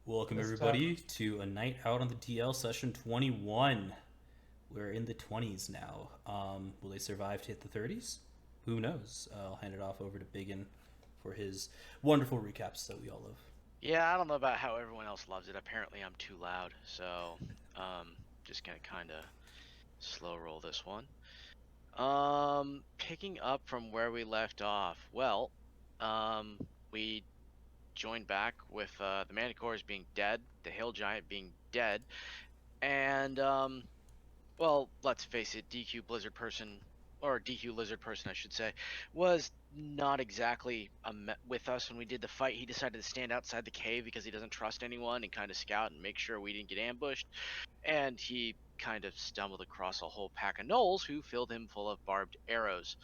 Welcome This everybody to a night out on the DL session 21. We're in the 20s now. Will they survive to hit the 30s? Who knows? I'll hand it off over to BigYin for his wonderful recaps that we all love. Yeah, I don't know about how everyone else loves it. Apparently I'm too loud, so just gonna kind of slow roll this one. Picking up from where we left off. Well, we joined back with the manticores being dead, the hill giant being dead, and well, let's face it, DQ Blizzardperson, or DQ Lizardperson, I should say, was not exactly with us when we did the fight. He decided to stand outside the cave because he doesn't trust anyone and kind of scout and make sure we didn't get ambushed. And he kind of stumbled across a whole pack of gnolls who filled him full of barbed arrows.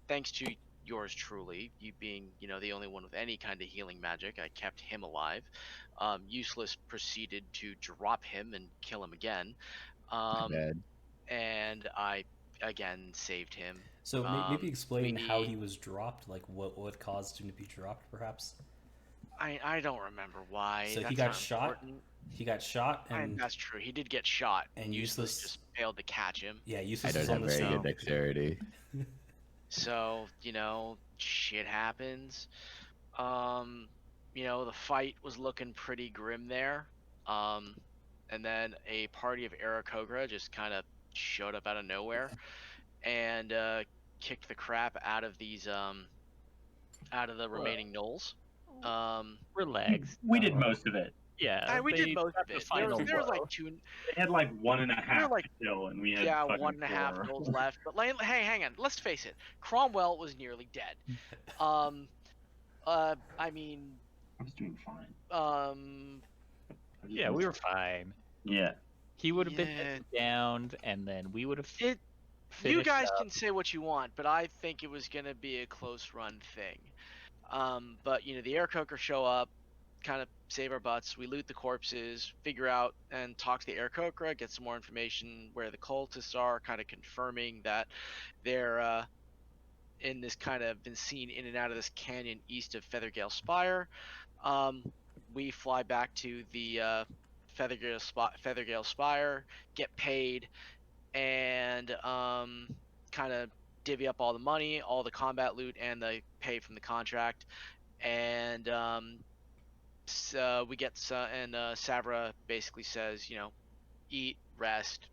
Thanks to yours truly, you being, the only one with any kind of healing magic, I kept him alive. Useless proceeded to drop him and kill him again. And I again saved him. So maybe explain how he was dropped, like what caused him to be dropped, perhaps. I don't remember why. So that's he got shot. Important. He got shot, and that's true. He did get shot, and Useless just failed to catch him. Yeah, Useless I don't have very good dexterity. So shit happens. The fight was looking pretty grim there. And then a party of Aarakocra just kind of showed up out of nowhere and kicked the crap out of these out of the remaining gnolls. Relax. We did most of it. Yeah, we did most of it. There was like two. They had like 1.5 to kill, and we had 1.5 gnolls left. But hey, hang on. Let's face it. Cromwell was nearly dead. I mean. I was doing fine. Yeah, we were fine. Yeah. He would have been downed, and then we would have. You guys can say what you want, but I think it was gonna be a close run thing. But the Aarakocra show up, kind of save our butts. We loot the corpses, figure out and talk to the Aarakocra, get some more information where the cultists are, kind of confirming that they're in this kind of been seen in and out of this canyon east of Feathergale Spire. We fly back to the Feathergale Spire, get paid, and kind of divvy up all the money, all the combat loot, and the pay from the contract. And so we get and Savra basically says, eat, rest.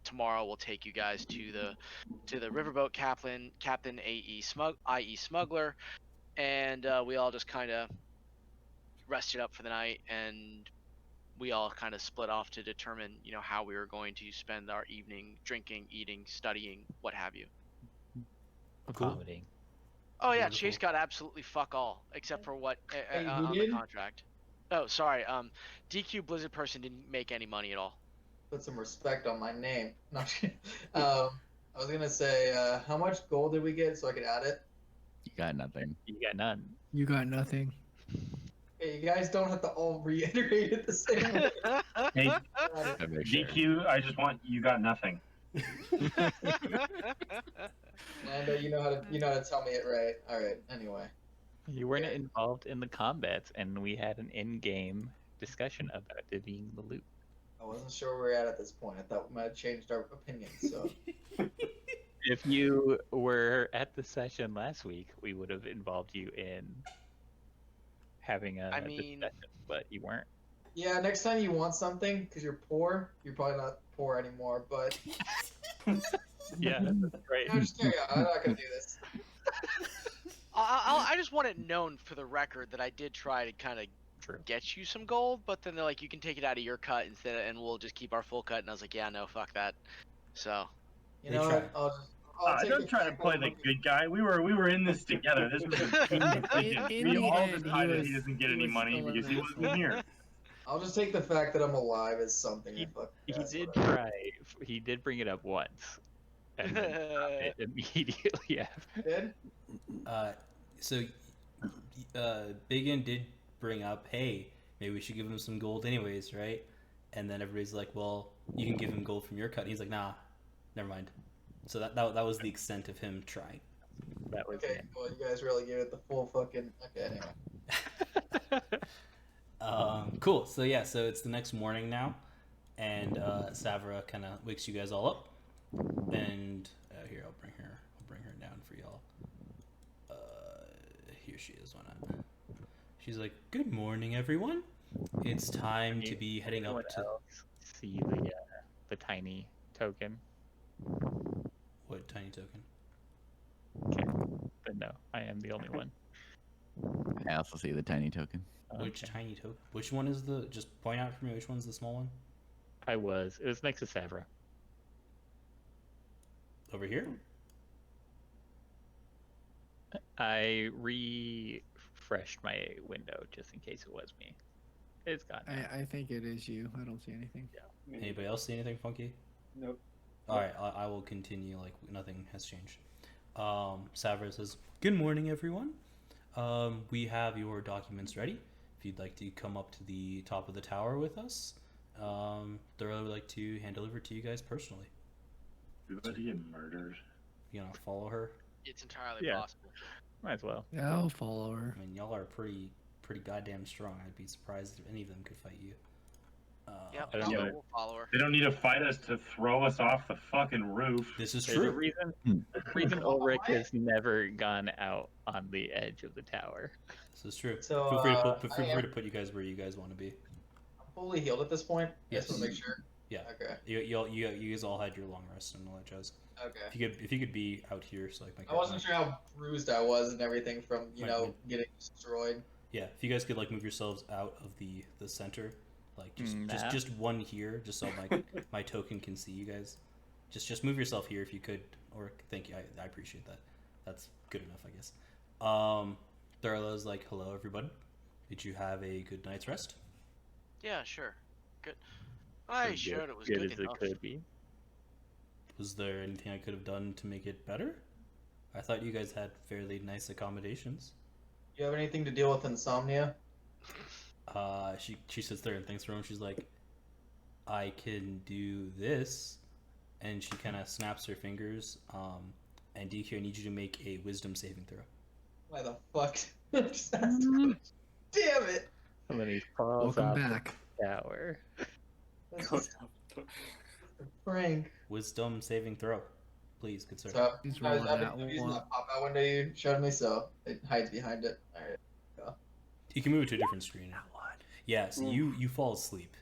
Tomorrow we'll take you guys to the Riverboat Captain, i.e. Smuggler, and we all just kind of rested up for the night, and we all kind of split off to determine, how we were going to spend our evening, drinking, eating, studying, what have you. Vomiting. Oh yeah, Chase got absolutely fuck all except for what on the contract. Oh, sorry. DQ Blizzardperson didn't make any money at all. Put some respect on my name. No, I was gonna say, how much gold did we get so I could add it? You got nothing. You got none. You got nothing. Hey, you guys don't have to all reiterate it the same way. Hey, DQ, I just want you got nothing. Lando, you know how to tell me it right. All right. Anyway. You weren't involved in the combats, and we had an in-game discussion about divvying the loot. I wasn't sure where we're at this point. I thought we might have changed our opinions. So. If you were at the session last week, we would have involved you in having a discussion, but you weren't. Yeah, next time you want something, because you're poor, you're probably not poor anymore, but... Yeah, that's great. No, just carry on. I'm not going to do this. I just want it known for the record that I did try to kind of get you some gold, but then they're like, you can take it out of your cut instead, and we'll just keep our full cut. And I was like, yeah, no, fuck that. So, you know what? I don't try to play the good guy. We were in this together. This was a team decision. We all decided he doesn't get any money because he wasn't here. I'll just take the fact that I'm alive as something. He did try. He did bring it up once, and then it immediately after. Did? So BigYin did bring up, hey, maybe we should give him some gold anyways, right? And then everybody's like, well, you can give him gold from your cut. And he's like, nah, never mind. So that was the extent of him trying. That was okay. Well, you guys really gave it the full fucking. Okay, anyway. Cool. So yeah, so it's the next morning now, and Savra kind of wakes you guys all up, and here I'll bring her down for y'all. Here she is. Why not? She's like, "Good morning, everyone. It's time to be heading up to." See the tiny token. What tiny token? Okay, but no, I am the only one. I also see the tiny token. Which Okay. tiny token? Which one is the? Just point out for me. Which one's the small one? It was next to Savra. Over here. I refreshed my window just in case it was me. It's gone now. I think it is you. I don't see anything. Anybody else see anything funky? Nope. All right, I will continue like nothing has changed. Savra says, "Good morning, everyone. We have your documents ready. If you'd like to come up to the top of the tower with us, Thorough would like to hand deliver to you guys personally. Everybody get murdered. You know, follow her. It's entirely Yeah. possible. Might as well. Yeah, I'll follow her. I mean, y'all are pretty goddamn strong. I'd be surprised if any of them could fight you. Yep, I don't know. we'll follow her. They don't need to fight us to throw us off the fucking roof. This is There's a true. reason Ulrich has never gone out on the edge of the tower. This is true. So, feel free to I put, feel am- free to put you guys where you guys want to be. I'm fully healed at this point. Yes. Just want to make sure. Yeah. Okay. You guys all had your long rest and all that jazz. Okay. If you could be out here, so like my I wasn't sure how bruised I was and everything from getting destroyed. Yeah, if you guys could like move yourselves out of the center, like just one here, just so my token can see you guys. Just move yourself here if you could, or thank you. I appreciate that. That's good enough, I guess. Darla's like, hello everybody. Did you have a good night's rest? Yeah, sure. Good. I showed it was good as enough. it could be. Was there anything I could have done to make it better? I thought you guys had fairly nice accommodations. Do you have anything to deal with insomnia? She sits there and thinks for a moment. She's like, I can do this, and she kind of snaps her fingers. And DQ, I need you to make a wisdom saving throw. Why the fuck? Just asked him. Damn it! And then he falls Welcome off back. the tower. This is a prank. Wisdom saving throw, please, good sir. So He's I was rolling that using one. that pop-out window you showed me, so it hides behind it. All right. You can move it to a different screen. Yeah, so you fall asleep,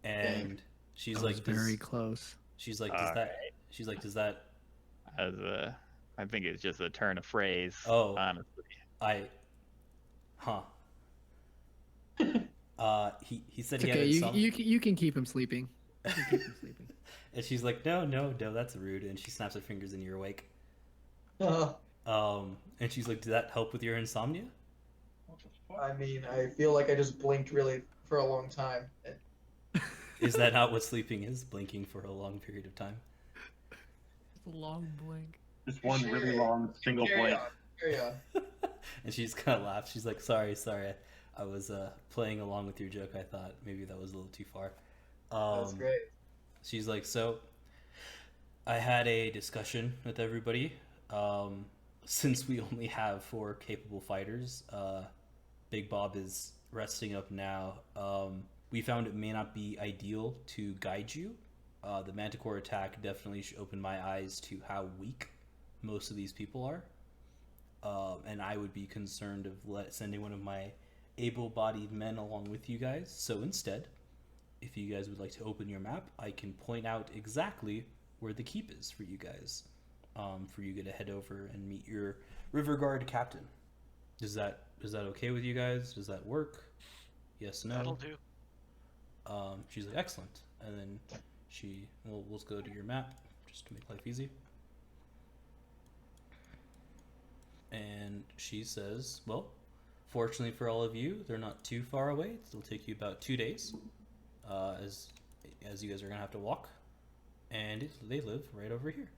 and she's That like, was very close. she's like, does that? She's like, does that? I think it's just a turn of phrase. Oh. Honestly. He said It's he had okay. insomnia. You can keep him sleeping. You can keep him sleeping. And she's like, no, that's rude. And she snaps her fingers and you're awake. Oh, And she's like, did that help with your insomnia? What the fuck? I mean, I feel like I just blinked really for a long time. Is that not what sleeping is? Blinking for a long period of time? It's a long blink. Just one really long single Carry blink. on. Carry on. And she's kind of laughs. She's like, sorry. I was playing along with your joke. I thought maybe that was a little too far. That's great. She's like, so I had a discussion with everybody. Since we only have 4 capable fighters, Big Bob is resting up now. We found it may not be ideal to guide you. The manticore attack definitely opened my eyes to how weak most of these people are. And I would be concerned of sending one of my able-bodied men along with you guys. So instead, if you guys would like to open your map, I can point out exactly where the keep is for you guys. For you to head over and meet your Riverboat Captain. Is that okay with you guys? Does that work? Yes, no. That'll do. She's like, excellent. And then we'll go to your map just to make life easy. And she says, well, fortunately for all of you, they're not too far away. It'll take you about 2 days, as you guys are gonna have to walk, and they live right over here.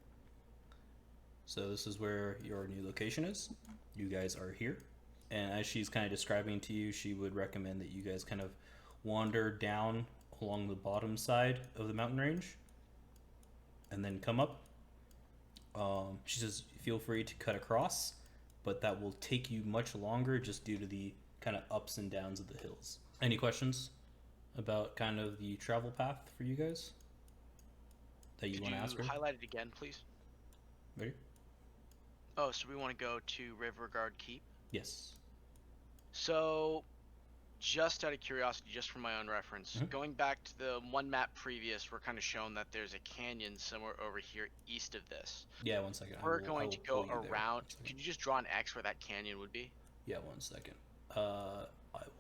So this is where your new location is. You guys are here, and as she's kind of describing to you, she would recommend that you guys kind of wander down along the bottom side of the mountain range, and then come up. She says, feel free to cut across, but that will take you much longer just due to the kind of ups and downs of the hills. Any questions about kind of the travel path for you guys that you want to ask her? Highlight it again, please. Ready? Oh, so we want to go to Riverguard Keep. Yes. So, just out of curiosity, just for my own reference, going back to the one map previous, we're kind of shown that there's a canyon somewhere over here east of this. Yeah, 1 second. We're going to go around. Could you just draw an X where that canyon would be? Yeah, 1 second. I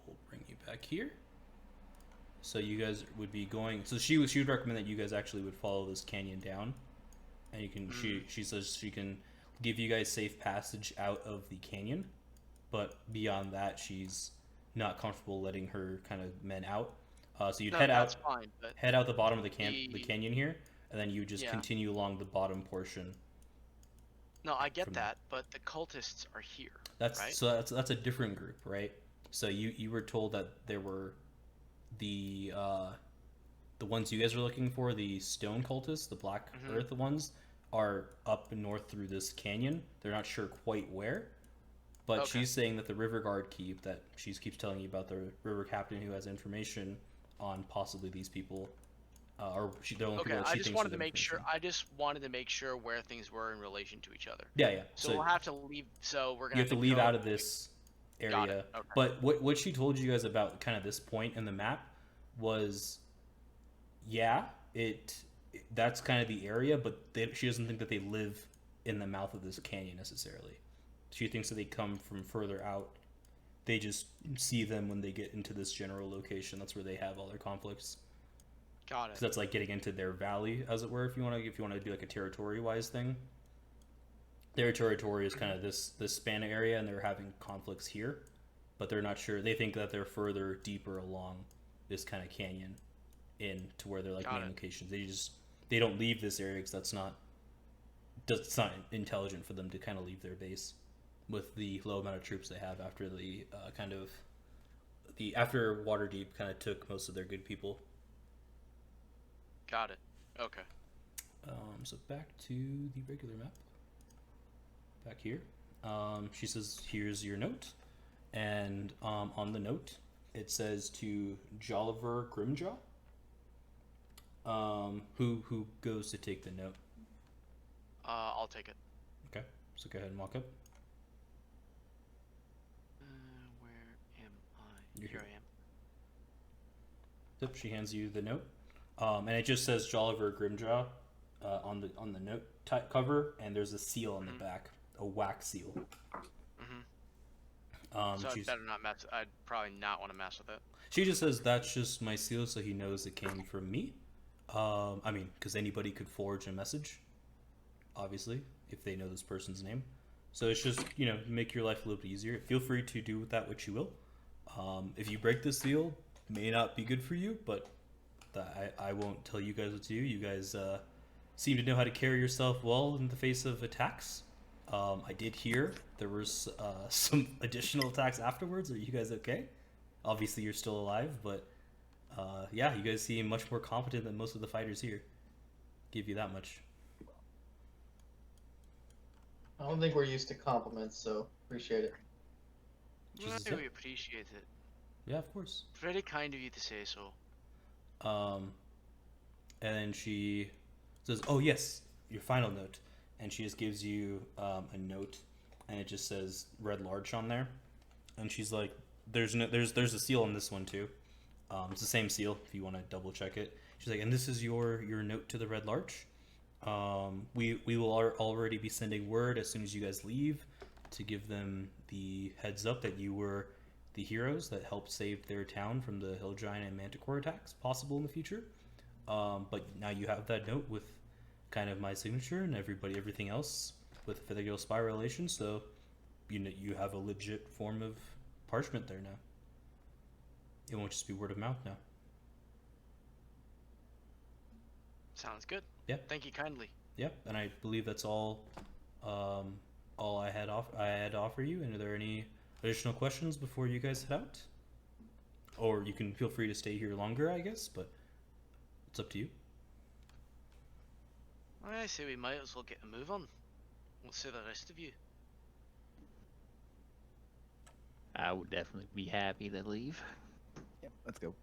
will bring you back here. So you guys would be going. So she would recommend that you guys actually would follow this canyon down, and you can. She says she can give you guys safe passage out of the canyon, but beyond that, she's not comfortable letting her kind of men out. So you'd head out. Fine, but head out the bottom of the canyon here, and then you just continue along the bottom portion. No, I get that, but the cultists are here. That's right? So that's a different group, right? So you were told that there were the ones you guys are looking for, the stone cultists, the black earth ones, are up north through this canyon. They're not sure quite where, but she's saying that the Riverguard Keep, that she keeps telling you about, the river captain who has information on possibly these people, or the only people that she I thinks just wanted are to make sure. information. I just wanted to make sure where things were in relation to each other. Yeah. So we'll have to leave. So we're gonna. You have to leave out of this area. Okay. But what she told you guys about kind of this point in the map was, that's kind of the area, but she doesn't think that they live in the mouth of this canyon necessarily. She thinks that they come from further out. They just see them when they get into this general location. That's where they have all their conflicts. Got it. Because that's like getting into their valley, as it were. If you want to do like a territory-wise thing, their territory is kind of this span area, and they're having conflicts here, but they're not sure. They think that they're further deeper along this kind of canyon, in to where they're like main locations. They don't leave this area because it's not intelligent for them to kind of leave their base with the low amount of troops they have after after Waterdeep kind of took most of their good people. Got it. Okay. So back to the regular map. Back here. She says, here's your note. And on the note, it says to Jolliver Grimjaw. Who goes to take the note? I'll take it. Okay. So go ahead and walk up. Where am I? You're Here I am. Yep, she hands you the note. And it just says Jolliver Grimjaw on the note cover, and there's a seal on the back, a wax seal. So I'd better not mess. I'd probably not want to mess with it. She just says that's just my seal, so he knows it came from me. I mean, because anybody could forge a message, obviously, if they know this person's name. So it's just, make your life a little bit easier. Feel free to do with that what you will. If you break the seal, may not be good for you, but I won't tell you guys what to do. You guys seem to know how to carry yourself well in the face of attacks. I did hear there was some additional attacks afterwards. Are you guys okay? Obviously, you're still alive, but you guys seem much more competent than most of the fighters here. Give you that much. I don't think we're used to compliments, so appreciate it. We appreciate it. Yeah, of course. Very kind of you to say so. And then she says, "Oh yes, your final note," and she just gives you a note, and it just says "read large" on there, and she's like, "There's a seal on this one too. It's the same seal if you want to double check it." She's like, "And this is your note to the Red Larch. We will already be sending word as soon as you guys leave to give them the heads up that you were the heroes that helped save their town from the Hill Giant and Manticore attacks possible in the future. But now you have that note with kind of my signature and everything else with Feathergale Spire relations, so you have a legit form of parchment there now. It won't just be word of mouth now." Sounds good. Yeah. Thank you kindly. Yep, and I believe that's all I had to offer you. And are there any additional questions before you guys head out? Or you can feel free to stay here longer, I guess, but it's up to you. I say we might as well get a move on. We'll see the rest of you. I would definitely be happy to leave. Yep, let's go.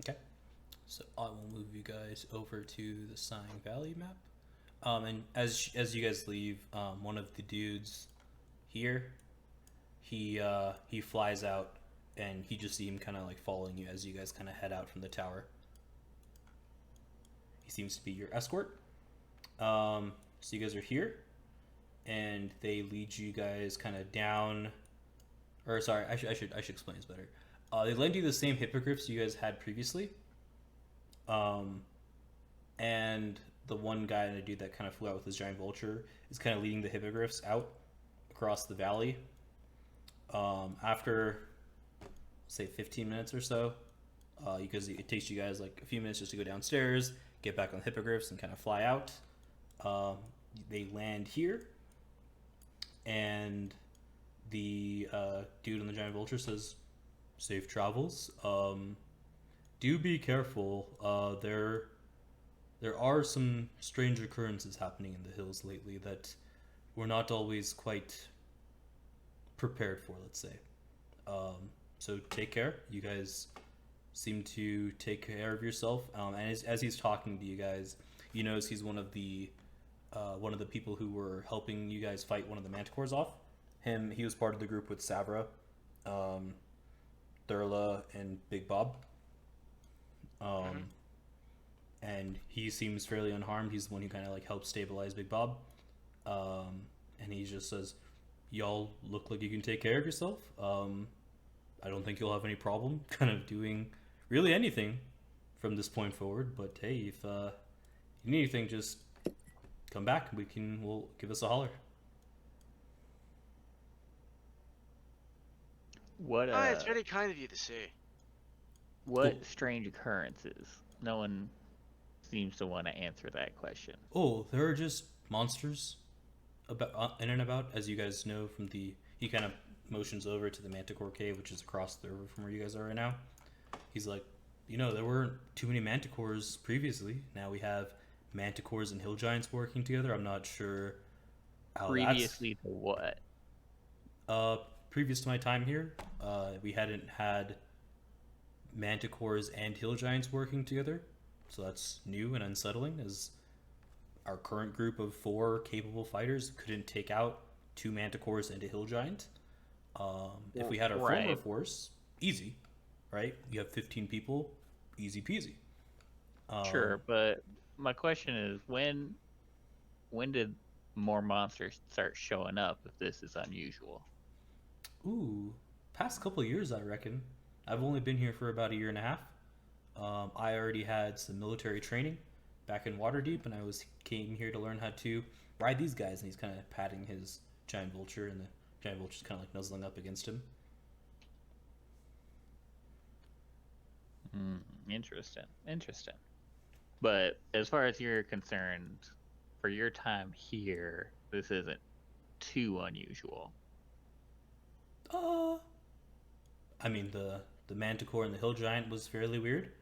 Okay. So I will move you guys over to the Sighing Valley map. And as you guys leave, one of the dudes here, he flies out, and you just see him kind of like following you as you guys kind of head out from the tower. He seems to be your escort. So you guys are here, and they lead you guys kind of down. Or sorry, I should explain this better. They lend you the same hippogriffs you guys had previously. And the one guy and the dude that kind of flew out with his giant vulture is kind of leading the hippogriffs out across the valley. After, say, 15 minutes or so, because it takes you guys like a few minutes just to go downstairs, get back on the hippogriffs, and kind of fly out. They land here, and the dude on the giant vulture says, "Safe travels. Do be careful. There are some strange occurrences happening in the hills lately that we're not always quite prepared for, let's say. So take care. You guys seem to take care of yourself." And as he's talking to you guys, you notice he's one of the people who were helping you guys fight one of the manticores off. He was part of the group with Savra, Thurla, and Big Bob. And he seems fairly unharmed. He's the one who kind of like helped stabilize Big Bob. And he just says, "Y'all look like you can take care of yourself. I don't think you'll have any problem kind of doing really anything from this point forward. But hey, if you need anything, just come back. We'll give us a holler." What it's very kind of you to say. What Cool. strange occurrences? No one seems to want to answer that question. Oh, there are just monsters about in and about, as you guys know from the. He kind of motions over to the Manticore cave, which is across the river from where you guys are right now. He's like, there weren't too many manticores previously. Now we have manticores and hill giants working together. I'm not sure how Previously to what? Previous to my time here, we hadn't had manticores and hill giants working together, so that's new and unsettling, as our current group of 4 capable fighters couldn't take out 2 manticores and a hill giant. If we had our former force, easy, right? You have 15 people, easy peasy. Sure, but my question is, when did more monsters start showing up if this is unusual? Ooh, past couple of years, I reckon. I've only been here for about a year and a half. I already had some military training back in Waterdeep, and came here to learn how to ride these guys. And he's kind of patting his giant vulture, and the giant vulture's kind of like nuzzling up against him. Interesting. But as far as you're concerned, for your time here, this isn't too unusual. I mean, the manticore and the hill giant was fairly weird,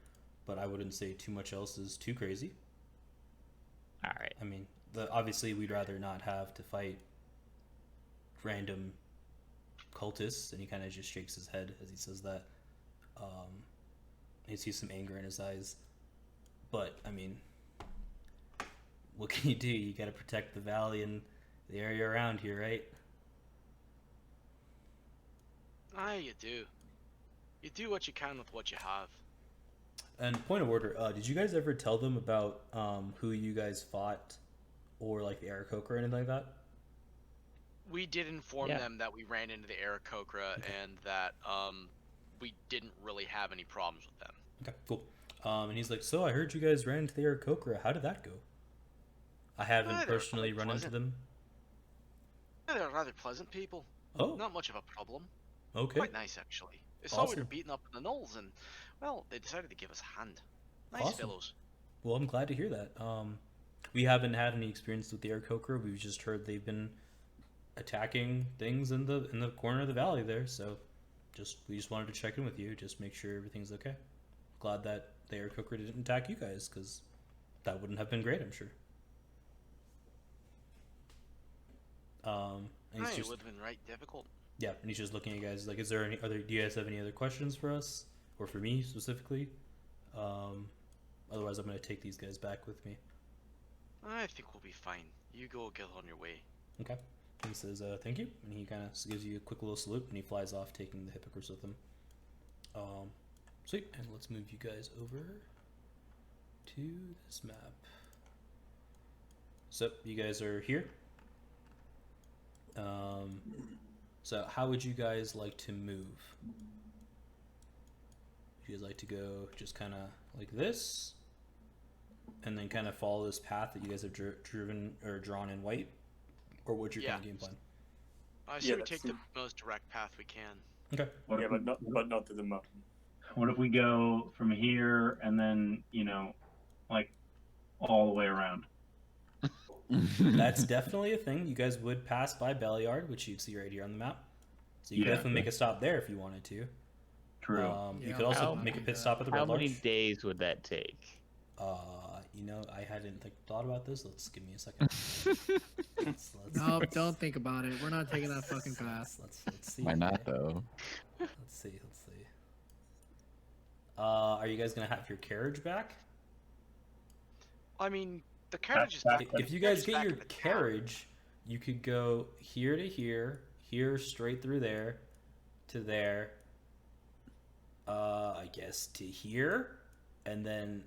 but I wouldn't say too much else is too crazy. All right. I mean, obviously we'd rather not have to fight random cultists, and he kind of just shakes his head as he says that. You see some anger in his eyes, but I mean, what can you do? You got to protect the valley and the area around here, right? You do. You do what you can with what you have. And point of order, did you guys ever tell them about who you guys fought, or like the Aarakocra or anything like that? We did inform them that we ran into the Aarakocra and that we didn't really have any problems with them. Okay, cool. And he's like, "So I heard you guys ran into the Aarakocra. How did that go?" I haven't personally run into them. Yeah, they're rather pleasant people. Oh, Not much of a problem. okay. Quite nice, actually. They saw we were Awesome. beating up the gnolls, and, well, they decided to give us a hand. Nice Awesome. fellows. Well, I'm glad to hear that. We haven't had any experience with the Aarakocra. We've just heard they've been attacking things in the corner of the valley there. So, we just wanted to check in with you, just make sure everything's okay. Glad that the Aarakocra didn't attack you guys, because that wouldn't have been great, I'm sure. And It would have been right difficult. Yeah, and he's just looking at you guys like, is there any other? Do you guys have any other questions for us or for me specifically? Otherwise, I'm gonna take these guys back with me. I think we'll be fine. You go get on your way. Okay. He says, thank you, and he kind of gives you a quick little salute, and he flies off, taking the Hippogriffs with him. Sweet, and let's move you guys over to this map. So, you guys are here. So how would you guys like to move? Would you guys like to go just kind of like this? And then kind of follow this path that you guys have driven or drawn in white? Or what's your kind of game plan? I say we take the most direct path we can. Okay. But not to the mountain. What if we go from here and then, like all the way around? That's definitely a thing. You guys would pass by Belliard, which you'd see right here on the map. So you could definitely make a stop there if you wanted to. True. You could also make a pit stop at the Red How many Larch. days would that take? I hadn't thought about this. Let's give me a second. let's Nope, don't think about it. We're not taking that fucking path. Let's see. Why not though? Let's see. Are you guys gonna have your carriage back? I mean, the carriage is back. If you guys get your carriage, you could go here to here, here straight through there, to there. I guess to here, and then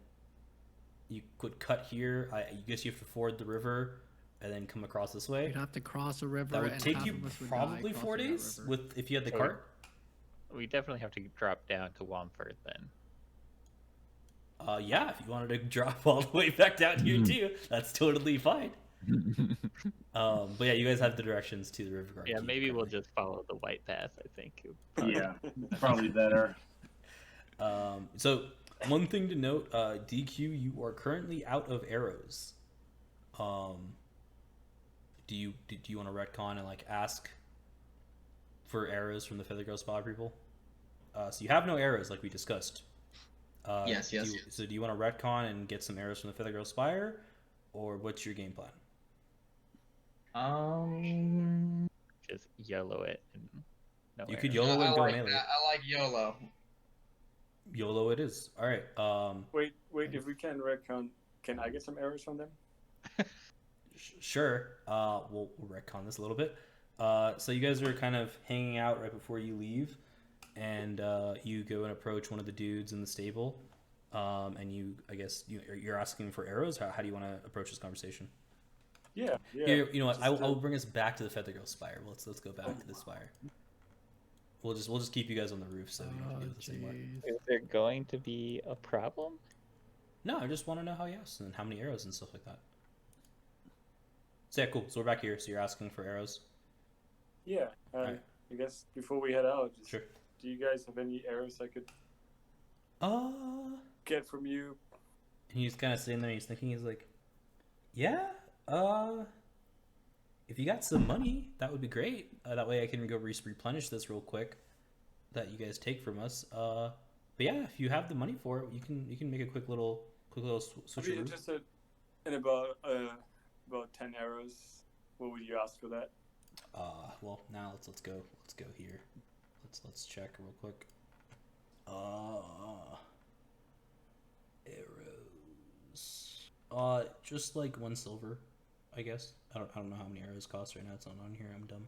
you could cut here. I guess you have to ford the river and then come across this way. You'd have to cross a river. That would and take half you of us would probably die 4 crossing that days river. if you had the So cart. We definitely have to drop down to Womford then. Yeah, if you wanted to drop all the way back down here too, that's totally fine. But yeah, you guys have the directions to the river guard. Yeah, keep maybe we'll currently. just follow the white path, I think. Yeah, probably better. So one thing to note, DQ, you are currently out of arrows. Do you want to retcon and like ask for arrows from the Feathergale Spire people? So you have no arrows like we discussed. Yes. So do you want to retcon and get some arrows from the Feathergale Spire, or what's your game plan? Just YOLO it. And no You could arrows. YOLO and go like melee. that. I like YOLO. YOLO it is. All right. Wait, if we can retcon, can I get some arrows from them? Sure. We'll retcon this a little bit. So you guys are kind of hanging out right before you leave, and you go and approach one of the dudes in the stable, and you're asking for arrows. How do you want to approach this conversation? Yeah. Here, you know what? I'll bring us back to the Feathergale Spire. Let's go back to the spire. We'll just keep you guys on the roof so you don't get the same way. jeez. Is there going to be a problem? No, I just want to know how yes and how many arrows and stuff like that. So yeah, cool. So we're back here. So you're asking for arrows. Yeah. Alright. I guess before we head out, Sure. do you guys have any arrows I could get from you? And he's kind of sitting there. He's thinking. He's like, yeah. If you got some money, that would be great. That way I can go replenish this real quick that you guys take from us. But yeah, if you have the money for it, you can make a quick little I'd be switcheroo. interested in about 10 arrows. What would you ask for that? Well, now let's go here. Let's check real quick. Arrows. Just like 1 silver, I guess. I don't know how many arrows cost right now. It's not on here. I'm dumb.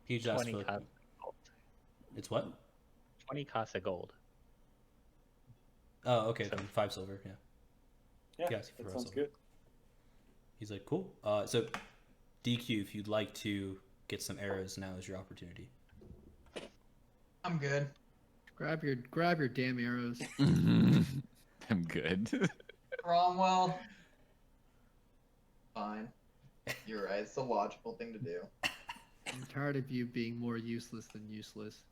He just asked 20 for. costs gold. It's what? 20 costs a gold. Oh, okay. Then 5 silver. Yeah. Yeah, Yes, for that us sounds all. good. He's like, cool. So, DQ, if you'd like to get some arrows, now is your opportunity. I'm good. Grab your damn arrows. I'm good. Cromwell. Fine. You're right. It's the logical thing to do. I'm tired of you being more useless than useless.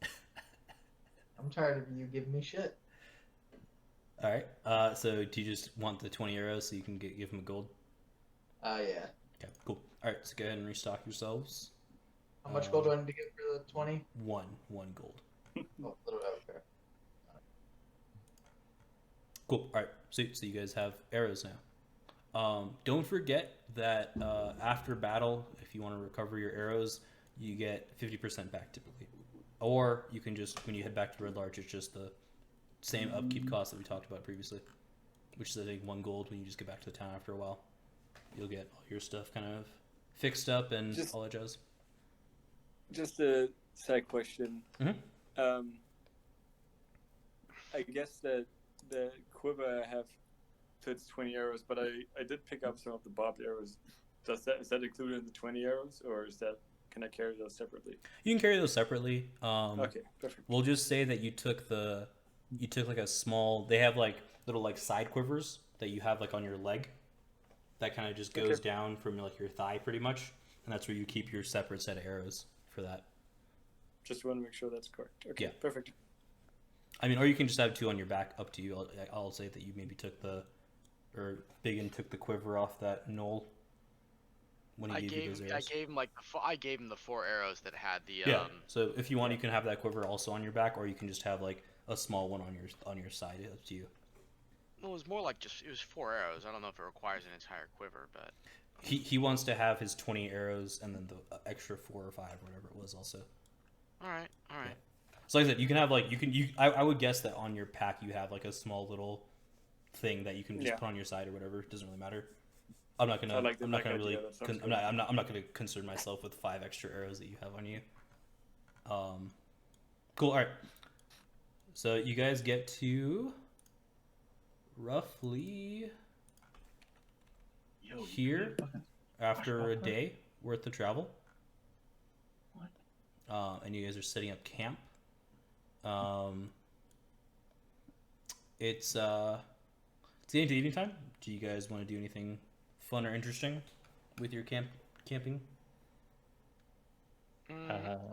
I'm tired of you giving me shit. All right. So do you just want the 20 arrows so you can give him a gold? Yeah. Okay, cool. All right, so go ahead and restock yourselves. How much gold do I need to get for the 20? One gold. Oh, okay. Cool. All right. So you guys have arrows now. Don't forget that after battle, if you want to recover your arrows, you get 50% back typically. Or you can just, when you head back to Red Larch, it's just the same upkeep cost that we talked about previously, which is I think 1 gold when you just get back to the town after a while. You'll get all your stuff kind of fixed up and all that jazz. Just a side question. Mm-hmm. I guess that the quiver I have fits 20 arrows, but I did pick up some of the barbed arrows. Is that included in the 20 arrows, or can I carry those separately? You can carry those separately. Okay, perfect. We'll just say that you took like a small. They have like little like side quivers that you have like on your leg. That kind of just goes down from like your thigh, pretty much, and that's where you keep your separate set of arrows for that. Just want to make sure that's correct. Okay, yeah. Perfect. I mean, or you can just have 2 on your back. Up to you. I'll say that you maybe took BigYin took the quiver off that knoll. When he gave you those arrows. I gave him the 4 arrows that had the. Yeah. So if you want, you can have that quiver also on your back, or you can just have like a small one on your side. It's up to you. Well, it was more like it was 4 arrows. I don't know if it requires an entire quiver, but. He wants to have his 20 arrows and then the extra 4 or 5, whatever it was, also. All right. Yeah. So like I said, you can have like I would guess that on your pack you have like a small little thing that you can just put on your side or whatever. It doesn't really matter. I'm not gonna concern myself with 5 extra arrows that you have on you. Cool. All right. So you guys get to roughly here after a day worth of travel. And you guys are setting up camp. It's getting to evening time. Do you guys want to do anything fun or interesting with your camping?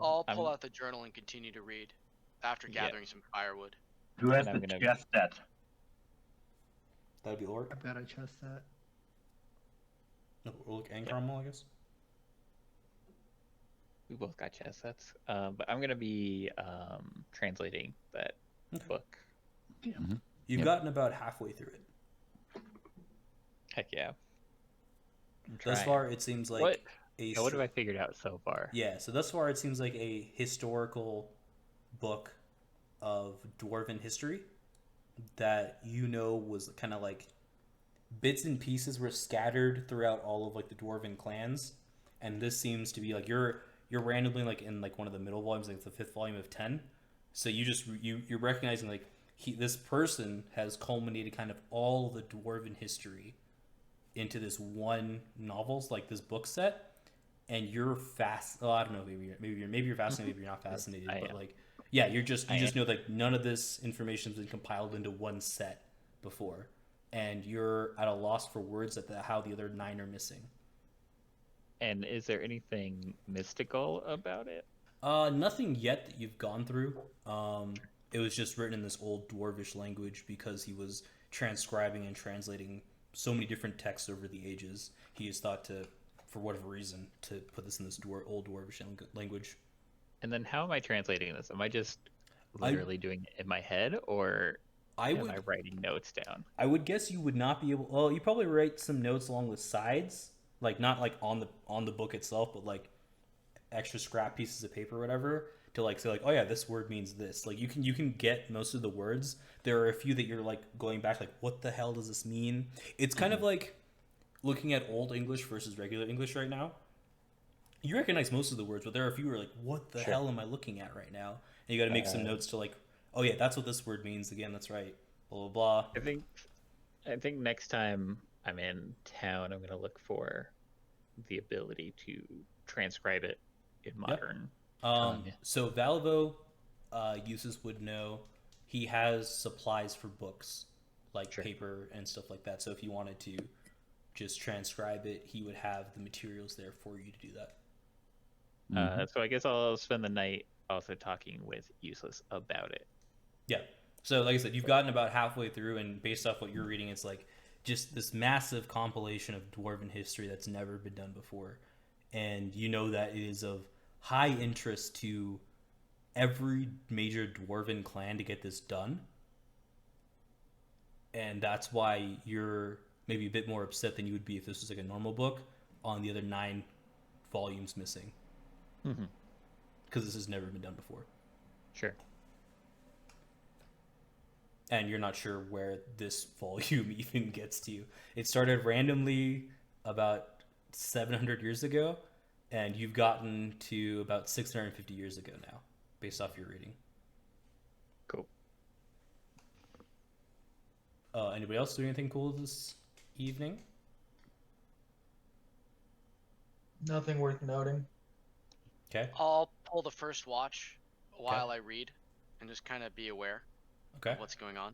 I'll pull out the journal and continue to read after gathering some firewood. Who has the chest set? That'd be Ulrich. I bet I trust that. No, Ulrich and Cromwell, I guess. We both got chess sets, but I'm gonna be translating that book. Yeah. Mm-hmm. You've gotten about halfway through it. Heck yeah. Thus far, it seems like what have I figured out so far? Yeah, so thus far it seems like a historical book of dwarven history that was kind of like bits and pieces were scattered throughout all of like the dwarven clans, and this seems to be like you're randomly like in like one of the middle volumes, like the 5th volume of 10. So you're recognizing like this person has culminated kind of all the dwarven history into this one novels, like this book set, and you're fast. Oh, I don't know, maybe you're fascinated, maybe you're not fascinated, but like yeah, you just know like none of this information's been compiled into one set before, and you're at a loss for words at how the other 9 are missing. And is there anything mystical about it? Nothing yet that you've gone through. It was just written in this old dwarvish language because he was transcribing and translating so many different texts over the ages. He has thought to, for whatever reason, to put this in this old dwarvish language. And then how am I translating this? Am I just literally doing it in my head, or am I writing notes down? I would guess you would not be able. Well, you probably write some notes along the sides, like not like on the book itself, but like extra scrap pieces of paper or whatever to like say like, oh yeah, this word means this. Like you can get most of the words. There are a few that you're like going back like, what the hell does this mean? It's kind of like looking at Old English versus regular English right now. You recognize most of the words, but there are a few who are like, what the hell am I looking at right now? And you got to make some notes to like, oh yeah, that's what this word means. Again, that's right. Blah blah blah. I think next time I'm in town, I'm gonna look for the ability to transcribe it in modern. So Valvo, Llus would know. He has supplies for books, like paper and stuff like that. So if you wanted to just transcribe it, he would have the materials there for you to do that. So I guess I'll spend the night also talking with Llus about it. Yeah. So like I said, you've gotten about halfway through, and based off what you're reading, it's like just this massive compilation of dwarven history that's never been done before. And you know that it is of high interest to every major dwarven clan to get this done. And that's why you're maybe a bit more upset than you would be if this was like a normal book on the other 9 volumes missing. because this has never been done before. Sure. And you're not sure where this volume even gets to. It started randomly about 700 years ago, and you've gotten to about 650 years ago now, based off your reading. Cool. Anybody else doing anything cool this evening? Nothing worth noting. Okay. I'll pull the first watch while I read, and just kind of be aware Okay. of what's going on.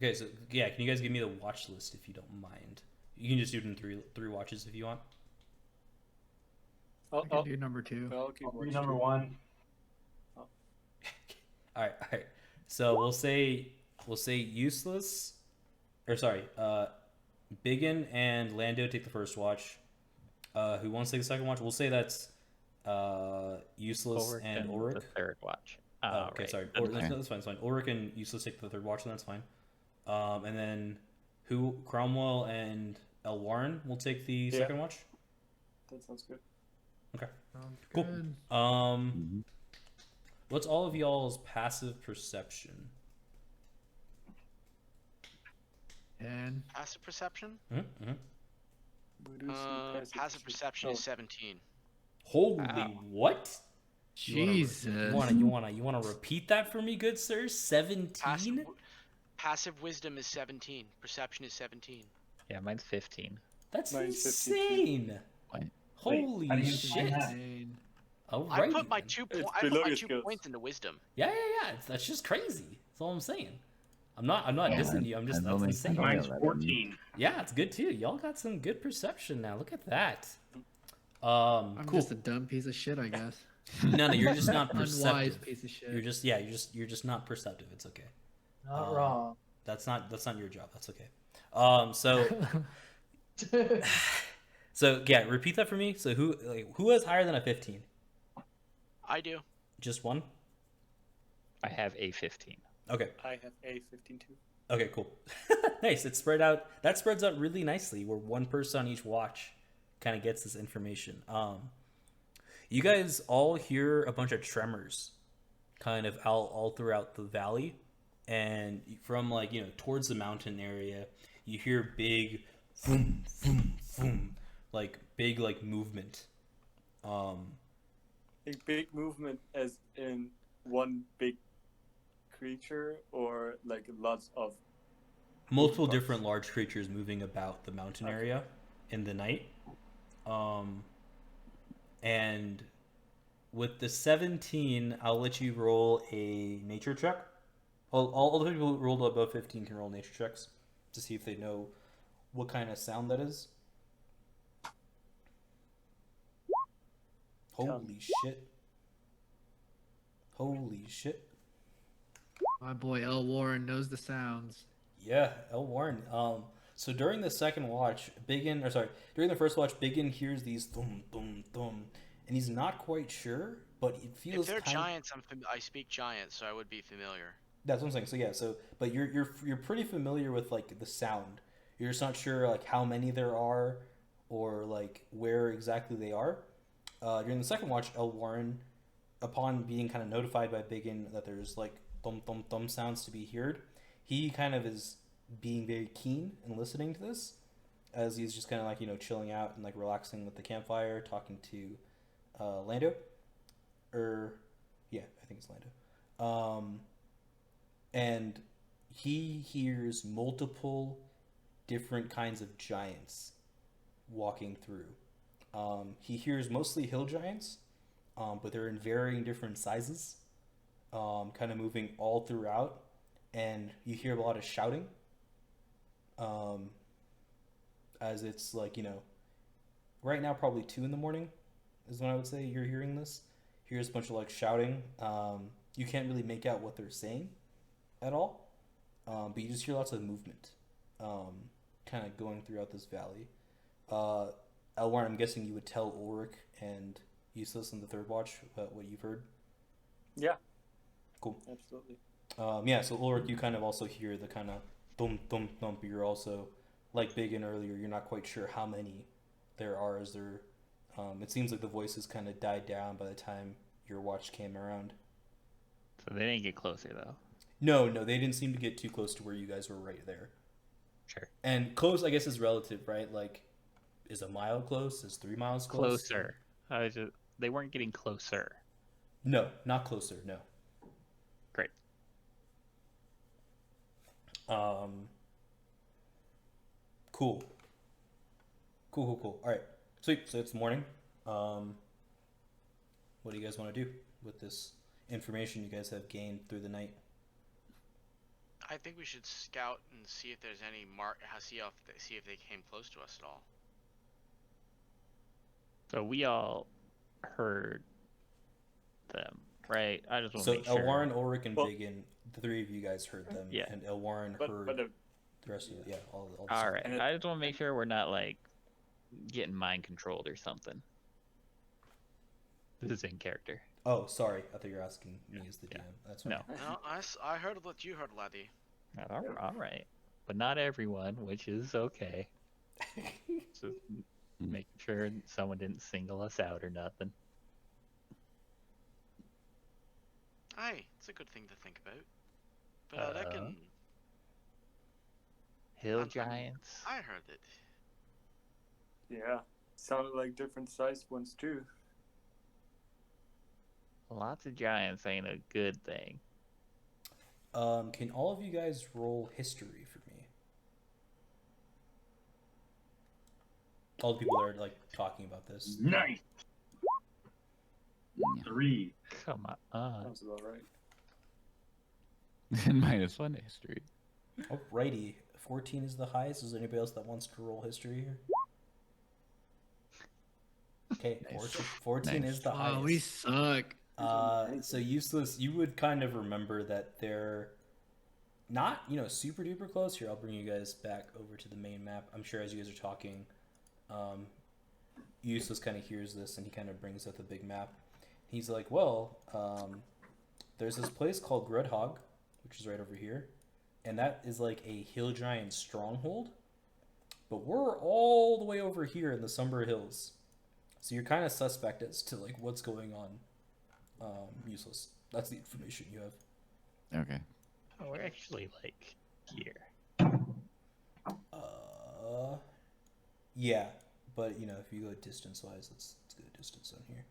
Okay, so yeah, can you guys give me the watch list if you don't mind? You can just do it in three watches if you want. I'll, I can do number 2. I'll keep I'll be watch number too. 1. All right. So we'll say useless, or sorry, BigYin and Lando take the first watch. Who wants to take the second watch? We'll say that's useless Ulrich and Ulrich. the third watch. Oh, okay, Right. sorry. That's That's fine. fine. That's fine. Ulrich and useless take the third watch, and that's fine. And then Cromwell and Elwarin will take the Yeah. second watch. That sounds good. Okay. Sounds Cool. good. What's all of y'all's passive perception? And Passive perception? Mm-hmm. We do see Passive perception is 17. Holy Wow. what? Jesus. You wanna repeat that for me, good sir? 17? Passive wisdom is 17. Perception is 17. Yeah, mine's 15. That's Mine's 15 too. insane. What? Holy how do you shit! find that? Insane. All I right. put my then. 2 It's I put below my your 2 skills. points into wisdom. Yeah. That's just crazy. That's all I'm saying. I'm not Yeah, dissing you. I'm just I that's only- insane. I Mine's Yeah, that 14. Yeah, it's good too. Y'all got some good perception now. Look at that. I'm Cool. just a dumb piece of shit, I guess. No, you're just not Unwise perceptive. piece of shit. You're just you're just not perceptive. It's okay. Not wrong. That's not your job. That's okay. So yeah, repeat that for me. So who has higher than a 15? I do. Just one? I have a 15. Okay. I have a 15 too. Okay, cool. Nice. It's spread out. That spreads out really nicely where one person on each watch kind of gets this information. You guys all hear a bunch of tremors kind of all throughout the valley, and from towards the mountain area, you hear big boom boom boom, like big movement. A big movement as in one big creature or like lots of Multiple Bugs. different large creatures moving about the mountain area in the night. And with the 17, I'll let you roll a nature check. All the people who rolled above 15 can roll nature checks to see if they know what kind of sound that is. Holy shit. Holy shit. My boy Elwarin knows the sounds. Yeah, Elwarin. So during the second watch, during the first watch, BigYin hears these thum thum thum, and he's not quite sure, but it feels. If they're kind giants, I speak giant, so I would be familiar. That's what I'm saying. So yeah, but you're pretty familiar with like the sound. You're just not sure like how many there are, or like where exactly they are. During the second watch, Elwarin, upon being kind of notified by BigYin that there's like thum thum thum sounds to be heard, he kind of is being very keen and listening to this, as he's just kind of like chilling out and like relaxing with the campfire, talking to Lando, I think it's Lando, and he hears multiple different kinds of giants walking through. He hears mostly hill giants, but they're in varying different sizes, kind of moving all throughout, and you hear a lot of shouting. As it's like right now probably 2 a.m. is when I would say you're hearing this. Here's a bunch of like shouting. You can't really make out what they're saying at all, but you just hear lots of movement, kind of going throughout this valley. Elwarin, I'm guessing you would tell Ulrich and Useless in the third watch about what you've heard. Yeah. Cool. Absolutely. Yeah, so Ulrich, you kind of also hear the kind of thump thump thump. You're also like BigYin earlier. You're not quite sure how many there are as they're It seems like the voices kind of died down by the time your watch came around. So they didn't get closer though. No, they didn't seem to get too close to where you guys were right there. Sure. And close, I guess, is relative, right? Like, is a mile close? Is 3 miles close? Closer. They weren't getting closer. No, not closer. No. Great. Cool. All right. Sweet. So it's morning. What do you guys want to do with this information you guys have gained through the night? I think we should scout and see if there's any see if they came close to us at all. So we all heard them, right? I just want to So make sure. Elwarin, Ulrich, and Well- BigYin, the 3 of you guys heard them. Yeah. And Elwarin But, heard but the rest of it. Yeah, all the All right. And it- I just want to make sure we're not like getting mind controlled or something. This is in character. Oh, sorry. I thought you were asking me as the DM. That's fine. No. No, I heard what you heard, laddie. All right. But not everyone, which is okay. Just making sure someone didn't single us out or nothing. Aye, it's a good thing to think about. But I reckon Hill I'm- giants. I heard it. yeah, sounded like different sized ones too. Lots of giants ain't a good thing. Can all of you guys roll history for me? All the people that are like talking about this. Nice. Yeah. 3. Come on. Sounds about right. -1 history. Alrighty. 14 is the highest. Is there anybody else that wants to roll history here? Okay, Nice. 14 Nice. is the highest. Oh, we suck. So useless. You would kind of remember that they're not, super duper close. Here, I'll bring you guys back over to the main map. I'm sure as you guys are talking, useless kind of hears this and he kind of brings up the big map. He's like, well, there's this place called Grudhog, which is right over here, and that is like a hill giant stronghold. But we're all the way over here in the Somber Hills, so you're kind of suspect as to like what's going on. Useless. That's the information you have. Okay. Oh, we're actually like here. Yeah, but if you go distance wise, let's go distance on here.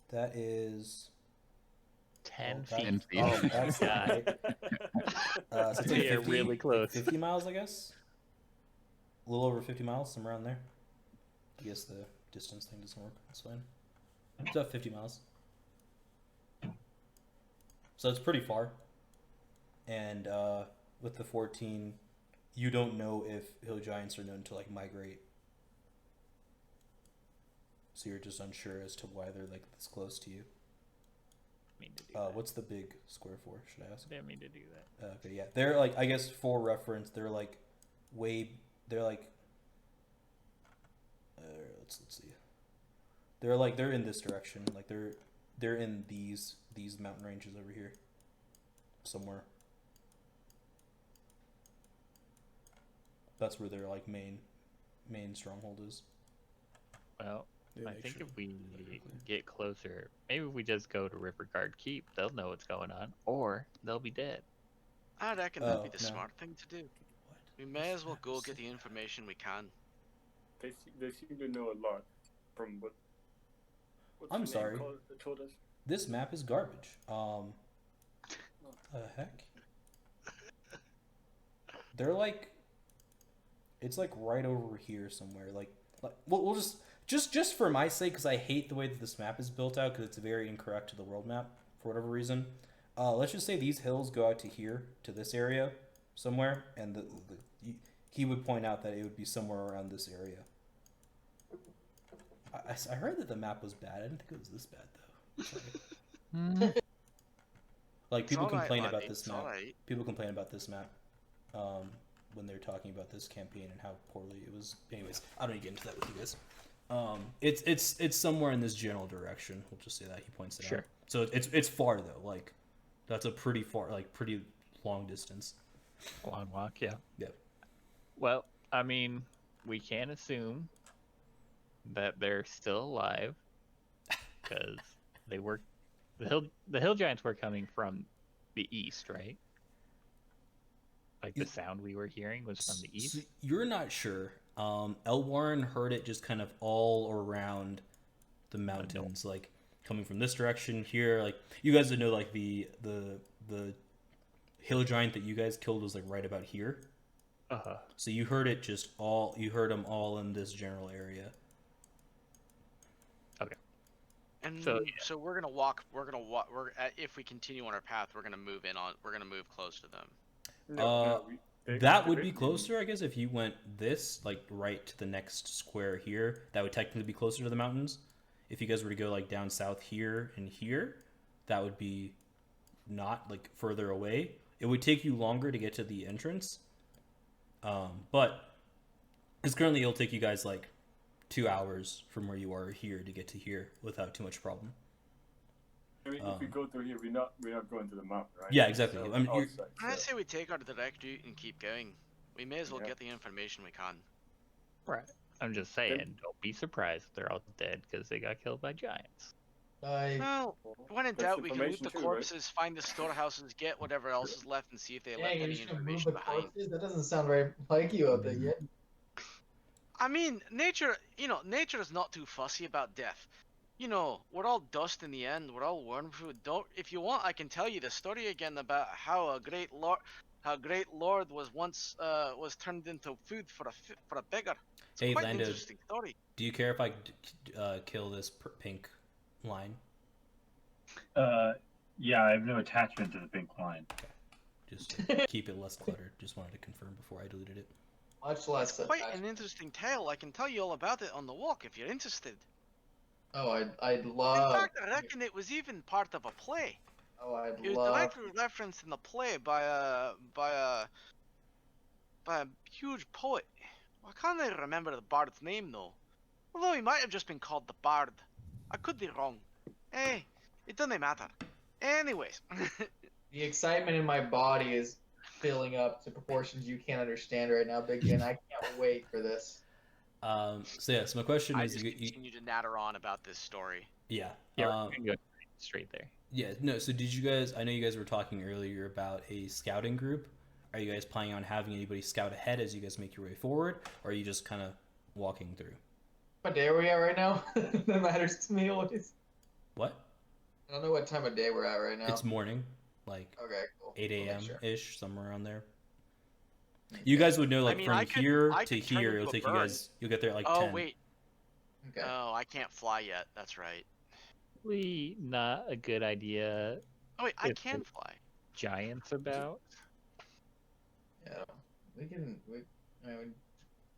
That is 10 that- feet. 10 feet. Oh, that's not right. So it's like We are 50, really close. 50 miles, I guess. A little over 50 miles, somewhere around there. I guess the distance thing doesn't work. That's fine. It's about 50 miles. So it's pretty far. And with the 14, you don't know if hill giants are known to like migrate. So you're just unsure as to why they're like this close to you. Mean to do that. What's the big square for? Should I ask? Didn't mean to do that. Okay, yeah, they're like, I guess for reference, they're like they're like let's see. They're in this direction. Like they're in these mountain ranges over here. Somewhere. That's where their like main stronghold is. Well, Yeah, I make think sure. if we get closer, maybe if we just go to Riverguard Keep, they'll know what's going on, or they'll be dead. I reckon that'd be Oh, the no. smart thing to do. What? We may as well go get the information we can. They seem to know a lot from what's I'm the name sorry. called that told us. This map is garbage. The heck? They're like, it's like right over here somewhere. Like we'll just for my sake, because I hate the way that this map is built out, because it's very incorrect to the world map for whatever reason. Let's just say these hills go out to here, to this area somewhere, and he would point out that it would be somewhere around this area. I heard that the map was bad. I didn't think it was this bad though. Sorry. Like It's people alright, complain laddie, about this it's map. alright. People complain about this map when they're talking about this campaign and how poorly it was. Anyways, I don't need to get into that with you guys. It's somewhere in this general direction. We'll just say that he points it Sure. out. So it's far though. Like that's a pretty far, like pretty long distance. Long walk, yeah. Yep. Well, I mean, we can assume that they're still alive because they were the hill giants were coming from the east, right? Like the sound we were hearing was from the east. So you're not sure. Elwarin heard it just kind of all around the mountains, like coming from this direction here. Like you guys would know, like the hill giant that you guys killed was like right about here. So you heard it just all. You heard them all in this general area. Okay. And So, so we're gonna walk. If we continue on our path, we're gonna move in on. We're gonna move close to them. That would be closer, I guess, if you went this, like, right to the next square here. That would technically be closer to the mountains. If you guys were to go, like, down south here and here, that would be not, like, further away. It would take you longer to get to the entrance. But, because currently it'll take you guys, like, 2 hours from where you are here to get to here without too much problem. I mean, if we go through here, we're not going to the mountain, right? Yeah, exactly. So I mean, outside, I so- say we take our direct route and keep going. We may as well get the information we can. Right. I'm just saying, don't be surprised if they're all dead because they got killed by giants. Well, when in That's doubt, we can loot information the too, right? corpses, find the storehouses, get whatever else is left, and see if they left Dang, you're any just gonna move information the behind. corpses? That doesn't sound very like you up there yet. I mean, nature is not too fussy about death. You know, we're all dust in the end. We're all worm food. If you want, I can tell you the story again about how a great lord was once was turned into food for a beggar. It's Hey, quite an Lando, interesting story. do you care if I kill this pink line? Yeah, I have no attachment to the pink line. Just to keep it less cluttered. Just wanted to confirm before I deleted it. Much less. Quite attached. an interesting tale. I can tell you all about it on the walk if you're interested. Oh, I'd In love. fact, I reckon it was even part of a play. Oh, I'd It was love. directly referenced in the play by a huge poet. I can't really remember the bard's name though. Although he might have just been called the Bard. I could be wrong. Hey, it doesn't matter. Anyways. The excitement in my body is filling up to proportions you can't understand right now, BigYin. I can't wait for this. So my question I is, just continue to natter on about this story. yeah, Yeah, we can go straight there. yeah, no. So did you guys? I know you guys were talking earlier about a scouting group. Are you guys planning on having anybody scout ahead as you guys make your way forward, or are you just kind of walking through? What day are we at right now? That matters to me always. What? I don't know what time of day we're at right now. It's morning, like Okay, cool. 8 I'll make a.m. sure. ish, somewhere around there. You guys would know, like, I mean, from I could- here I to could turn here, into it'll a take you bird. guys. You'll get there at like Oh 10. wait. Okay. Oh, I can't fly yet. That's right. Probably not a good idea. Oh wait, I If can the- fly. Giants about. Yeah, we can. I mean,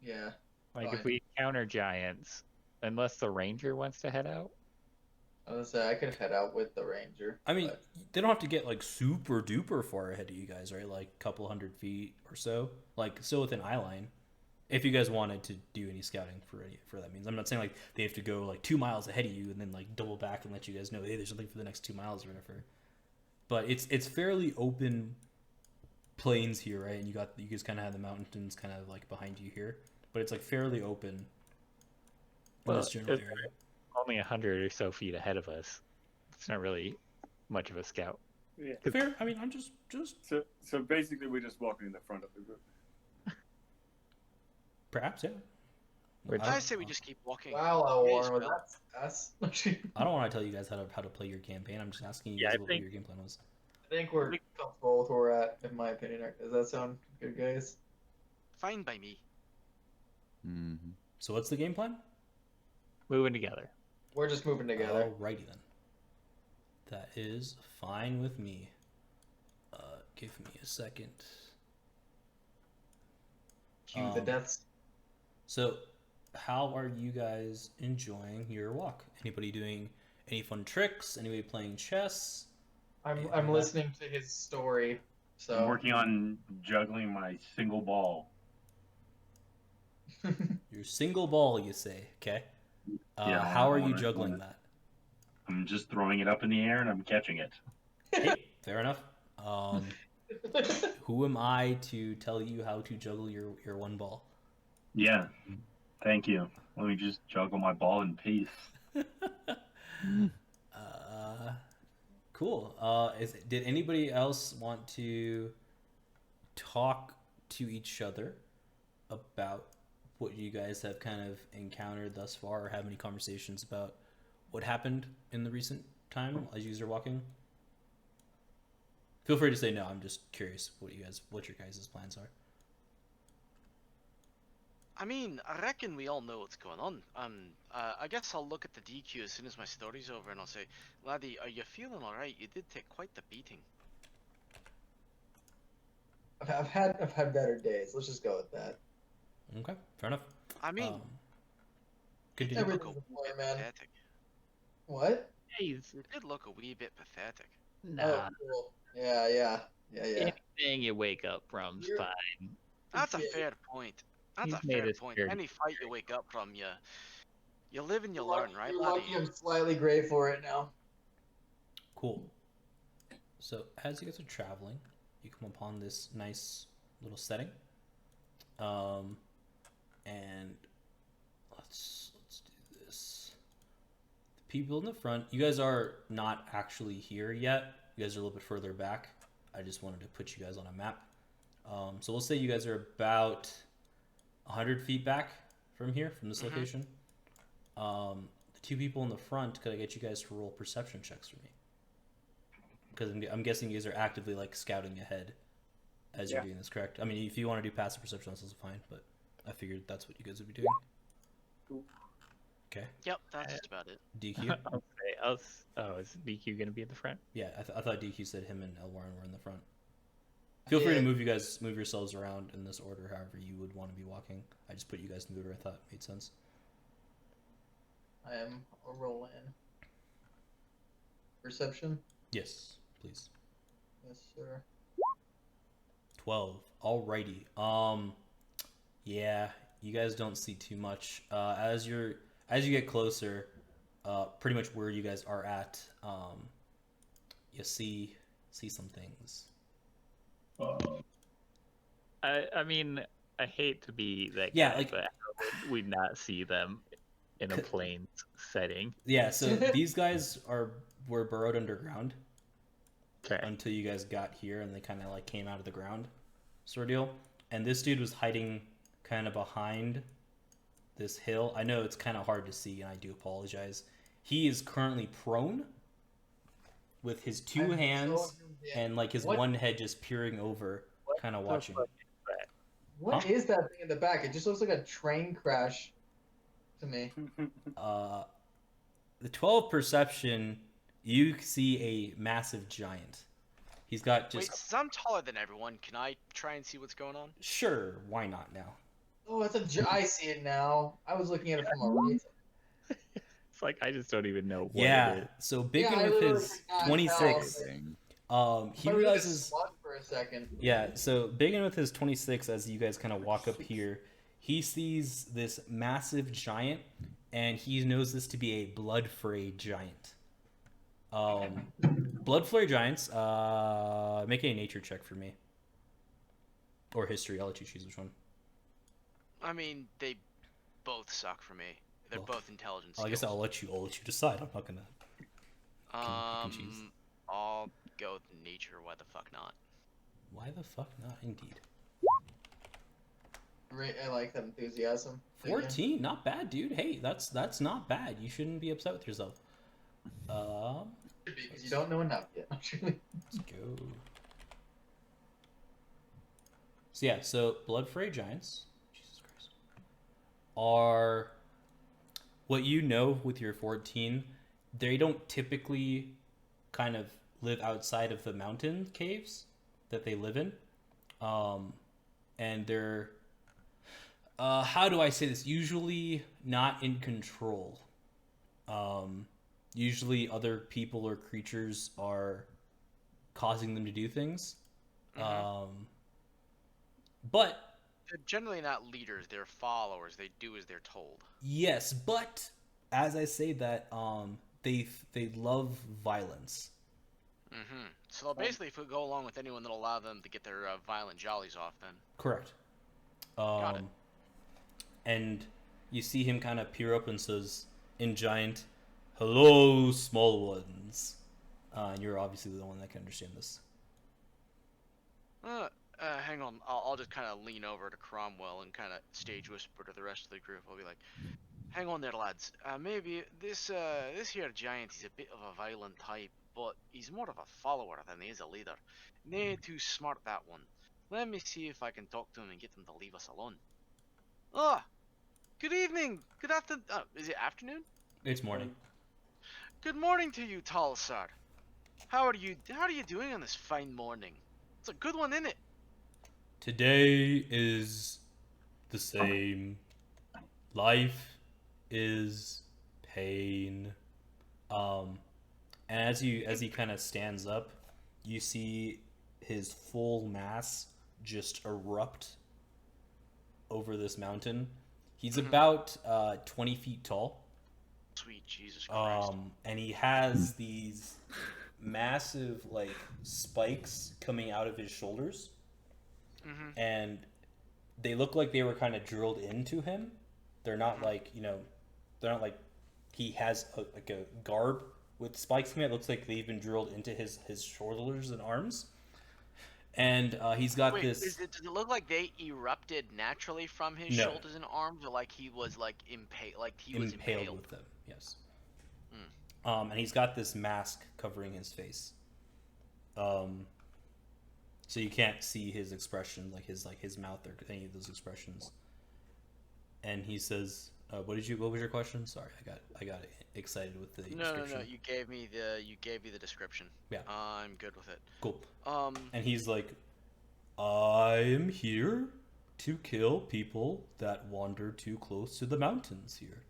yeah. Like Fine. if we encounter giants, unless the ranger wants to head out. I was gonna say I could head out with the ranger. I mean, but- they don't have to get like super duper far ahead of you guys, right? Like a couple 100 feet or so, like still within eye line. If you guys wanted to do any scouting for that means, I'm not saying like they have to go like 2 miles ahead of you and then like double back and let you guys know, hey, there's something for the next 2 miles or whatever. But it's fairly open plains here, right? And you guys kind of have the mountains kind of like behind you here, but it's like fairly open in this general if area. they're only 100 or so feet ahead of us. It's not really much of a scout. Yeah. Fair. I mean, I'm just So basically, we're just walking in the front of the group. perhaps, yeah. Which- I say we just keep walking. Wow, Yes, Elwarin, was Bill. that us? I don't want to tell you guys how to play your campaign. I'm just asking you Yeah, guys I what think- your game plan was. I think we're comfortable with where we're at, in my opinion. Does that sound good, guys? Fine by me. Mm-hmm. So what's the game plan? Moving together. We're just moving together. Alrighty then. That is fine with me. Give me a second. Cue the Um, deaths. So, how are you guys enjoying your walk? Anybody doing any fun tricks? Anybody playing chess? I'm listening to his story. So I'm working on juggling my single ball. Your single ball, you say? Okay. Yeah, how are I you wanna- juggling that? I'm just throwing it up in the air and I'm catching it. Hey, fair enough. Who am I to tell you how to juggle your one ball? Yeah. Thank you. Let me just juggle my ball in peace. Cool. Did anybody else want to talk to each other about what you guys have kind of encountered thus far, or have any conversations about what happened in the recent time as you guys are walking? Feel free to say no. I'm just curious what your guys' plans are. I mean, I reckon we all know what's going on. I guess I'll look at the DQ as soon as my story's over, and I'll say, laddie, are you feeling all right? You did take quite the beating. I've had better days. Let's just go with that. Okay, fair enough. I mean, good to you hear. look a Everything's wee a bit plan, man. pathetic. What? Hey, You did look a wee bit pathetic. nah. Oh, cool. Yeah. Anything you wake up from's You're- fine. That's a Yeah. fair point. That's He's a made fair us point. scared. Any fight you wake up from, you live and you You're learn, lucky- right, You're laddie? lucky I'm slightly grateful right now. Cool. So as you guys are traveling, you come upon this nice little setting. And let's do this. The people in the front, you guys are not actually here yet. You guys are a little bit further back. I just wanted to put you guys on a map. So we'll say you guys are about 100 feet back from here, from this location. The two people in the front, could I get you guys to roll perception checks for me? Because I'm guessing you guys are actively like scouting ahead as you're doing this, correct? I mean, if you want to do passive perception, that's also fine, but I figured that's what you guys would be doing. Cool. Okay. Yep, that's just about it. DQ? Is DQ gonna be at the front? Yeah, I thought DQ said him and Elwarin were in the front. Feel free to move yourselves around in this order, however you would want to be walking. I just put you guys in the order I thought made sense. I am a roll in. Perception? Yes, please. Yes, sir. 12. Alrighty. Yeah, you guys don't see too much. As you get closer, pretty much where you guys are at, you see some things. I mean, I hate to be that Yeah, guy, like- but how would we not see them in a plain setting? Yeah, so these guys were burrowed underground Okay. until you guys got here, and they kind of like came out of the ground, sort of deal. And this dude was hiding kind of behind this hill. I know it's kind of hard to see, and I do apologize. He is currently prone with his two hands and like his one head just peering over, kind of watching. What is that thing in the back? It just looks like a train crash to me. The 12 perception, you see a massive giant. He's got Wait, just since I'm taller than everyone, can I try and see what's going on? sure, why not now? Oh, I see it now. I was looking at it from a right. It's like I just don't even know what Yeah, it is. so BigYin I with literally his could not 26, tell. Thing. he I was like a realizes. slug for a second. Yeah, so BigYin with his 26, as you guys kind of walk up here, he sees this massive giant, and he knows this to be a blood-fray giant. Blood-fray giants, make a nature check for me. Or history, I'll let you choose which one. I mean, they both suck for me. They're Well, both intelligence I guess skills. I'll let you decide. I'm not gonna. can choose. I'll go with nature. Why the fuck not? Why the fuck not? Indeed. I like that enthusiasm. 14, not bad, dude. Hey, that's not bad. You shouldn't be upset with yourself. Because you don't know enough yet. Let's go. So yeah, so blood-fray giants, Jesus Christ, are what you know with your 14. They don't typically kind of live outside of the mountain caves that they live in, and they're how do I say this? Usually not in control. Usually other people or creatures are causing them to do things. But They're generally not leaders. They're followers. They do as they're told. yes, but as I say that, they love violence. So they'll basically go along with anyone that'll allow them to get their violent jollies off. Then. Correct. Got it. And You see him kind of peer up and says in giant, "Hello, small ones." And you're obviously the one that can understand this. Hang on. I'll just kind of lean over to Cromwell and kind of stage whisper to the rest of the group. I'll be like, "Hang on there, lads. Maybe this here giant is a bit of a violent type, but he's more of a follower than he is a leader. Nay, too smart, that one. Let me see if I can talk to him and get him to leave us alone." Ah, good evening. Good afternoon. Is it afternoon? It's morning. Good morning to you, tall sir. How are you doing on this fine morning? It's a good one, isn't it? Today is the same. Life is pain. And as he kind of stands up, you see his full mass just erupt over this mountain. He's about 20 feet tall. Sweet Jesus Christ. And he has these massive like spikes coming out of his shoulders, and they look like they were kind of drilled into him. They're not like, they're not like he has like a garb with spikes coming out. It looks like they've been drilled into his shoulders and arms. And he's got this. Does it look like they erupted naturally from his shoulders and arms, or like he was like impaled with them? Yes. And he's got this mask covering his face. So you can't see his expression, like his mouth or any of those expressions. And he says, "What was your question? Sorry, I got excited with the description." No. You gave me the description. Yeah. I'm good with it. Cool. And he's like, "I am here to kill people that wander too close to the mountains here."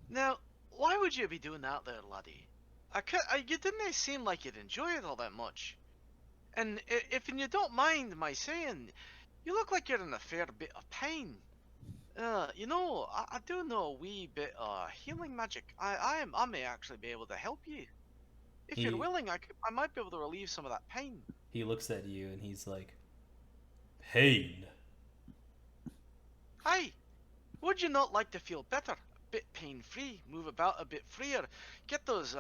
Now, why would you be doing that there, laddie? You didn't seem like you'd enjoy it all that much. And if you don't mind my saying, you look like you're in a fair bit of pain. I do know a wee bit of healing magic. I may actually be able to help you. If you're willing, I might be able to relieve some of that pain. He looks at you and he's like, "Pain? Hi, would you not like to feel better? Bit pain-free, move about a bit freer, get those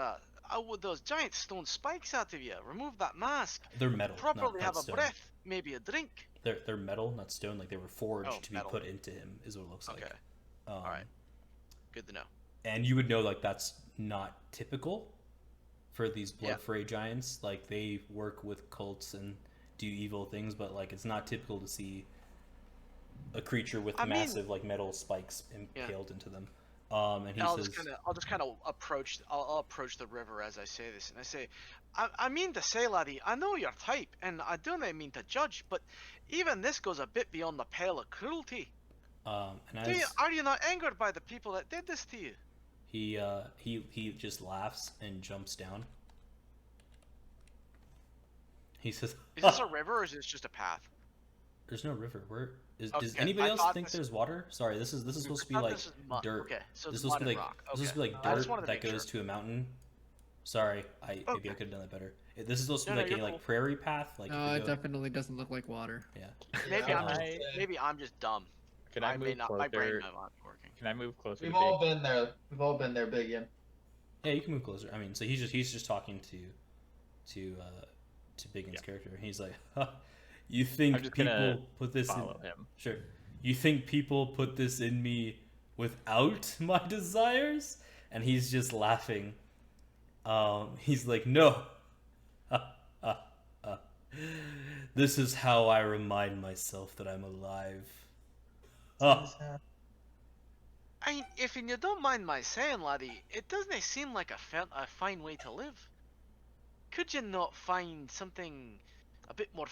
giant stone spikes out of you, remove that mask. They're metal, properly not have a stone. breath, maybe a drink." They're metal, not stone. Like they were forged to be put into him, is what it looks like. Okay. All right. Good to know. And you would know like that's not typical for these blood fray giants. Like they work with cults and do evil things, but like it's not typical to see a creature with massive like metal spikes impaled into them. And he says, I'll just kind of approach the river as I say this, and I say, I mean to say, laddie, I know your type, and I do not mean to judge, but even this goes a bit beyond the pale of cruelty. Are you not angered by the people that did this to you? He just laughs and jumps down. He says, "Is this a river or is this just a path?" There's no river. Does anybody else think there's water? Sorry, this is supposed to be like dirt. Okay, so this is it's supposed to be like rock. this is supposed to be like dirt that goes to a mountain. Sorry, maybe I could have done that better. This is supposed to be like a like prairie path. Like No, it definitely doesn't look like water. Yeah. Maybe I'm just dumb. Can I move closer? My brain might not be working. Can I move closer? We've all been there. We've all been there, BigYin. Yeah, you can move closer. I mean, so he's just talking to BigYin's character. He's like, "You think people put this follow in him? Sure. You think people put this in me without my desires?" And he's just laughing. He's like, "No. This is how I remind myself that I'm alive." If you don't mind my saying, laddie, it doesn't seem like a fine way to live. Could you not find something a bit more,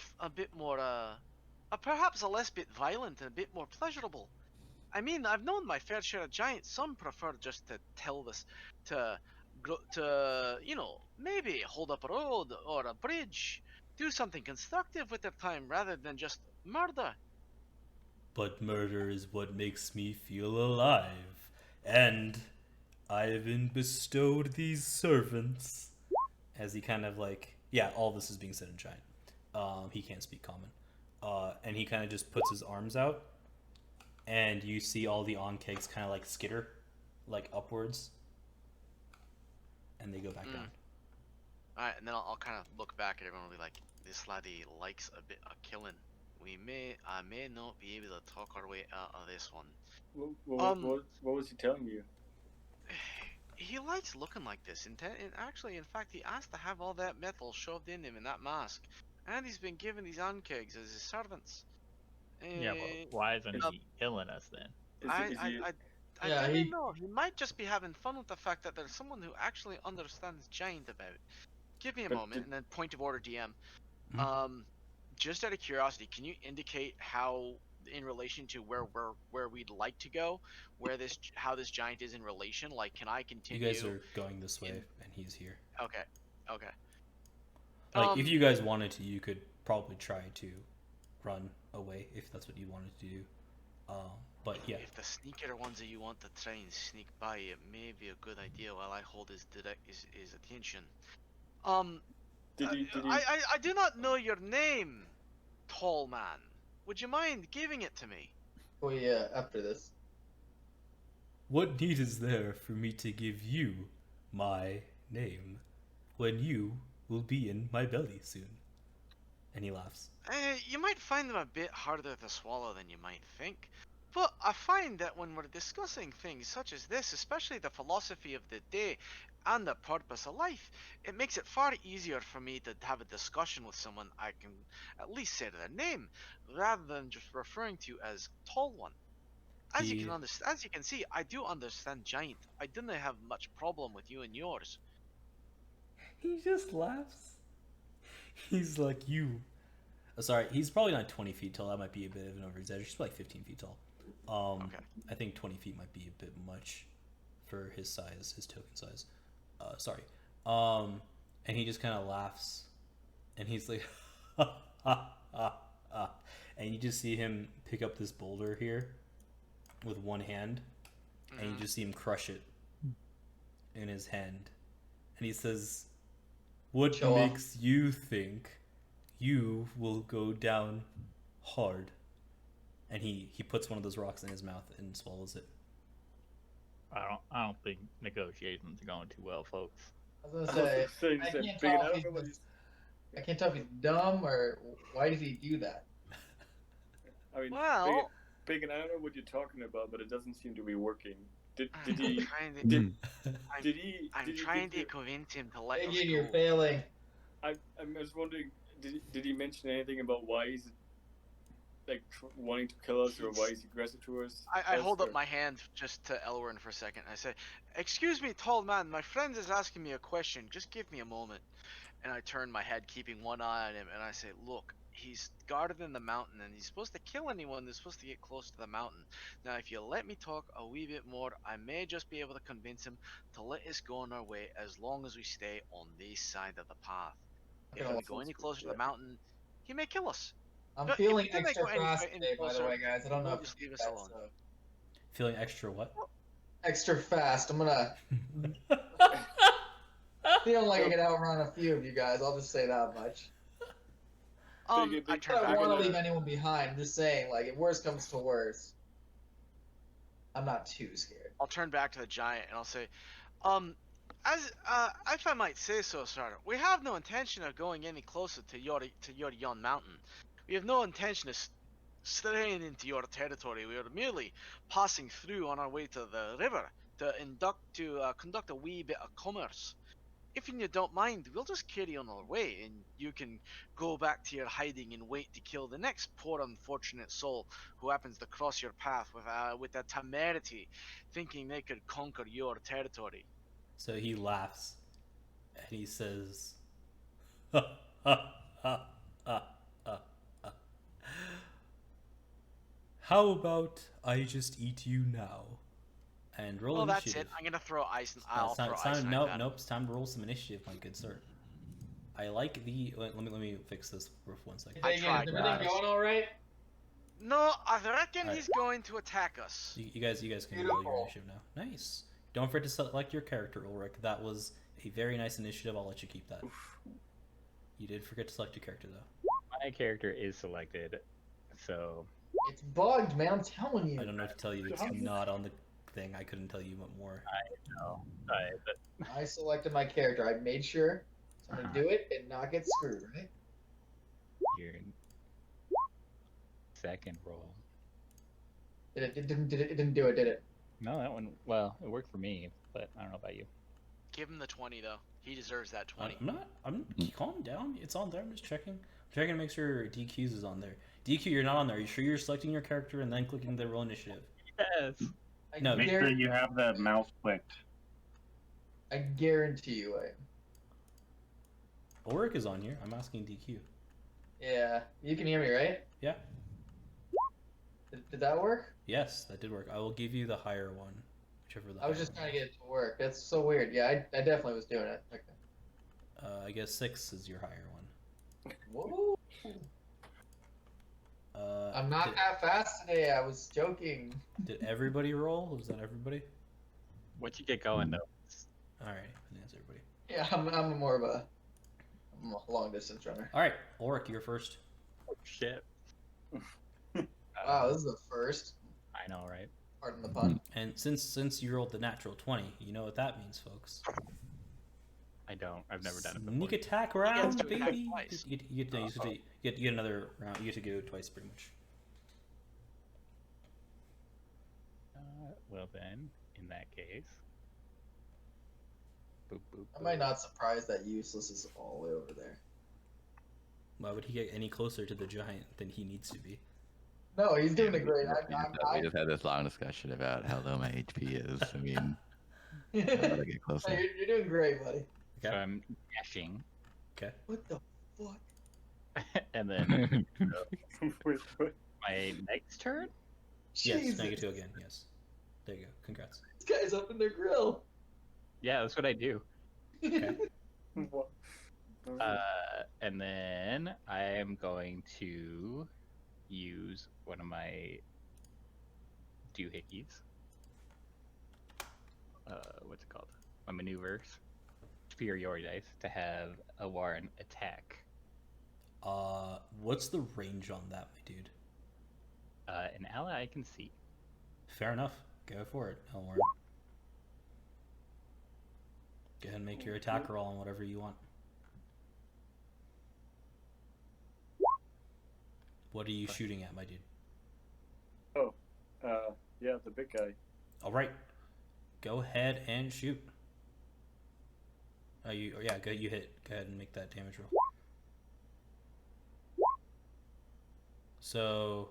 perhaps a less bit violent and a bit more pleasurable? I mean, I've known my fair share of giants. Some prefer just to tell this, to maybe hold up a road or a bridge, do something constructive with their time rather than just murder. But murder is what makes me feel alive, and I've been bestowed these servants. As he kind of like, all this is being said in giant. He can't speak common. And he kind of just puts his arms out, and you see all the on-kegs kind of like skitter, like upwards, and they go back down. Alright, and then I'll kind of look back at everyone and be like, this laddie likes a bit of killing. I may not be able to talk our way out of this one. What was he telling you? He likes looking like this. In fact, he asked to have all that metal shoved in him in that mask. And he's been given these on-kegs as his servants. Yeah, well, why isn't he killing us then? I don't know. He might just be having fun with the fact that there's someone who actually understands giant about it. Give me a moment, and then point of order, DM. Just out of curiosity, can you indicate how, in relation to where we'd like to go, how this giant is in relation? Like, can I continue? You guys are going this way, and he's here. Okay. Like, if you guys wanted to, you could probably try to run away if that's what you wanted to do. But yeah. If the sneaker ones that you want to try and sneak by, it may be a good idea while I hold his attention. I do not know your name, tall man. Would you mind giving it to me? Oh yeah, after this. What need is there for me to give you my name when you will be in my belly soon? And he laughs. You might find them a bit harder to swallow than you might think. But I find that when we're discussing things such as this, especially the philosophy of the day and the purpose of life, it makes it far easier for me to have a discussion with someone I can at least say their name, rather than just referring to as Tall One. As you can see, I do understand giant. I didn't have much problem with you and yours. He just laughs. He's like, you. Sorry, he's probably not 20 feet tall. That might be a bit of an overexaggeration. He's like 15 feet tall. Okay. I think 20 feet might be a bit much for his size, his token size. Sorry. And he just kind of laughs, and he's like, ha, ha, ha, ha. And you just see him pick up this boulder here with one hand, and you just see him crush it in his hand. And he says, what makes you think you will go down hard? And he puts one of those rocks in his mouth and swallows it. I don't think negotiations are going too well, folks. I was gonna say, I can't tell if he's dumb or why does he do that? I mean, well, Big, and I don't know what you're talking about, but it doesn't seem to be working. Did I'm he? I'm trying to convince him to let us Big, you're go. failing. I was wondering, did he mention anything about why he's like wanting to kill us, or why he's aggressive to us? I hold up my hand just to Elwarin for a second. I say, excuse me, tall man, my friend is asking me a question. Just give me a moment. And I turn my head, keeping one eye on him, and I say, look, he's guarded in the mountain, and he's supposed to kill anyone that's supposed to get close to the mountain. Now, if you let me talk a wee bit more, I may just be able to convince him to let us go on our way as long as we stay on this side of the path. If we go any closer to the mountain, he may kill us. I'm But feeling if we do extra make fast any today, by the closer, way, guys. I don't know we'll if just you leave get us that, alone. so. Feeling extra what? Extra fast. I'm gonna feel like I could outrun a few of you guys. I'll just say that much. I I turn don't back. want to leave anyone behind. I'm just saying, like, if worse comes to worse, I'm not too scared. I'll turn back to the giant and I'll say, if I might say so, sir, we have no intention of going any closer to your yon mountain. We have no intention of straying into your territory. We are merely passing through on our way to the river to conduct a wee bit of commerce. If you don't mind, we'll just carry on our way, and you can go back to your hiding and wait to kill the next poor unfortunate soul who happens to cross your path with a temerity, thinking they could conquer your territory. So he laughs, and he says, ha, ha, ha, ha, ha, ha. How about I just eat you now? And roll initiative. That's it. I'm gonna throw ice. I'll throw ice. Nope. It's time to roll some initiative, my good sir. I like the. Let me fix this for 1 second. I tried. Is everything going all right? No, I reckon Alright. he's going to attack us. You guys can roll your initiative now. Nice. Don't forget to select your character, Ulrich. That was a very nice initiative. I'll let you keep that. You did forget to select your character though. My character is selected, so It's bugged, man. I'm telling you. I don't know if to tell you it's not on the thing. I couldn't tell you more. No. But I selected my character. I made sure I'm gonna do it and not get screwed, right? your second roll. It didn't do it, did it? No, that one. Well, it worked for me, but I don't know about you. Give him the 20 though. He deserves that 20. I'm calm down. It's on there. I'm just checking. I'm checking to make sure DQs is on there. DQ, you're not on there. Are you sure you're selecting your character and then clicking the roll initiative? Yes. No. Make sure you have the mouse clicked. I guarantee you I am. Ulrich is on here. I'm asking DQ. Yeah, you can hear me, right? Yeah. Did that work? Yes, that did work. I will give you the higher one, whichever the. I was just trying to get it to work. That's so weird. Yeah, I definitely was doing it. Okay. I guess 6 is your higher one. Whoa. I'm not did, that fast today. I was joking. Did everybody roll? Was that everybody? Once you get going, though. All right, I think that's everybody. Yeah, I'm more of a long distance runner. All right, Ulrich, you're first. Oh, shit. Wow, this is the first. I know, right? Pardon the pun. And since you rolled the natural 20, you know what that means, folks. I don't. I've never done it before. Sneak attack gets round, to attack baby. twice. You get another round. You get to go twice, pretty much. Well then, in that case. Boop, boop, I might boop. not surprise that useless is all the way over there. Why would he get any closer to the giant than he needs to be? No, he's doing it great. We just had this long discussion about how low my HP is. I mean, how do I get closer? You're doing great, buddy. So I'm dashing, What the fuck? and then Wait, what? my next turn. Yes, Jesus. now you get to again. Yes. There you go. Congrats. This guy's up in their grill. Yeah, that's what I do. Okay. What? And then I am going to use one of my doohickeys. What's it called? My maneuvers. Superiority dice to have Elwarin attack. What's the range on that, my dude? An ally I can see. Fair enough. Go for it, Elwarin. Go ahead and make your attack roll on whatever you want. What are you shooting at, my dude? Yeah, the big guy. All right. Go ahead and shoot. You hit. Go ahead and make that damage roll. So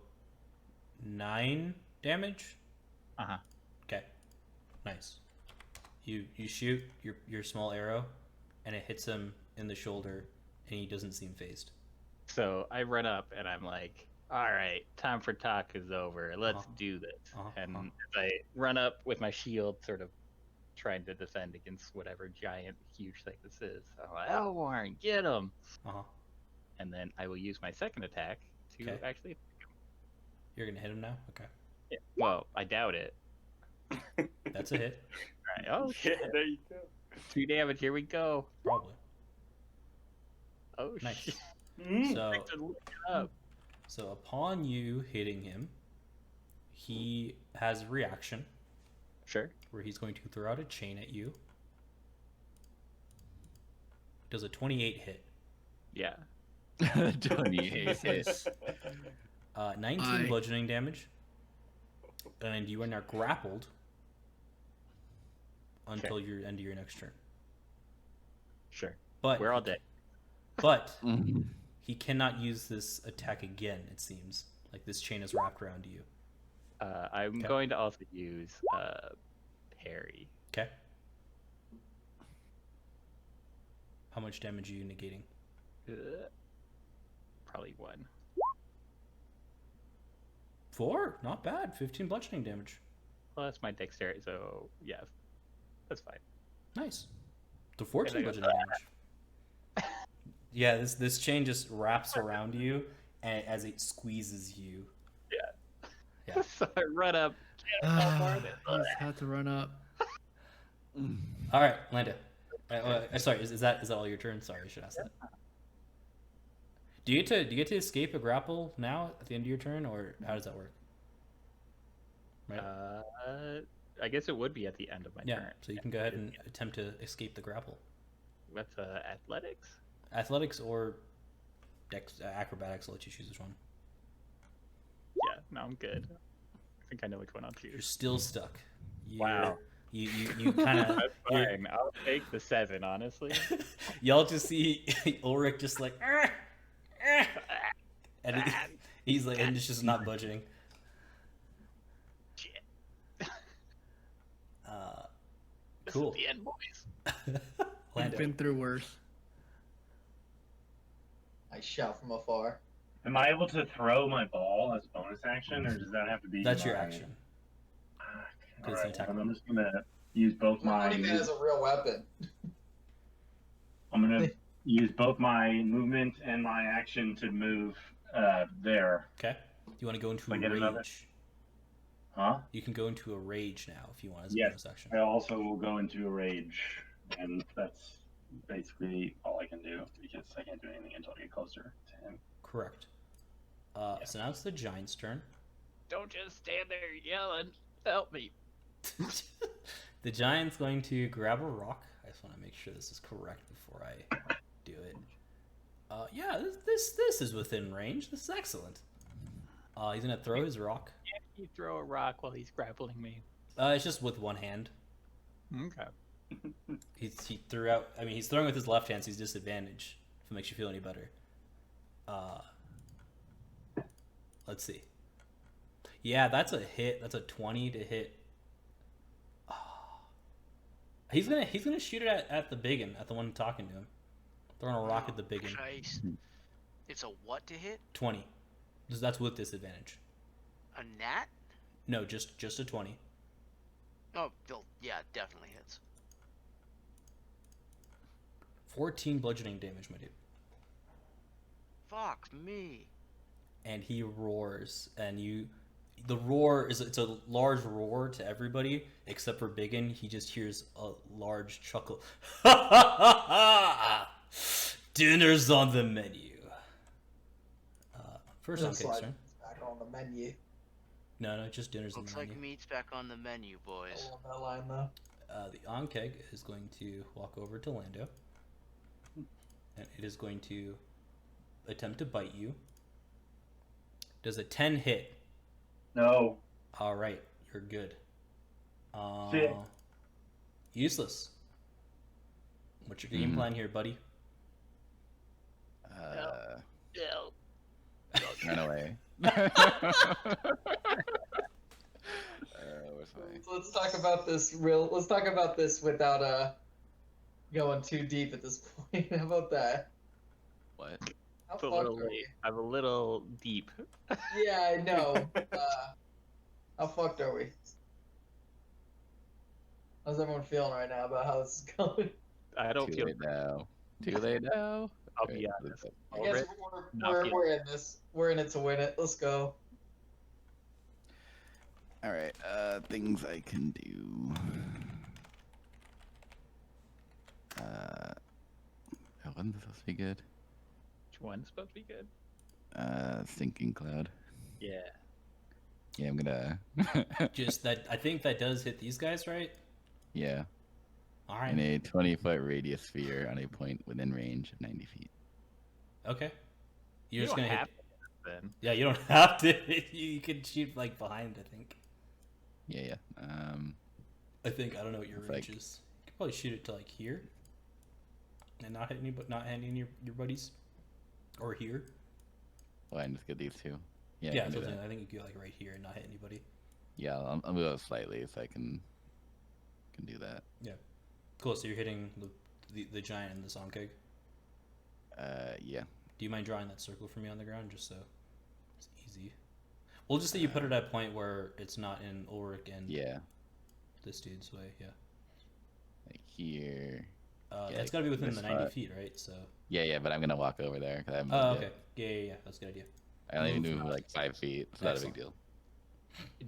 9 damage? Uh-huh. Okay. Nice. You shoot your small arrow and it hits him in the shoulder and he doesn't seem phased. So I run up and I'm like, all right, time for talk is over. Let's do this. And as I run up with my shield, sort of trying to defend against whatever giant, huge thing this is. I'm like, oh, Warren, get him. And then I will use my second attack to actually. You're going to hit him now? Okay. Yeah. Well, I doubt it. That's a hit. All right. Oh, shit. Yeah, there you go. 2 damage. Here we go. Probably. Oh, Nice. shit. So upon you hitting him, he has a reaction. Sure. Where he's going to throw out a chain at you. Does a 28 hit? Yeah. 28 hit. 19 bludgeoning damage. And you are now grappled until your end of your next turn. Sure. But we're all dead. But he cannot use this attack again, it seems. Like this chain is wrapped around you. I'm going to also use parry. Okay. How much damage are you negating? Probably 1. 4? Not bad. 15 bludgeoning damage. Well, that's my dexterity, so yeah, that's fine. Nice. The 14 bludgeoning damage. Yeah, this chain just wraps around you and as it squeezes you. Yeah. So I run up. I just had to run up. All right, Lando. Sorry, is that all your turn? Sorry, I should ask that. Do you get to escape a grapple now at the end of your turn, or how does that work? Right. I guess it would be at the end of my Yeah. turn. So you can go ahead and attempt to escape the grapple. That's athletics. Athletics or acrobatics. I'll let you choose which one. Yeah, no, I'm good. I think I know which one I'll You're choose. still stuck. Wow. You kind of. That's fine. I'll take the 7, honestly. Y'all just see Ulrich just like, and he's like, and it's just not budging. Shit. This Cool. is the end, boys. I've Lando. been through worse. I shout from afar. Am I able to throw my ball as bonus action, or does that have to be? That's your my- action. All It's an right, attack. well, I'm just gonna use both Not my. even as a real weapon. I'm gonna use both my movement and my action to move there. Okay. Do you want to go into I a get another? rage? Huh? You can go into a rage now if you want as a Yes. bonus action. I also will go into a rage, and that's basically all I can do because I can't do anything until I get closer to him. Correct. So now it's the giant's turn. Don't just stand there yelling. Help me. The giant's going to grab a rock. I just want to make sure this is correct before I do it. Yeah, this is within range. This is excellent. He's gonna throw his rock. Can't you throw a rock while he's grappling me? It's just with one hand. Okay. He threw out. I mean, he's throwing with his left hand, so he's disadvantaged. If it makes you feel any better. Let's see. Yeah, that's a hit. That's a 20 to hit. He's gonna shoot it at the BigYin, at the one talking to him. Throwing a rock at the BigYin. Christ. It's a what to hit? 20. That's with disadvantage. A gnat? No, just a 20. Oh, yeah, it definitely hits. 14 bludgeoning damage, my dude. Fuck me. And he roars, and the roar it's a large roar to everybody except for BigYin. He just hears a large chuckle. Dinner's on the menu. First on Looks like turn. it's back on the menu. No, just dinner's on Looks the like menu. meat's back on the menu, boys. On that line though. The Onkeg is going to walk over to Lando, and it is going to attempt to bite you. Does a 10 hit? No. All right, you're good. Shit. Useless. What's your game plan here, buddy? Yeah. Run away. What's my... Let's talk about this Let's talk about this without going too deep at this point. How about that? What? How It's a fucked little are we? late. I'm a little deep. Yeah, I know. How fucked are we? How's everyone feeling right now about how this is going? I don't Too feel. late now. Too late now. I'll be Alright, honest. I guess Already, not feeling- we're in this. We're in it to win it. Let's go. Alright, things I can do. Wasn't this supposed to be good? Which one's supposed to be good? Sinking Cloud. Yeah. Yeah, I'm gonna. Just that. I think that does hit these guys, right? Yeah. All right. In a 20-foot radius sphere on a point within range of 90 feet. Okay. You're You just don't gonna have hit. to then. Yeah, you don't have to. You can shoot like behind. I think. Yeah. I don't know what your It's range like- is. You could probably shoot it to like here, and not hit any, but not hitting your buddies, or here. Well, I can just get these two. Yeah, Yeah, I can do so that. I think you could go like right here and not hit anybody. Yeah, I'll move out slightly so I can do that. Cool. So you're hitting the giant and the Zonkeg. Yeah. Do you mind drawing that circle for me on the ground, just so it's easy? We'll just say you put it at a point where it's not in Ulrich and Yeah. this dude's way. Yeah. Like here. Yeah, It's like got to be within this the 90 spot. feet, right? So. Yeah, but I'm gonna walk over there because I haven't Oh, moved okay. yet. Yeah. That's a good idea. I only Move moved like 5 feet. It's not a big Excellent.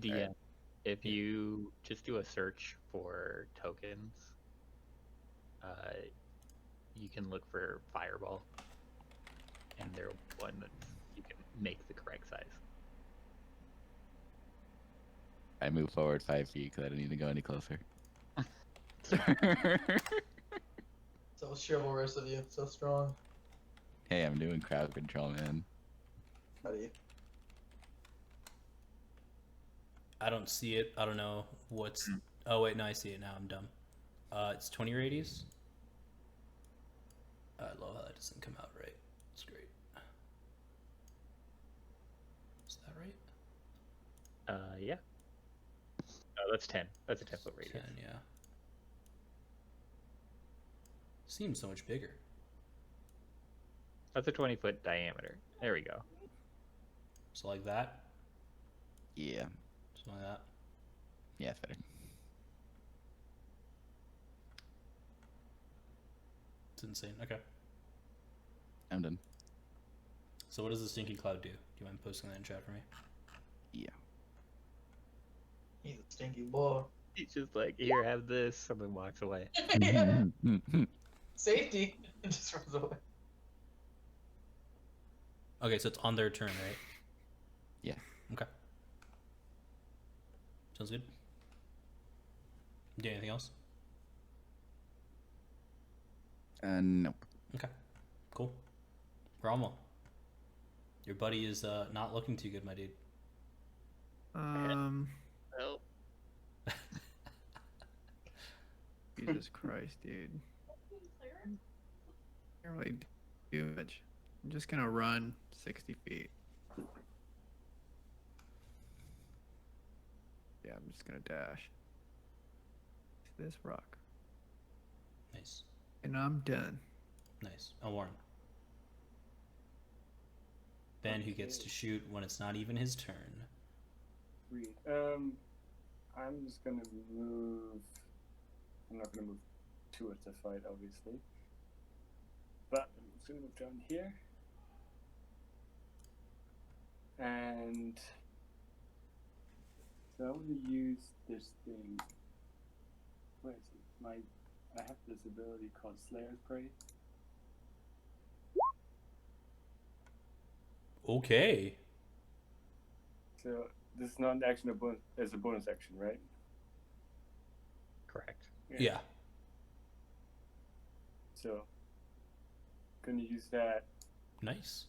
deal. DM. If you just do a search for tokens, you can look for Fireball, and there one that you can make the correct size. I move forward 5 feet because I don't need to go any closer. So chivalrous of you, so strong. Hey, I'm doing crowd control, man. How do you? I don't see it. I don't know what's. Oh wait, no, I see it now. I'm dumb. It's 20 radius. I love how that doesn't come out right. It's great. Is that right? Yeah. Oh, that's 10. That's a 10-foot radius. 10, yeah. Seems so much bigger. That's a 20-foot diameter. There we go. So like that. Yeah. Something like that. Yeah, it's better. It's insane. Okay. I'm done. So what does the stinky cloud do? Do you mind posting that in chat for me? Yeah. He's a stinky boy. He's just like, here, have this, and then walks away. Yeah. Safety. It just runs away. Okay, so it's on their turn, right? Yeah. Okay. Sounds good. Do anything else? Nope. Okay. Cool. Cromwell. Your buddy is not looking too good, my dude. Well, Jesus Christ, dude. Can't really do much. I'm just gonna run 60 feet. Yeah, I'm just gonna dash to this rock. Nice. And I'm done. Nice. Elwarin. Ben, who gets to shoot when it's not even his turn. Sweet. I'm just gonna move. I'm not gonna move towards the fight, obviously. But I'm just gonna move down here. And so I'm gonna use this thing. Where is it? I have this ability called Slayer's Prey. Okay. So this is not an action as a bonus action, right? correct. Yeah. So gonna use that Nice.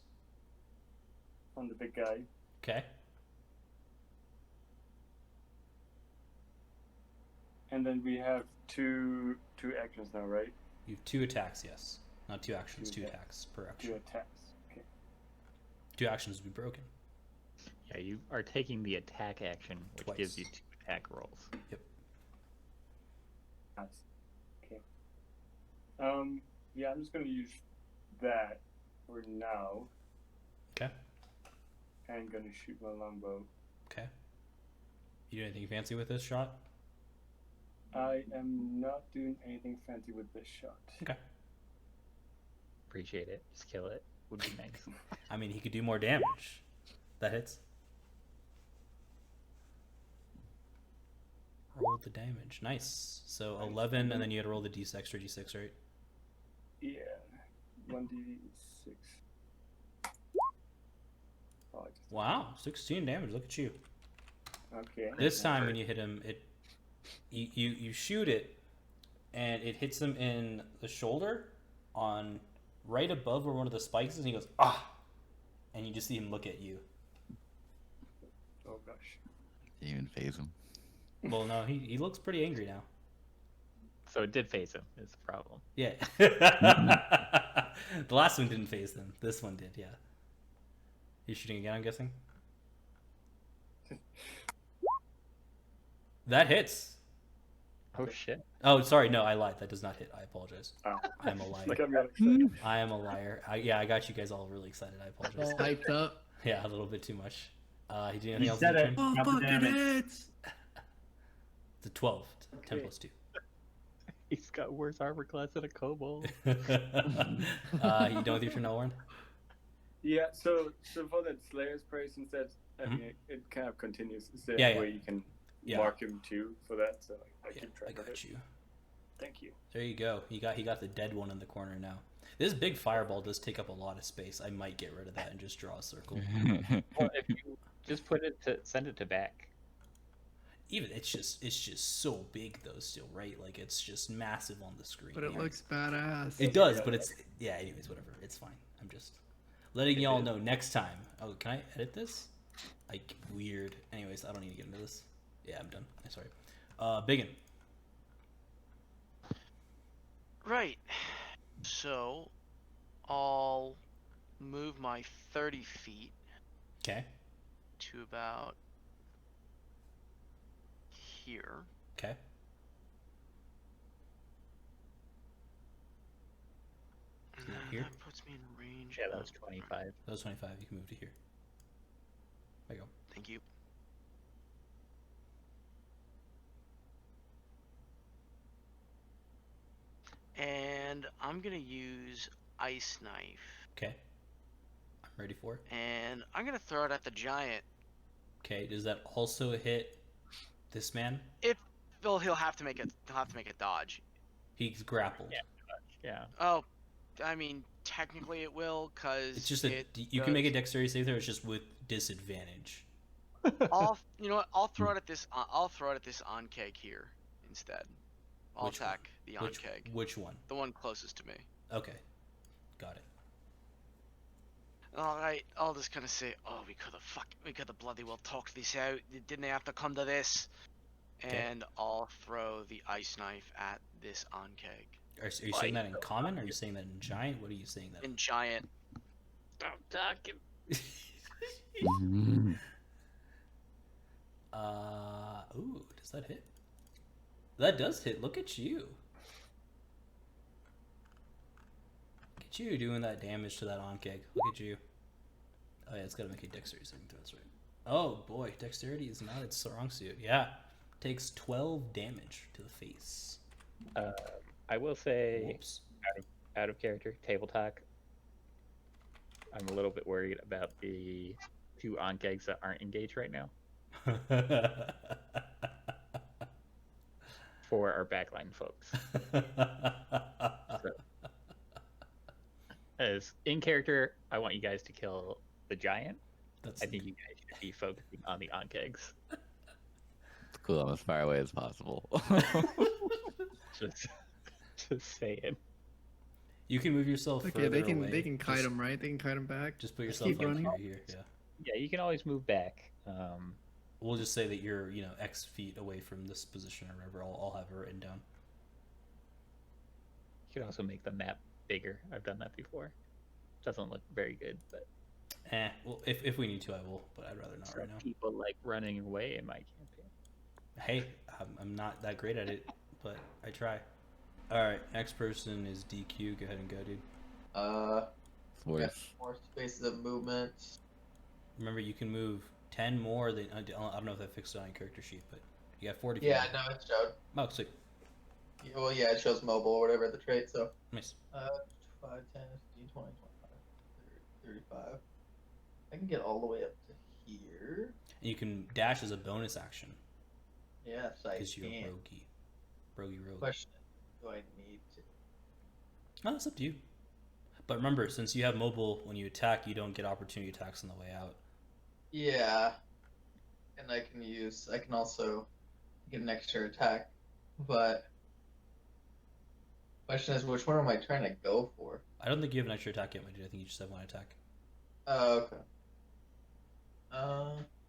on the big guy. Okay. And then we have two actions now, right? You have 2 attacks, yes. Not 2 actions, 2 Two attacks per action. 2 attacks. Okay. 2 actions would be broken. Yeah, you are taking the attack action, which Twice. gives you 2 attack rolls. Yep. Nice. Okay. Yeah, I'm just gonna use that for now. Okay. And gonna shoot my longbow. Okay. You do anything fancy with this shot? I am not doing anything fancy with this shot. Okay. Appreciate it. Just kill it. Would be nice. I mean, he could do more damage. That hits. Roll the damage. Nice. So 11, and then you had to roll the extra d6, right? Yeah. 1d6. Oh, I just... Wow, 16 damage. Look at you. Okay. This time when you hit him, you shoot it, and it hits him in the shoulder, on right above where one of the spikes is, and he goes ah, and you just see him look at you. Oh gosh. Didn't even phase him. Well, no, he looks pretty angry now. So it did phase him, is the problem. Yeah. The last one didn't phase them. This one did, yeah. You're shooting again, I'm guessing? That hits. Oh shit. Oh, sorry, no, I lied. That does not hit. I apologize. Oh. I am a liar. Like I'm not excited. I am a liar. I got you guys all really excited. I apologize. All hyped up. Yeah, a little bit too much. You do anything He else? said in it. your turn? Oh, Got the fucking damage. hits! It's a 12. 10 Okay. plus 2. He's got worse armor class than a kobold. You done with your turn, Elwarin? Yeah, so for that Slayer's Prey, since that's, I mean, it kind of continues. Is there Yeah, any yeah. way you can Yeah. mark him too for that? So I Yeah, keep I track of got it. you. Thank you. There you go. He got the dead one in the corner now. This big fireball does take up a lot of space. I might get rid of that and just draw a circle. Well, if you just send it to back. Even it's just so big though still, right? Like it's just massive on the screen. But it looks badass. It does, but it's anyways, whatever. It's fine. I'm just letting y'all know next time. Oh, can I edit this? Like weird. Anyways, I don't need to get into this. Yeah, I'm done. I'm sorry. BigYin. Right. So, I'll move my 30 feet Okay. to about here. Okay. And Not then here? that puts me in range. Yeah, that of- was 25. That was 25. You can move to here. There you go. Thank you. And I'm gonna use Ice Knife, Okay. I'm ready for it. and I'm gonna throw it at the giant. Okay. Does that also hit this man? Well, he'll have to make it. He'll have to make a dodge. He's grappled. Yeah. Yeah. Oh, I mean, technically it will, cause It's just you can make a dexterity save there. It's just with disadvantage. You know what? I'll throw it at this. I'll throw it at this on-keg here instead. I'll Which one? attack the on-keg, Which one? the one closest to me. Okay. Got it. All right, I'll just kind of say, oh, we could have bloody well talked this out. Didn't they have to come to this? Okay. And I'll throw the ice knife at this on-keg. Are you saying that in common? Or are you saying that in giant? What are you saying that? In giant. Don't talk him. Ooh, does that hit? That does hit. Look at you. Look at you doing that damage to that on-keg. Look at you. Oh yeah, it's gotta make a dexterity saving throw. That's right. Oh boy, dexterity is not its strong suit. Yeah, takes 12 damage to the face. I will say, Whoops. out of character, table talk. I'm a little bit worried about the 2 on-kegs that aren't engaged right now for our backline folks. So, as in character, I want you guys to kill the giant. That's I think you guys should be focusing on the on-kegs. Cool, I'm as far away as possible. Just saying. You can move yourself Okay, further they can away. they can kite Just- him, right? They can kite him back. Just put Just yourself keep up running. here. Yeah. Yeah, you can always move back. We'll just say that you're, X feet away from this position or whatever. I'll have it written down. You can also make the map bigger. I've done that before. Doesn't look very good, but Well, if we need to, I will, but I'd rather not some right now. people like running away in my campaign. Hey, I'm not that great at it, but I try. Alright, next person is DQ. Go ahead and go, dude. It's worse. More spaces of movement. Remember, you can move 10 more than... I don't know if that fixed it on your character sheet, but you got 40 feet. Yeah, no, it showed. Oh, sweet. Yeah, well, yeah, it shows mobile or whatever the trait. So Nice. 5, 10, 15, 20, 25, 35. I can get all the way up to here. And you can dash as a bonus action, Yes, I because you're can. rogue. Question: do I need to? No, it's up to you. But remember, since you have mobile, when you attack, you don't get opportunity attacks on the way out. Yeah, and I can also get an extra attack. But question is, which one am I trying to go for? I don't think you have an extra attack yet, my dude. I think you just have one attack. Oh, okay.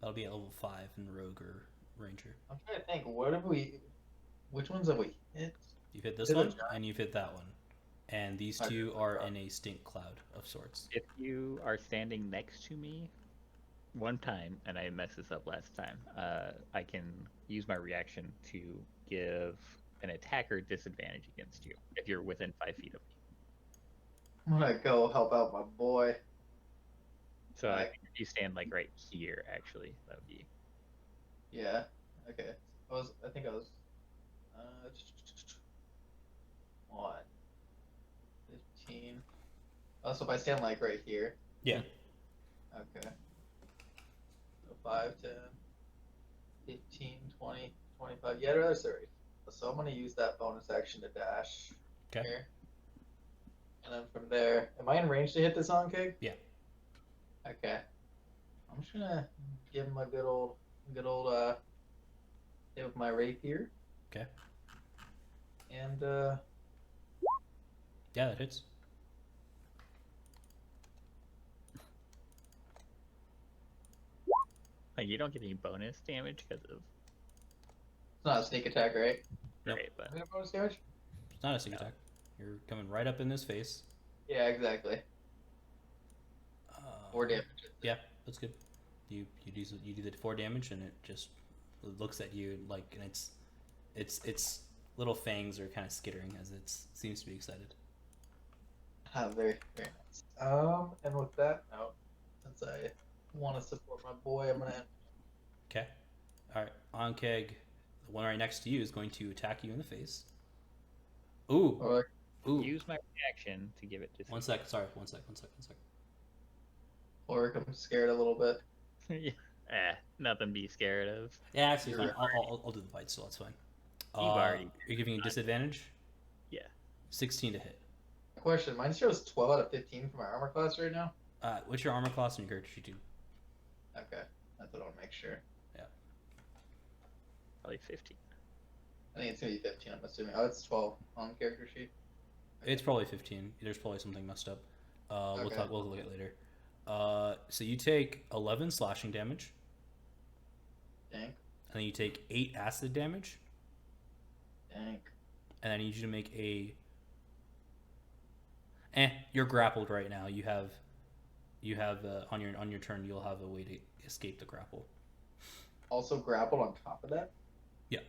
That'll be at level 5 in rogue or ranger. I'm trying to think. Which ones have we hit? You've hit this Hit a one, giant. and you've hit that one. And these I two did are that. in a stink cloud of sorts. If you are standing next to me one time, and I messed this up last time, I can use my reaction to give an attacker disadvantage against you if you're within 5 feet of me. I'm gonna go help out my boy. So Right. if you stand like right here, actually, that would be. Yeah. Okay. I think I was. 1, 15. Oh, so if I stand like right here. Yeah. Okay. So 5, 10, 15, 20, 25. Yeah, I'd rather say right. So I'm gonna use that bonus action to dash Okay. here. And then from there, am I in range to hit this on Keg? Yeah. Okay. I'm just gonna give him a good old hit with my rapier. Okay. And Yeah, that hits. Like, you don't get any bonus damage because of. it's not a sneak attack, right? Nope. Right, but Is it bonus damage? It's not a sneak attack. You're coming right up in his face. Yeah, exactly. 4 damage. Yeah, that's good. You do the 4 damage, and it just looks at you like, and its little fangs are kind of skittering as it seems to be excited. Very, very nice. And with that, no, since I want to support my boy, I'm gonna. Okay. All right. On Keg, the one right next to you is going to attack you in the face. Ooh. Or Ooh. use my reaction to give it to. One sec. Sorry. One sec. I'm scared a little bit. Nothing to be scared of. Yeah, actually, fine. I'll do the bite, so that's fine. You've already. You're giving a disadvantage? Yeah. 16 to hit. Question: mine shows 12 out of 15 for my armor class right now. What's your armor class and your character sheet do? Okay, that's what I want to make sure. Probably 15. I think it's gonna be 15. I'm assuming. Oh, it's 12 on the character sheet. It's probably 15. There's probably something messed up. We'll Okay. talk. We'll look at it later. So you take 11 slashing damage, Dang, and then you take 8 acid damage, dang. and I need you to make a. You're grappled right now. You have on your turn. You'll have a way to escape the grapple. Also grappled on top of that. Yeah.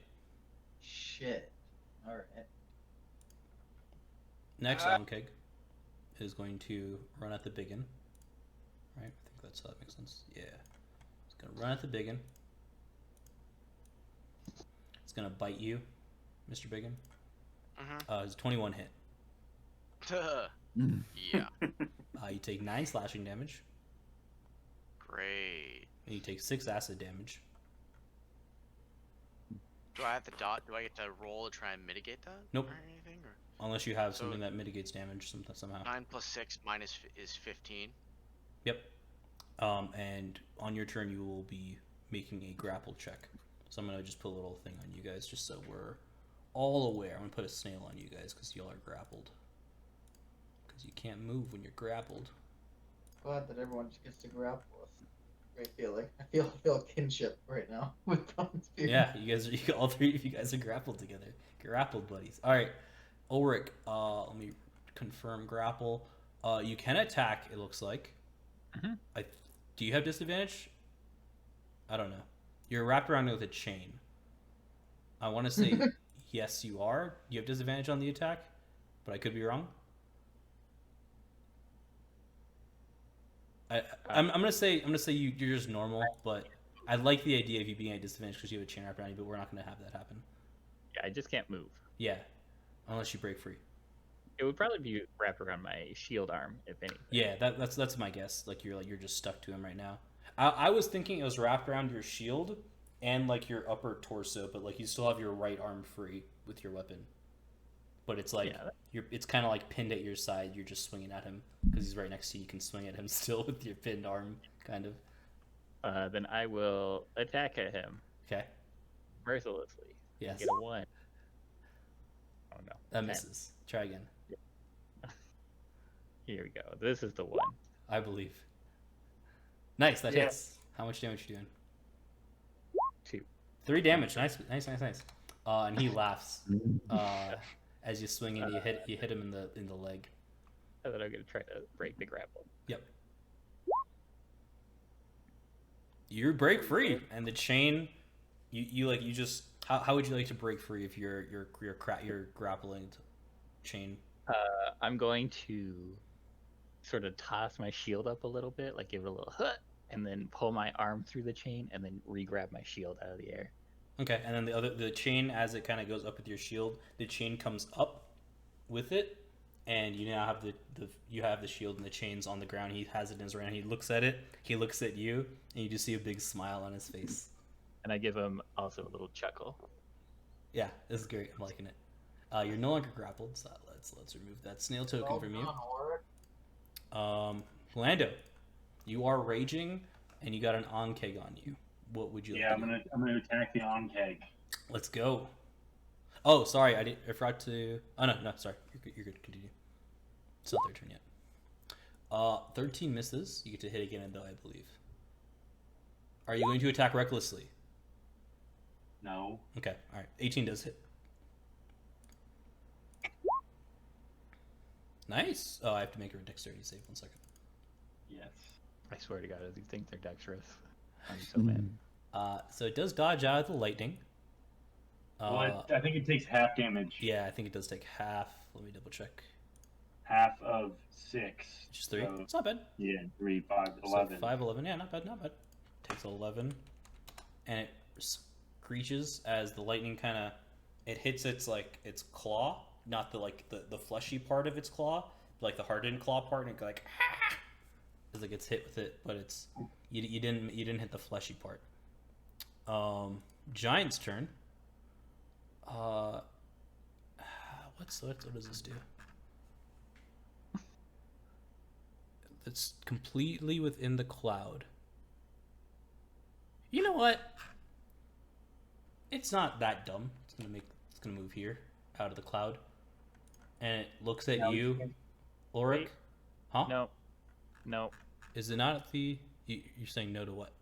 Shit. All right. Next, Keg is going to run at the BigYin. Right? I think that makes sense. Yeah. It's gonna run at the BigYin. It's gonna bite you, Mr. BigYin. It's a 21 hit. Yeah. You take 9 slashing damage, Great. and you take 6 acid damage. Do I have the dot? Do I get to roll to try and mitigate that? Nope. Or anything? Or Unless you have So- something that mitigates damage somehow. 9 plus 6 minus is 15. Yep. And on your turn, you will be making a grapple check. So I'm gonna just put a little thing on you guys, just so we're all aware. I'm gonna put a snail on you guys because y'all are grappled. Because you can't move when you're grappled. Glad that everyone just gets to grapple with. Great feeling. I feel kinship right now with Bronzebeard. Yeah, all 3 of you guys are grappled together. Grappled buddies. All right, Ulrich. Let me confirm grapple. You can attack. It looks like. Mhm. Do you have disadvantage? I don't know. You're wrapped around with a chain. I want to say yes, you are. You have disadvantage on the attack, but I could be wrong. I'm gonna say you're just normal, but I like the idea of you being at disadvantage because you have a chain wrapped around you, but we're not gonna have that happen. Yeah, I just can't move. Yeah, unless you break free. It would probably be wrapped around my shield arm, if anything. Yeah, that's my guess. Like you're just stuck to him right now. I was thinking it was wrapped around your shield and like your upper torso, but like you still have your right arm free with your weapon. But it's like it's kind of like pinned at your side. You're just swinging at him because he's right next to you. You can swing at him still with your pinned arm, kind of. Then I will attack at him. Okay. Mercilessly. Yes. Get a 1. Oh no. That 10. misses. Try again. Here we go. This is the 1. I believe. Nice. That hits. How much damage you doing? 2. 3 damage. Nice. And he laughs. As you swing and you hit him in the leg. And then I'm gonna try to break the grapple. Yep. You break free, and the chain. You just how would you like to break free if you're grappling chain? I'm going to sort of toss my shield up a little bit, like give it a little hut, and then pull my arm through the chain, and then re-grab my shield out of the air. Okay, and then the chain, as it kind of goes up with your shield, the chain comes up with it, and you now have the shield and the chain's on the ground. He has it in his right hand. He looks at it. He looks at you, and you just see a big smile on his face. And I give him also a little chuckle. Yeah, this is great. I'm liking it. You're no longer grappled, so let's remove that snail token Well from done, Ulrich. you. Lando, you are raging, and you got an onkeg on you. What would you like Yeah, to do? I'm gonna attack the onkeg. Let's go. Oh, sorry, I forgot to. Oh no, sorry, you're good. Continue. It's not their turn yet. 13 misses. You get to hit again, though, I believe. Are you going to attack recklessly? No. Okay, all right. 18 does hit. Nice. Oh, I have to make her a dexterity save. 1 second. Yes. I swear to God, I think they're dexterous. I'm so mad. So it does dodge out of the lightning. Well, I think it takes half damage. Yeah, I think it does take half. Let me double check. Half of 6. Which is 3. So, It's not bad. yeah, 3, 5, So 11. 5, 11. Yeah, not bad, not bad. Takes 11. And it screeches as the lightning kind of... It hits its claw. Not the fleshy part of its claw. Like the hardened claw part. And it like... As it gets hit with it. But it's... You didn't hit the fleshy part. Giant's turn. What does this do? It's completely within the cloud. You know what? It's not that dumb. It's gonna move here out of the cloud, and it looks at you, Ulrich. Wait. Huh? No. Is it not at the? You're saying no to what?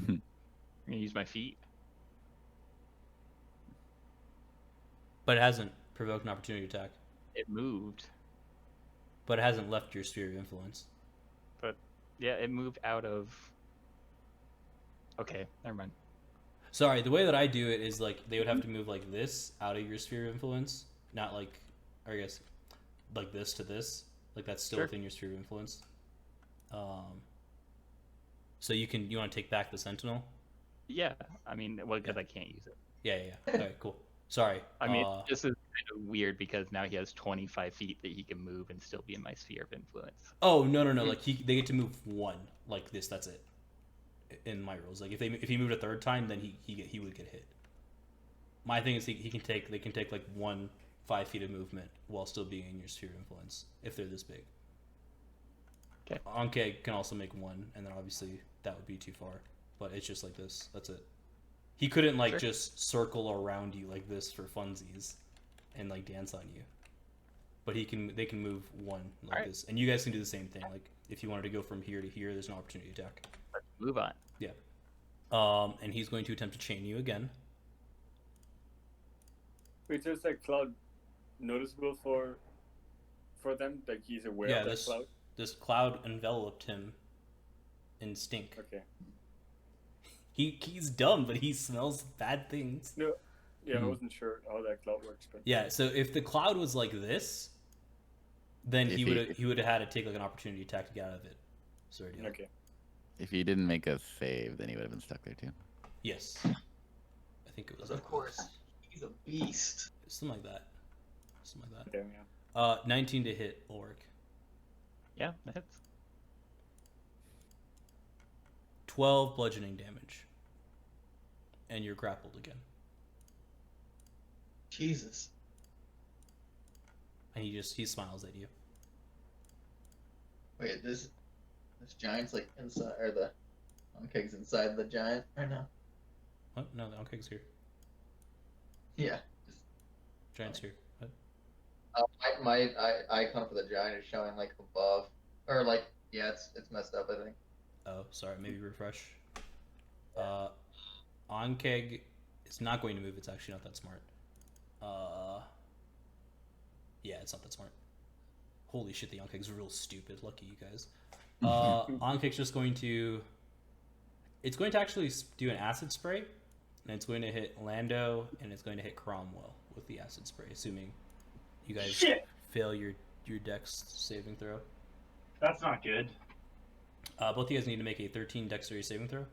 I'm gonna use my feet. But it hasn't provoked an opportunity attack. It moved. But it hasn't left your sphere of influence. But yeah, it moved out of. Okay, never mind. Sorry, the way that I do it is like they would have to move like this out of your sphere of influence, not like, I guess, like this to this. Like that's still Sure. within your sphere of influence. So you want to take back the sentinel? Yeah, I mean, well, because I can't use it. Yeah. All right, cool. Sorry. I mean, this is kind of weird because now he has 25 feet that he can move and still be in my sphere of influence. Oh no! Like they get to move one like this. That's it. In my rules, like if he moved a third time, then he would get hit. My thing is they can take like 5 feet of movement while still being in your sphere of influence if they're this big. Okay. Anke can also make 1, and then obviously that would be too far. But it's just like this. That's it. He couldn't like Sure. just circle around you like this for funsies, and like dance on you. But they can move 1 like Alright. this, and you guys can do the same thing. Like if you wanted to go from here to here, there's an opportunity attack. Let's move on. Yeah. And he's going to attempt to chain you again. Wait, is that cloud noticeable for them? Like he's aware of that cloud? This cloud enveloped him in stink. Okay. He's dumb, but he smells bad things. No, yeah, I wasn't sure how that cloud works, but Yeah, so if the cloud was like this, then If he would have had to take like an opportunity attack to get out of it. Sorry, deal. okay. If he didn't make a save, then he would have been stuck there too. Yes. I think it was. Of course, he's a beast. Something like that. Something like that. There, yeah. 19 to hit Ulrich. Yeah, that hits. 12 bludgeoning damage. And you're grappled again. Jesus. And he smiles at you. Wait, this giant's like inside, or the Onkeg's inside the giant right now? What? No, the Onkeg's here. Yeah. Just, Giant's here. What? my icon for the giant is showing like above, or like, yeah, it's messed up, I think. Oh, sorry. Maybe refresh. Onkeg is not going to move. It's actually not that smart. Yeah, it's not that smart. Holy shit, the Onkeg's real stupid. Lucky you guys. Onkeg's just going to... It's going to actually do an acid spray, and it's going to hit Lando, and it's going to hit Cromwell with the acid spray, assuming you guys fail your dex saving throw. That's not good. Both of you guys need to make a 13 dexterity saving throw.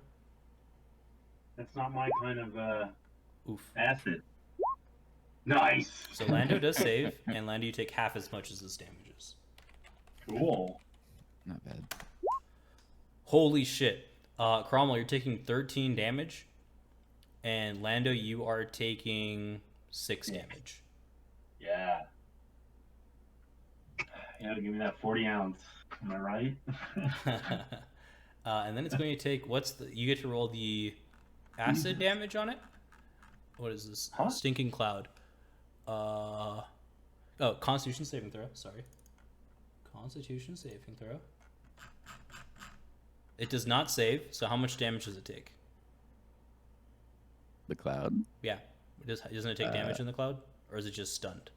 That's not my kind of Oof. acid. Nice. So Lando does save, and Lando, you take half as much as this damages. Cool. Not bad. Holy shit. Cromwell, you're taking 13 damage, and Lando, you are taking 6 damage. Yeah. You gotta give me that 40 ounce. Am I right? And then it's going to take you get to roll the acid damage on it. What is this? Huh? Stinking cloud. Constitution saving throw. Sorry. Constitution saving throw. It does not save. So how much damage does it take? The cloud. Yeah. Doesn't it take damage in the cloud, or is it just stunned?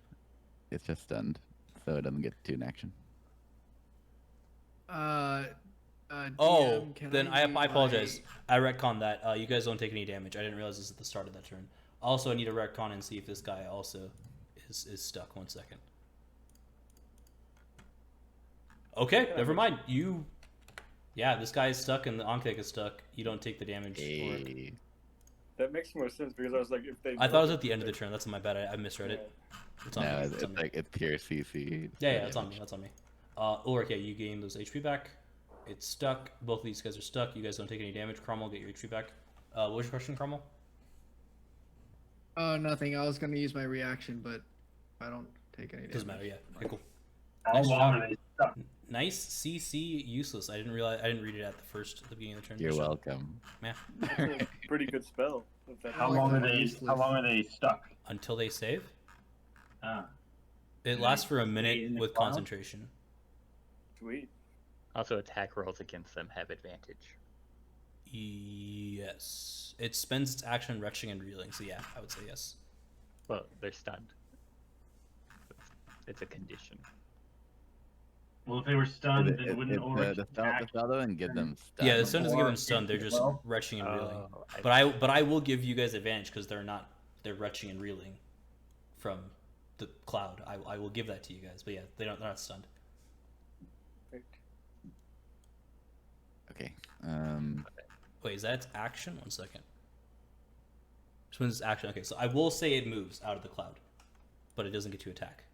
It's just stunned, so it doesn't get to an action. DM, can then I use apologize. I retconned that. You guys don't take any damage. I didn't realize this at the start of that turn. Also, I need to retcon and see if this guy also is stuck. 1 second. Okay, never mind. Yeah, this guy is stuck and the Ankh is stuck. You don't take the damage. Hey. That makes more sense because I was like, if they. I thought it was at the end of the turn. That's my bad. I misread it. It's on No, me. it's on me. like it's pure CC. Yeah, it's on me. That's on me. Ulrich, yeah, you gain those HP back. It's stuck. Both of these guys are stuck. You guys don't take any damage. Cromwell, get your HP back. What was your question, Cromwell? Nothing. I was gonna use my reaction, but I don't take any damage. Doesn't matter. Yeah. Okay, cool. How Nice long job. are they stuck? Nice CC useless. I didn't read it at the beginning of the turn. You're welcome. Yeah. That's a pretty good spell. if that's- How like long that are they? useless. How long are they stuck? Until they save. Ah. It lasts for a Stay minute in the with cloud? concentration. Sweet. Also, attack rolls against them have advantage. Yes. It spends its action retching and reeling. So yeah, I would say yes. Well, they're stunned. It's a condition. Well, if they were stunned, then wouldn't Ulrich the spell attack? doesn't give them stun. Yeah, the stun doesn't give them Or stun. They're just well- retching and reeling. Oh, But I will give you guys advantage because they're retching and reeling from the cloud. I will give that to you guys. But yeah, they're not stunned. Great. Okay. Wait, is that its action? 1 second. Which one's its action? Okay, so I will say it moves out of the cloud, but it doesn't get to attack.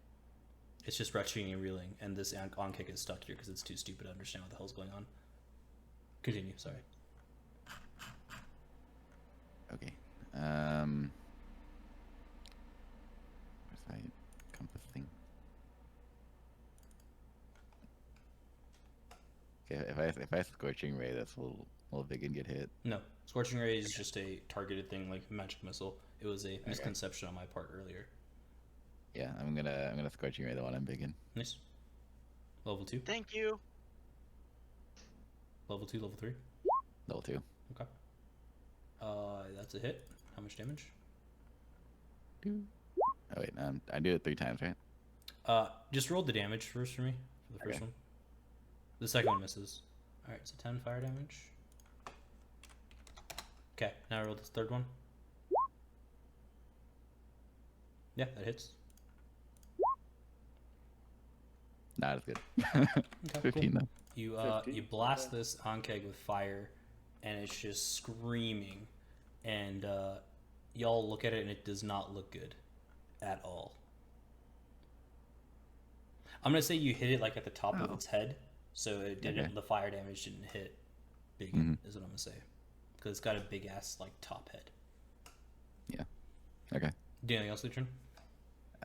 It's just retching and reeling, and this on-kick is stuck here because it's too stupid to understand what the hell's going on. Continue, sorry. Okay. Where's my compass thing? Okay, if I scorching ray, that's will BigYin get hit. No, Scorching Ray is just a targeted thing like Magic Missile. It was a misconception on my part earlier. Yeah, I'm gonna scorching ray the one I'm BigYin. Nice. Level 2, Thank you. level 2, level 3. Level 2. Okay. That's a hit. How much damage? Oh wait, I do it 3 times, right? Just roll the damage first for me for the first Okay. one. The second one misses. All right, so 10 fire damage. Okay, now roll this third one. Yeah, that hits. Not as good. Okay, 15 cool. though. You 15, you blast okay. this Ankeg with fire, and it's just screaming, and y'all look at it and it does not look good, at all. I'm gonna say you hit it like at the top of Oh. its head, so it didn't. Okay. The fire damage didn't hit big. Mhm. Is what I'm gonna say, because it's got a big ass like top head. Okay. Do anything else, Lucian?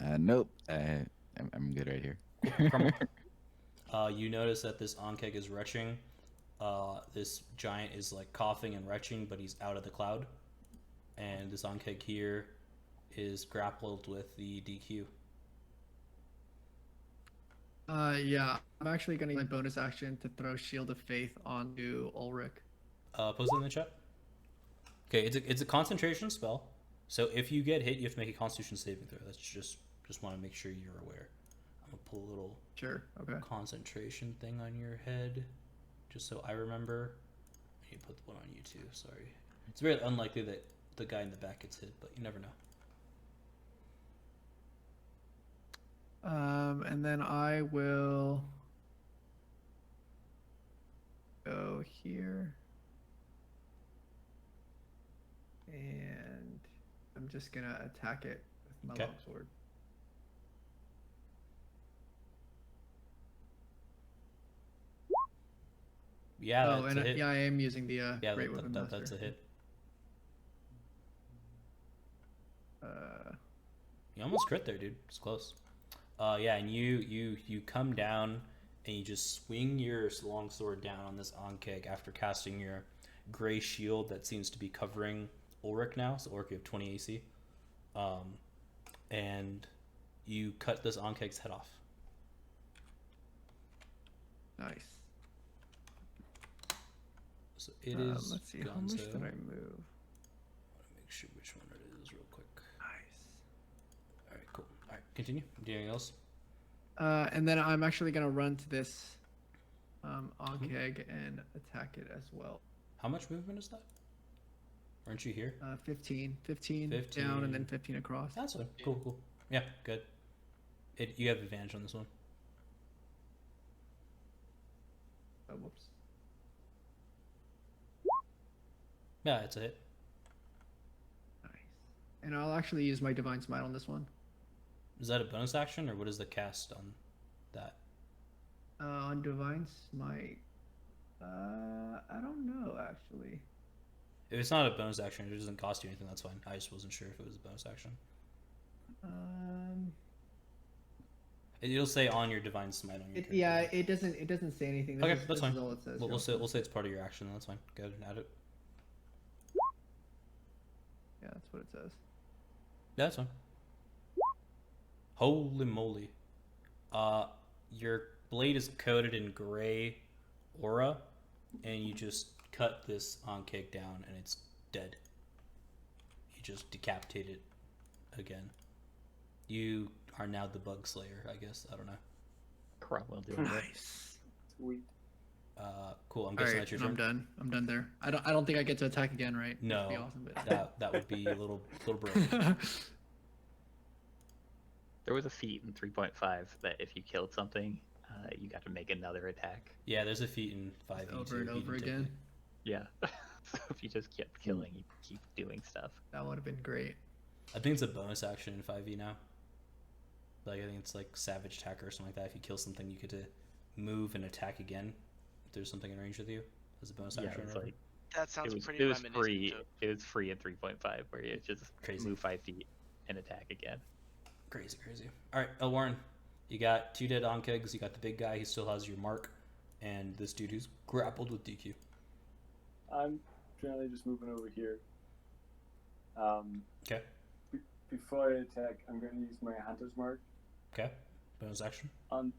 Nope. I'm good right here. Cromwell. You notice that this Ankeg is retching. This giant is like coughing and retching, but he's out of the cloud. And this Ankeg here is grappled with the DQ. Yeah, I'm actually gonna use my bonus action to throw Shield of Faith onto Ulrich. Post it in the chat. Okay, it's a concentration spell. So if you get hit, you have to make a Constitution saving throw. That's just want to make sure you're aware. I'm gonna pull a little Sure. Okay. concentration thing on your head, just so I remember. I need to put the one on you too. Sorry. It's very unlikely that the guy in the back gets hit, but you never know. And then I will go here. And I'm just gonna attack it with my Okay. longsword. Yeah, Oh, that's and a hit. yeah, I am using the Yeah, Great Weapon that's a Master. hit. Uh, You You almost crit there, dude. It's close. Yeah, and you come down and you just swing your longsword down on this Ankeg after casting your gray shield that seems to be covering Ulrich now. So Ulrich, you have 20 AC. And you cut this Ankeg's head off. Nice. So it is. Let's see, how much did I move? I want to make sure which one it is real quick. Nice. All right, cool. All right, continue. Do anything else? And then I'm actually gonna run to this Ankeg and attack it as well. How much movement is that? Aren't you here? 15 15. down and then 15 across. That's fine. Cool. Yeah, good. You have advantage on this one. Oh, whoops. Yeah, it's a hit. Nice. And I'll actually use my Divine Smite on this one. Is that a bonus action, or what is the cast on that? On Divine Smite, I don't know actually. If it's not a bonus action, it doesn't cost you anything, that's fine. I just wasn't sure if it was a bonus action. It'll say on your Divine Smite on your character. Yeah, it doesn't say anything. Okay, that's fine. Is all it says. We'll say it's part of your action. That's fine. Go ahead and add it. Yeah, that's what it says. Yeah, that's fine. Holy moly. Your blade is coated in gray aura, and you just cut this Ankeg down, and it's dead. You just decapitate it again. You are now the Bug Slayer, I guess. I don't know. Cromwell doing it. Nice. Sweet. Cool. I'm guessing Alright, that's your turn. I'm done. I'm done there. I don't think I get to attack again, right? No, That'd be awesome, but... that would be a little broken. There was a feat in 3.5 that if you killed something, you got to make another attack. Yeah, there's a feat in 5e Over and over again. Yeah. So if you just kept killing, you keep doing stuff. That would have been great. I think it's a bonus action in 5e now. Like, I think it's like Savage Attacker or something like that. If you kill something, you get to move and attack again if there's something in range with you as a bonus Yeah, action. it's or like That sounds it was pretty reminiscent free. of- It was free in 3.5 where you just Crazy. move 5 feet and attack again. Crazy. All right, Elwarin, you got 2 dead Ankegs. You got the big guy. He still has your mark, and this dude who's grappled with DQ. I'm generally just moving over here. Okay. Before I attack, I'm going to use my Hunter's Mark Okay. Bonus action. on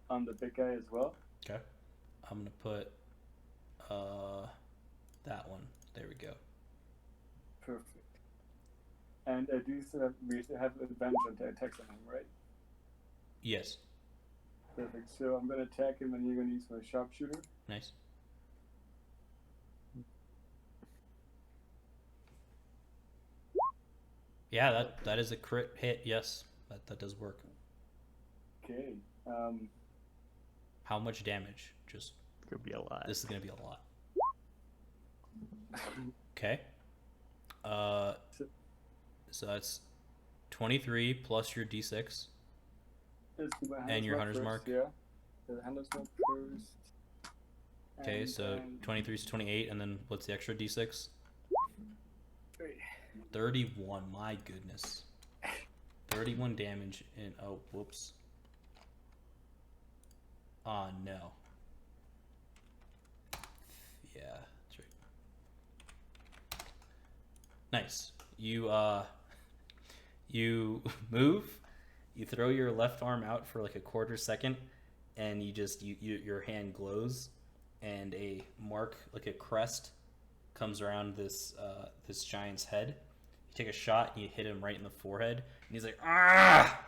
the big guy as well. Okay. I'm gonna put that one. There we go. Perfect. And I do still have, we still have advantage on the attacks on him, right? Yes. Perfect. So I'm going to attack him, and you're going to use my sharpshooter. Nice. Yeah, that is a crit hit. Yes, that does work. Okay. How much damage? Just Could be a lot. this is gonna be a lot. Okay. So that's 23 plus your D6. Let's do my And your Hunter's first, Mark? Yeah. The Hunter's Mark first. Okay, And so then 23 is 28, and then what's the extra D6? 3. 31. My goodness. 31 damage in. Oh, whoops. Oh no. Yeah, that's right. Nice. You move. You throw your left arm out for like a quarter second, and your hand glows, and a mark, like a crest, comes around this giant's head. You take a shot and you hit him right in the forehead, and he's like, ah!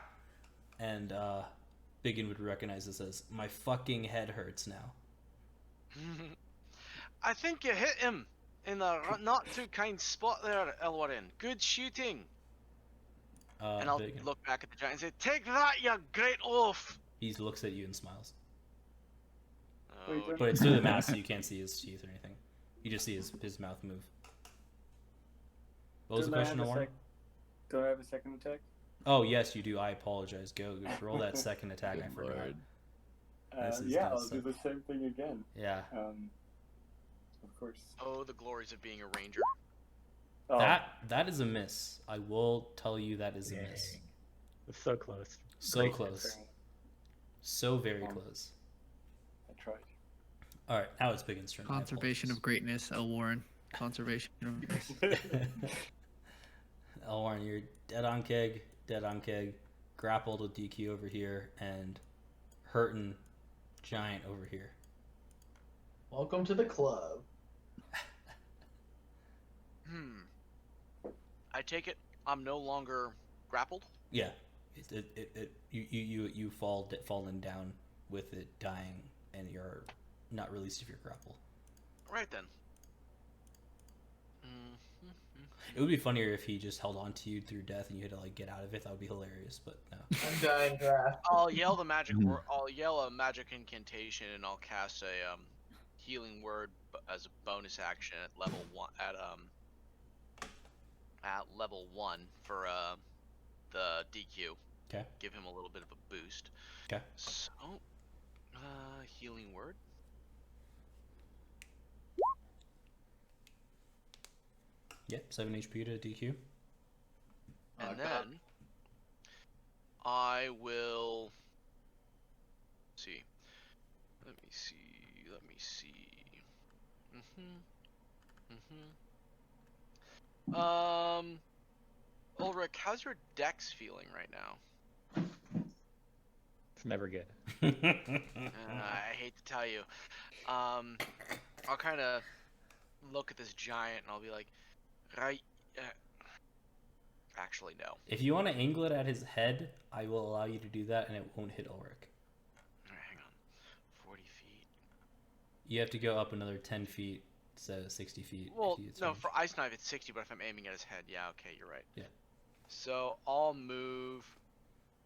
And BigYin would recognize this as, my fucking head hurts now. I think you hit him in a not too kind spot there, Elwarin. Good shooting. And I'll BigYin. look back at the giant and say, "Take that, you great oaf!" He looks at you and smiles. Wait, Oh, But it's through the mask, so you can't see his teeth or anything. You just see his mouth move. What was the question, Elwarin? Do I have a second attack? Oh, yes, you do. I apologize. Go roll that second attack. I forgot. Lord. This is Yeah, gonna I'll do the same thing again. Yeah. Of course. oh, the glories of being a ranger. Oh, That is a miss. I will tell you that is a miss. It's so close. So Great. close. So very Um, close. I tried. All right, now it's BigYin's turn. I Conservation of apologize. greatness, Elwarin. Conservation of greatness. Elwarin, you're dead on keg, grappled with DQ over here, and hurting giant over here. Welcome to the club. I take it I'm no longer grappled. Yeah, you fallen down with it dying, and you're not released of your grapple. Right then. It would be funnier if he just held on to you through death and you had to like get out of it. That would be hilarious, but no. I'm dying grass. I'll yell the magic word. I'll yell a magic incantation, and I'll cast a healing word as a bonus action at level 1. At level 1 for the DQ. Okay. Give him a little bit of a boost. Okay. So, healing word. Yep, 7 HP to DQ. And God. then I will see. Let me see. Ulrich, how's your dex feeling right now? It's never good. I hate to tell you. I'll kind of look at this giant and I'll be like, right. Actually, no. If you want to angle it at his head, I will allow you to do that, and it won't hit Ulrich. Alright, hang on. 40 feet. You have to go up another 10 feet instead of 60 feet. Well, if it's no, range. for Ice Knife it's 60, but if I'm aiming at his head, yeah, okay, you're right. Yeah. So I'll move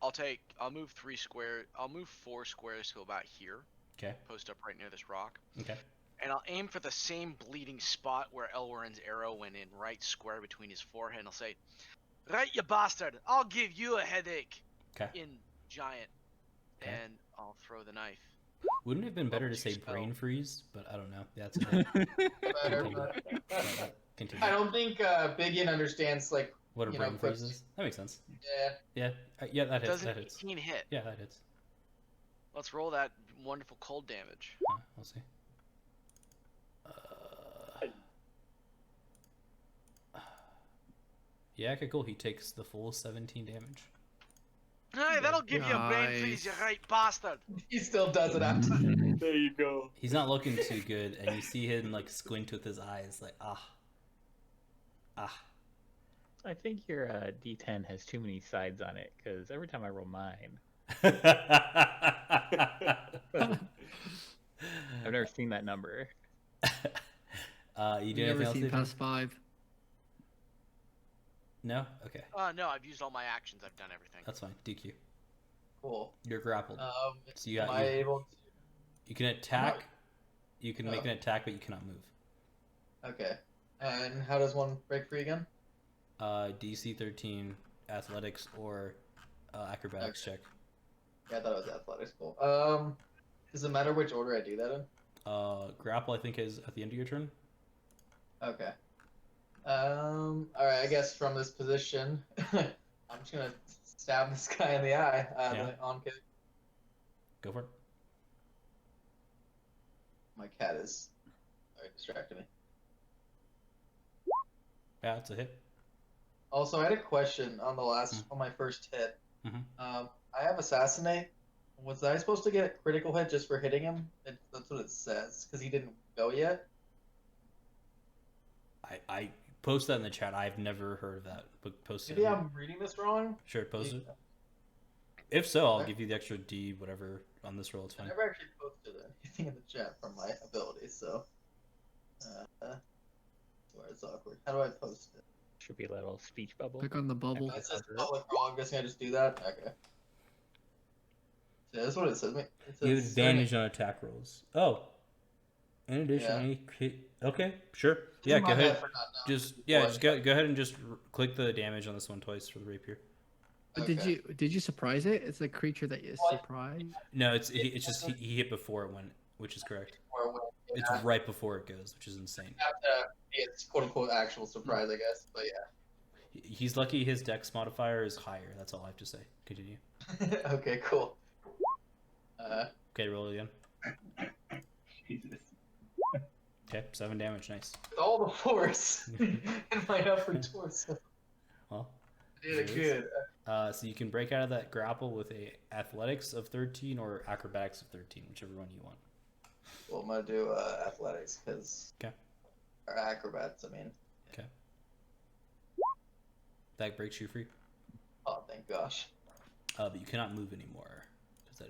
3 squares. I'll move 4 squares to about here. Okay. Post up right near this rock. Okay. And I'll aim for the same bleeding spot where Elwarin's arrow went in, right square between his forehead, and I'll say, "Right, you bastard! I'll give you a headache." Okay. In giant. Okay. And I'll throw the knife. Wouldn't it have been better to say spell. brain freeze, but I don't know. That's okay. Better, Continue. but Continue. I don't think BigYin understands like What a you know, brain freeze quick- is? That makes sense. yeah. Yeah, that hits. Doesn't That hits. 18 hit? Yeah, that hits. Let's roll that wonderful cold damage. We'll see. Yeah, okay, cool. He takes the full 17 damage. Hey, that'll give you a brain Nice. freeze, you right bastard! He still does it after. There you go. He's not looking too good, and you see him like squint with his eyes, like ah. I think your D10 has too many sides on it, because every time I roll mine, I've never seen that number. You do Never anything else? seen Adrian? past 5. No? Okay, No, I've used all my actions. I've done everything. that's fine. DQ. Cool. You're grappled. So you Am got I able to? you can attack. not- You can make Oh. an attack, but you cannot move. Okay. And how does one break free again? DC 13, athletics or acrobatics check. Yeah, I thought it was athletics. Cool. Does it matter which order I do that in? Grapple, I think, is at the end of your turn. Okay. All right. I guess from this position, I'm just gonna stab this guy in the eye. Yeah. On kick. Go for it. My cat is distracting me. Yeah, it's a hit. Also, I had a question on the last on my first hit. Mhm. I have assassinate. Was I supposed to get a critical hit just for hitting him? That's what it says because he didn't go yet. I post that in the chat. I've never heard of that, but post it. Maybe I'm reading this wrong. Sure, post it. If so, I'll give you the extra D, whatever, on this roll. It's I fine. never actually posted anything in the chat from my abilities, so. Where it's awkward. How do I post it? Should be a little speech bubble. Click on the bubble. It says public roll. I'm guessing I just do that. Okay. Yeah, that's what it says. It You have says advantage on attack rolls. Oh. In addition, Yeah. any hit. Okay, sure. Yeah, My go bad ahead. for not knowing. Just go ahead and just click the damage on this one twice for the rapier. But Okay. did you surprise it? It's a creature that you What? surprise. No, it's just he hit before it went, which is correct. Or when you It's have right before it goes, which is insane. to be its quote unquote actual surprise, I guess. But yeah. He's lucky his dex modifier is higher. That's all I have to say. Continue. Okay, cool. Okay, roll again. Jesus. Okay, 7 damage. Nice. With all the force in my upper torso. Well, I did it there it good. so you can break out of that grapple with a athletics of 13 or acrobatics of 13, whichever one you want. Well, I'm gonna do athletics because. Okay. Or acrobats, I mean. Okay. That breaks you free. Oh, thank gosh. But you cannot move anymore.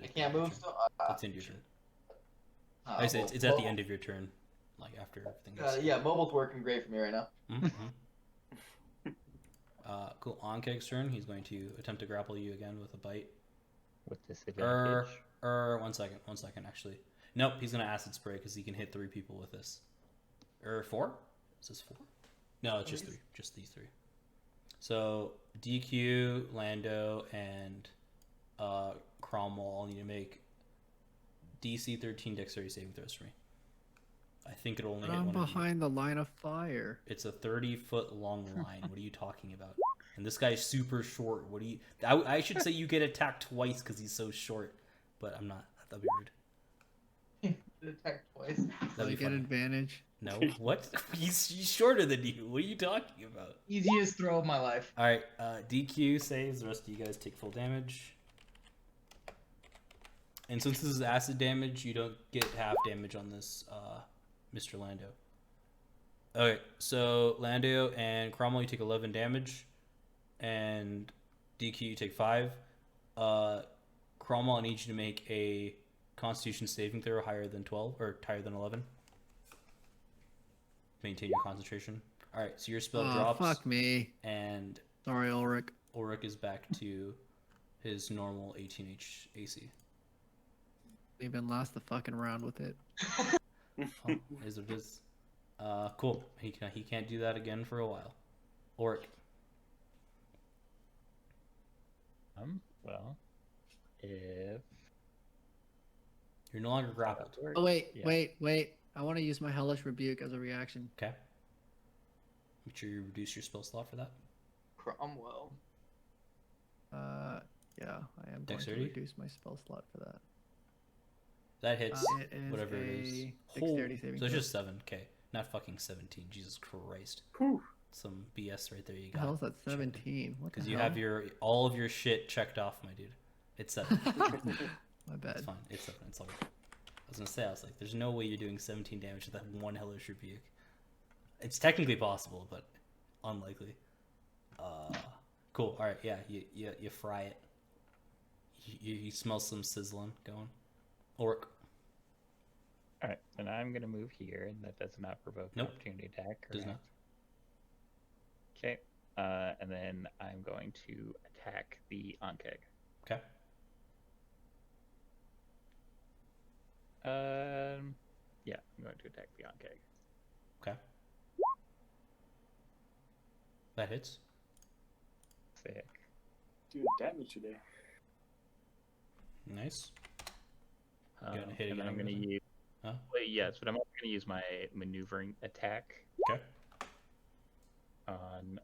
I can't move still? It's in your turn. I say it's at the end of your turn, like after everything. Yeah, mobile's working great for me right now. Mm-hmm. Cool. On Keg's turn, he's going to attempt to grapple you again with a bite. With disadvantage. 1 second, actually. Nope, he's gonna acid spray because he can hit 3 people with this. 4? Is this 4? No, it's just 3. Just these 3. So DQ, Lando, and Cromwell all need to make DC 13 dexterity saving throws for me. I think it'll only hit I'm one of you. behind the line of fire. It's a 30-foot long line. What are you talking about? And this guy's super short. What do you? I should say you get attacked twice because he's so short, but I'm not. That'd be rude. Attack twice. So I get advantage. No, what? He's shorter than you. What are you talking about? Easiest throw of my life. All right, DQ saves. The rest of you guys take full damage. And since this is acid damage, you don't get half damage on this, Mr. Lando. Okay, so Lando and Cromwell, you take 11 damage, and DQ, you take 5. Cromwell, I need you to make a Constitution saving throw higher than 12 or higher than 11. Maintain your concentration. All right, so your spell drops. Fuck me. And sorry, Ulrich. Ulrich is back to his normal 18 AC. Even last the fucking round with it. Oh, is what it is. Cool. He can't do that again for a while. Ulrich. Well, if you're no longer grappled. Oh wait. I want to use my hellish rebuke as a reaction. Okay. Make sure you reduce your spell slot for that. Cromwell. Yeah, I am Dexterity? going to reduce my spell slot for that. That hits It is whatever it is. Dexterity saving So it's throw. just 7. Okay, not fucking 17. Jesus Christ. Whew. Some BS right there. You The got. hell's that 17? What the Because you hell? have all of your shit checked off, my dude. It's 7. My bad. It's fine. It's 7. It's all good. I was gonna say, there's no way you're doing 17 damage with that one hellish rebuke. It's technically possible, but unlikely. Cool. All right. Yeah. You fry it. You smell some sizzling going. Ulrich. all right, then I'm gonna move here, and that does not provoke an Nope. opportunity attack. Does not. Okay, and then I'm going to attack the Onkeg. Okay. Yeah, I'm going to attack the Onkeg. Okay. That hits. Sick. Doing damage today. Nice. Gonna hit And then again I'm going to with it? use. Huh? Well, yes, but I'm also going to use my maneuvering attack Okay. on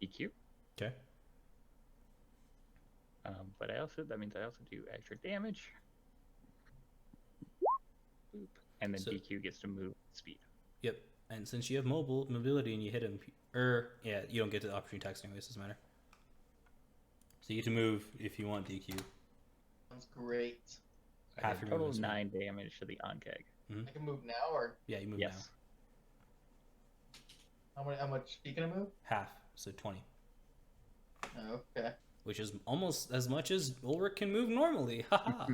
EQ. Okay. But that means I also do extra damage. Boop. And then So- DQ gets to move speed. Yep. And since you have mobility and you hit him, you don't get the opportunity attacks anyways. Doesn't matter. So you get to move if you want DQ. Sounds great. I Half did your total movement speed. 9 damage to the Onkeg. I can move now, or Yeah, you move Yes. how much speed can I move? now. Half. So 20. Oh, okay. Which is almost as much as Ulrich can move normally. Haha.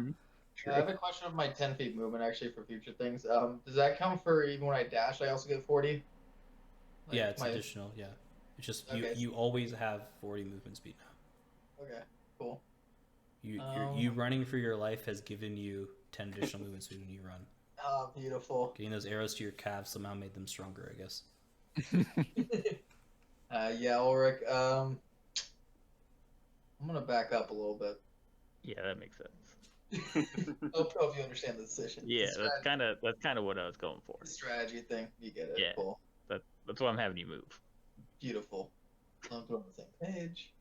I have a question of my 10 feet movement actually for future things. Does that count for even when I dash? I also get 40. Like, Yeah, it's my- additional. Yeah. It's just Okay. you always have 40 movement speed now. Okay, cool. You running for your life has given you 10 additional movement speed when you run. Oh, beautiful. Getting those arrows to your calves somehow made them stronger, I guess. Yeah, Ulrich. I'm gonna back up a little bit. Yeah, that makes sense. I don't know if you understand the decision. Yeah, The that's kind of what I was going for. strategy thing. You get it. Yeah. Cool. That's why I'm having you move. Beautiful. I'm on the same page.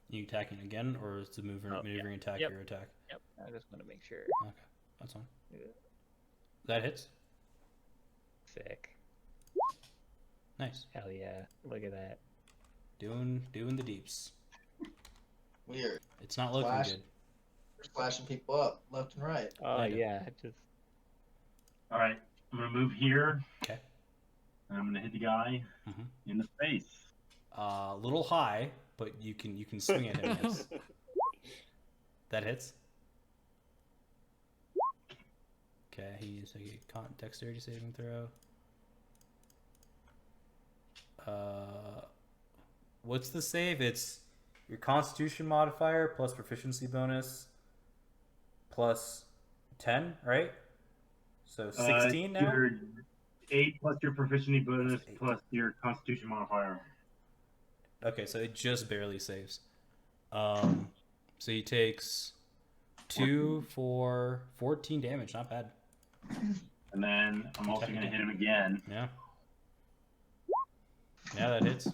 You attacking again, or is the maneuvering attack Yep. your attack? Yep. I just want to make sure. Okay, that's fine. Yeah. That hits. Sick. Nice. Hell yeah! Look at that. Doing the deeps. Weird. It's not looking Flash. good. We're flashing people up left and right. Oh Lando. yeah, just All right, I'm gonna move here. Okay. And I'm gonna hit the guy Mhm. in the face. A little high, but you can swing at him. Yes. That hits. Okay, he's a dexterity saving throw. What's the save? It's your Constitution modifier plus proficiency bonus plus 10, right? So 16 now. Your 8 plus your proficiency bonus Plus 8. plus your Constitution modifier. Okay, so it just barely saves. So he takes 2 for 14 damage. Not bad. And then I'm also gonna hit him again. Yeah. Yeah, that hits.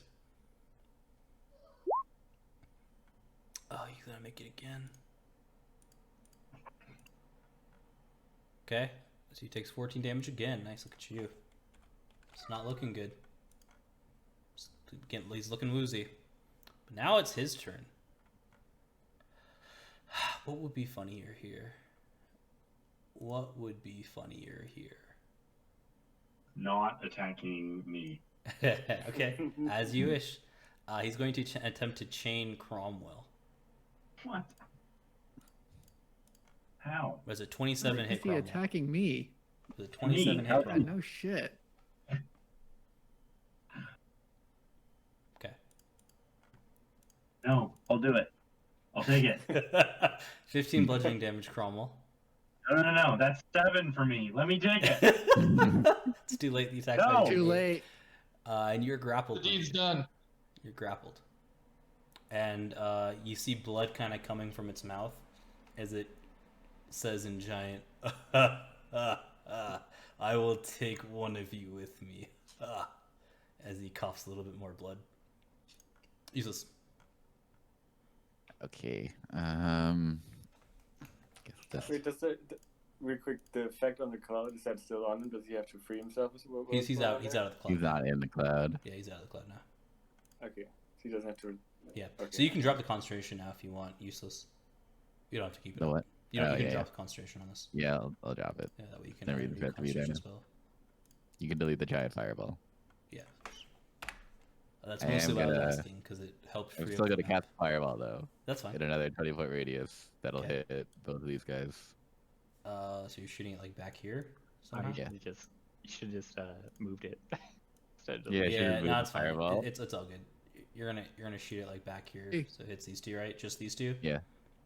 Oh, you gotta make it again. Okay, so he takes 14 damage again. Nice, look at you. It's not looking good. He's looking woozy. But now it's his turn. What would be funnier here? What would be funnier here? Not attacking me. Okay, as you wish. He's going to attempt to chain Cromwell. What? How? Was it 27 Is hit he Cromwell? attacking me? Was it 27 Me? hit How- Yeah, Cromwell? no shit. Okay. No, I'll do it. I'll take it. 15 bludgeoning damage, Cromwell. No. That's 7 for me. Let me take it. It's too late. The attack. No. Too late. And you're grappled. The deed's done. You're grappled. And you see blood kind of coming from its mouth as it says in giant, I will take one of you with me. As he coughs a little bit more blood. Useless. Okay. Guess that's Wait, real quick, the effect on the cloud, is that still on him? Does he have to free himself? He's out. He's out of the cloud. he's not in the cloud. Yeah, he's out of the cloud now. Okay, so he doesn't have to. Yeah. Okay. So you can drop the concentration now if you want. Useless. You don't have to keep it. The up. what? You know, Oh, you can yeah, drop the concentration on this. Yeah, I'll drop it. Yeah, that way you can Never read even the got to read concentration it. spell. You can delete the giant fireball. Yeah. That's I am mostly what I was gonna- asking because it helps. I'm free still up gonna the map. cast fireball though. That's fine. Hit another 20-foot radius. That'll Okay. hit both of these guys. So you're shooting it like back here. Oh, somehow? Yeah. you should just moved it. Instead of Yeah, just- should've Yeah, moved no, the it's fine. fireball. It's all good. You're gonna shoot it like back here, Hey. so it hits these two, right? Just these two. Yeah.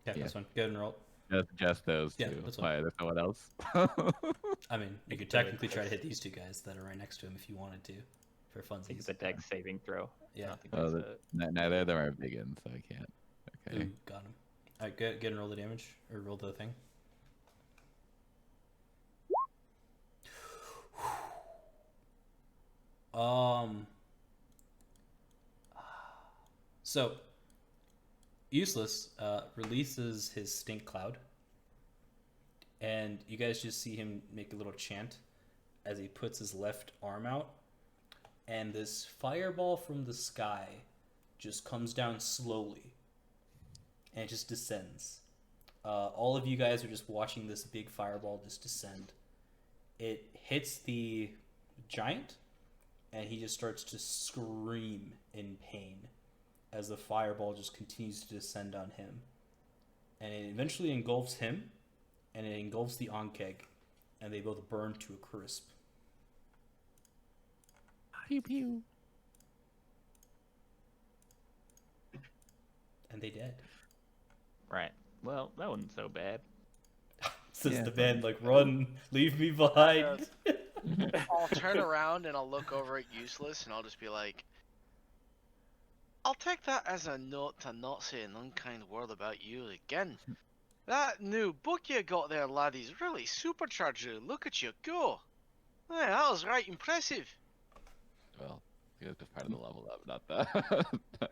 Okay, Yeah. that's fine. Go ahead and roll. Just those Yeah, two. that's Why? There's no one else. I mean, you could technically try to hit these two guys that are right next to him if you wanted to, for I think funsies. it's a dex saving throw. I Yeah. don't think Oh, that's neither of them are big ins, so I can't. Okay. Ooh, got him. All right, go ahead and roll the damage or roll the thing. So, Useless releases his stink cloud, and you guys just see him make a little chant as he puts his left arm out, and this fireball from the sky just comes down slowly, and it just descends. All of you guys are just watching this big fireball just descend. It hits the giant, and he just starts to scream in pain as the fireball just continues to descend on him. And it eventually engulfs him, and it engulfs the Ankeg, and they both burn to a crisp. Pew pew. And they dead. right. Well, that wasn't so bad. Says Yeah. the band, like, run, leave me behind. I'll turn around and I'll look over at Useless and I'll just be like, I'll take that as a note to not say an unkind word about you again. That new book you got there, laddies, really supercharged you. Look at you go. Hey, that was right impressive. Well, It was just part of the level up, not the.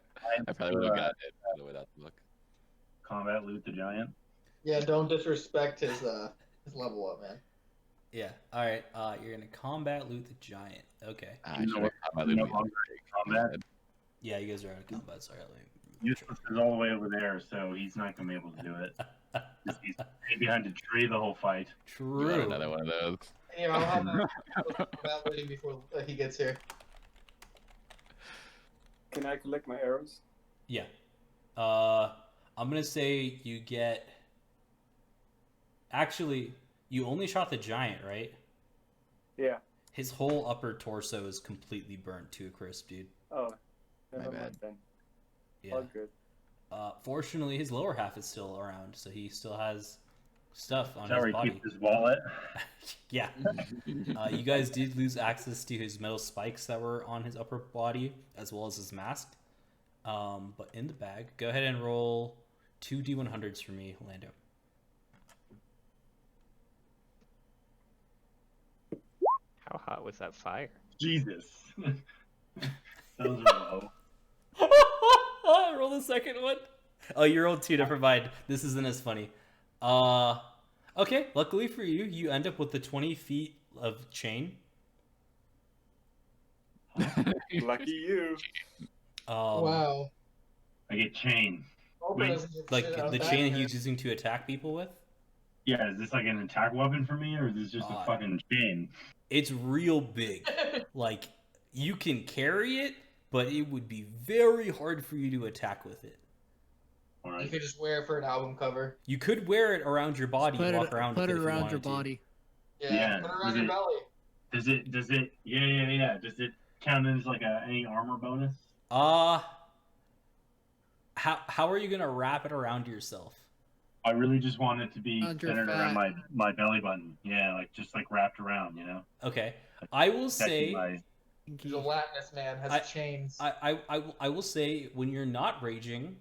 I probably would have gotten it without the book. Combat loot the giant. Yeah, don't disrespect his level up, man. Yeah. All right. You're gonna combat loot the giant. Okay. You know what? No longer combat. Yeah, you guys are out of combat. Sorry. Useless is all the way over there, so he's not gonna be able to do it. He's behind a tree the whole fight. You want True. another one of those. Yeah, I'll have combat looting before he gets here. Can I collect my arrows? Yeah. I'm gonna say you get. Actually, you only shot the giant, right? Yeah. His whole upper torso is completely burnt to a crisp, dude. Oh, never My mind bad. then. Yeah. All good. Fortunately, his lower half is still around, so he still has stuff on That's where his he body. keeps his wallet. Yeah. You guys did lose access to his metal spikes that were on his upper body, as well as his mask. But in the bag, go ahead and roll 2 D100s for me, Lando. How hot was that fire? Jesus. Those are low. Roll the second one. Oh, you rolled 2. Never mind. This isn't as funny. Okay. Luckily for you, you end up with the 20 feet of chain. Lucky you. Wow. I get chain. Hope Wait, it doesn't get Like shit out the back chain there. he's using to attack people with. Yeah, is this like an attack weapon for me, or is this just a fucking chain? It's real big. Like, you can carry it, but it would be very hard for you to attack with it. All You right. could just wear it for an album cover. You could wear it around your body and walk around put with it if you around wanted your to. body. Yeah, Yeah, put it around is your it- belly. Does it, yeah. Does it count as like any armor bonus? How are you gonna wrap it around yourself? I really just want it to be Around your centered around fat. my belly button. Yeah, like just like wrapped around, you know? Okay, I will Protecting say, my- Gelatinous man has chains. I will say, when you're not raging,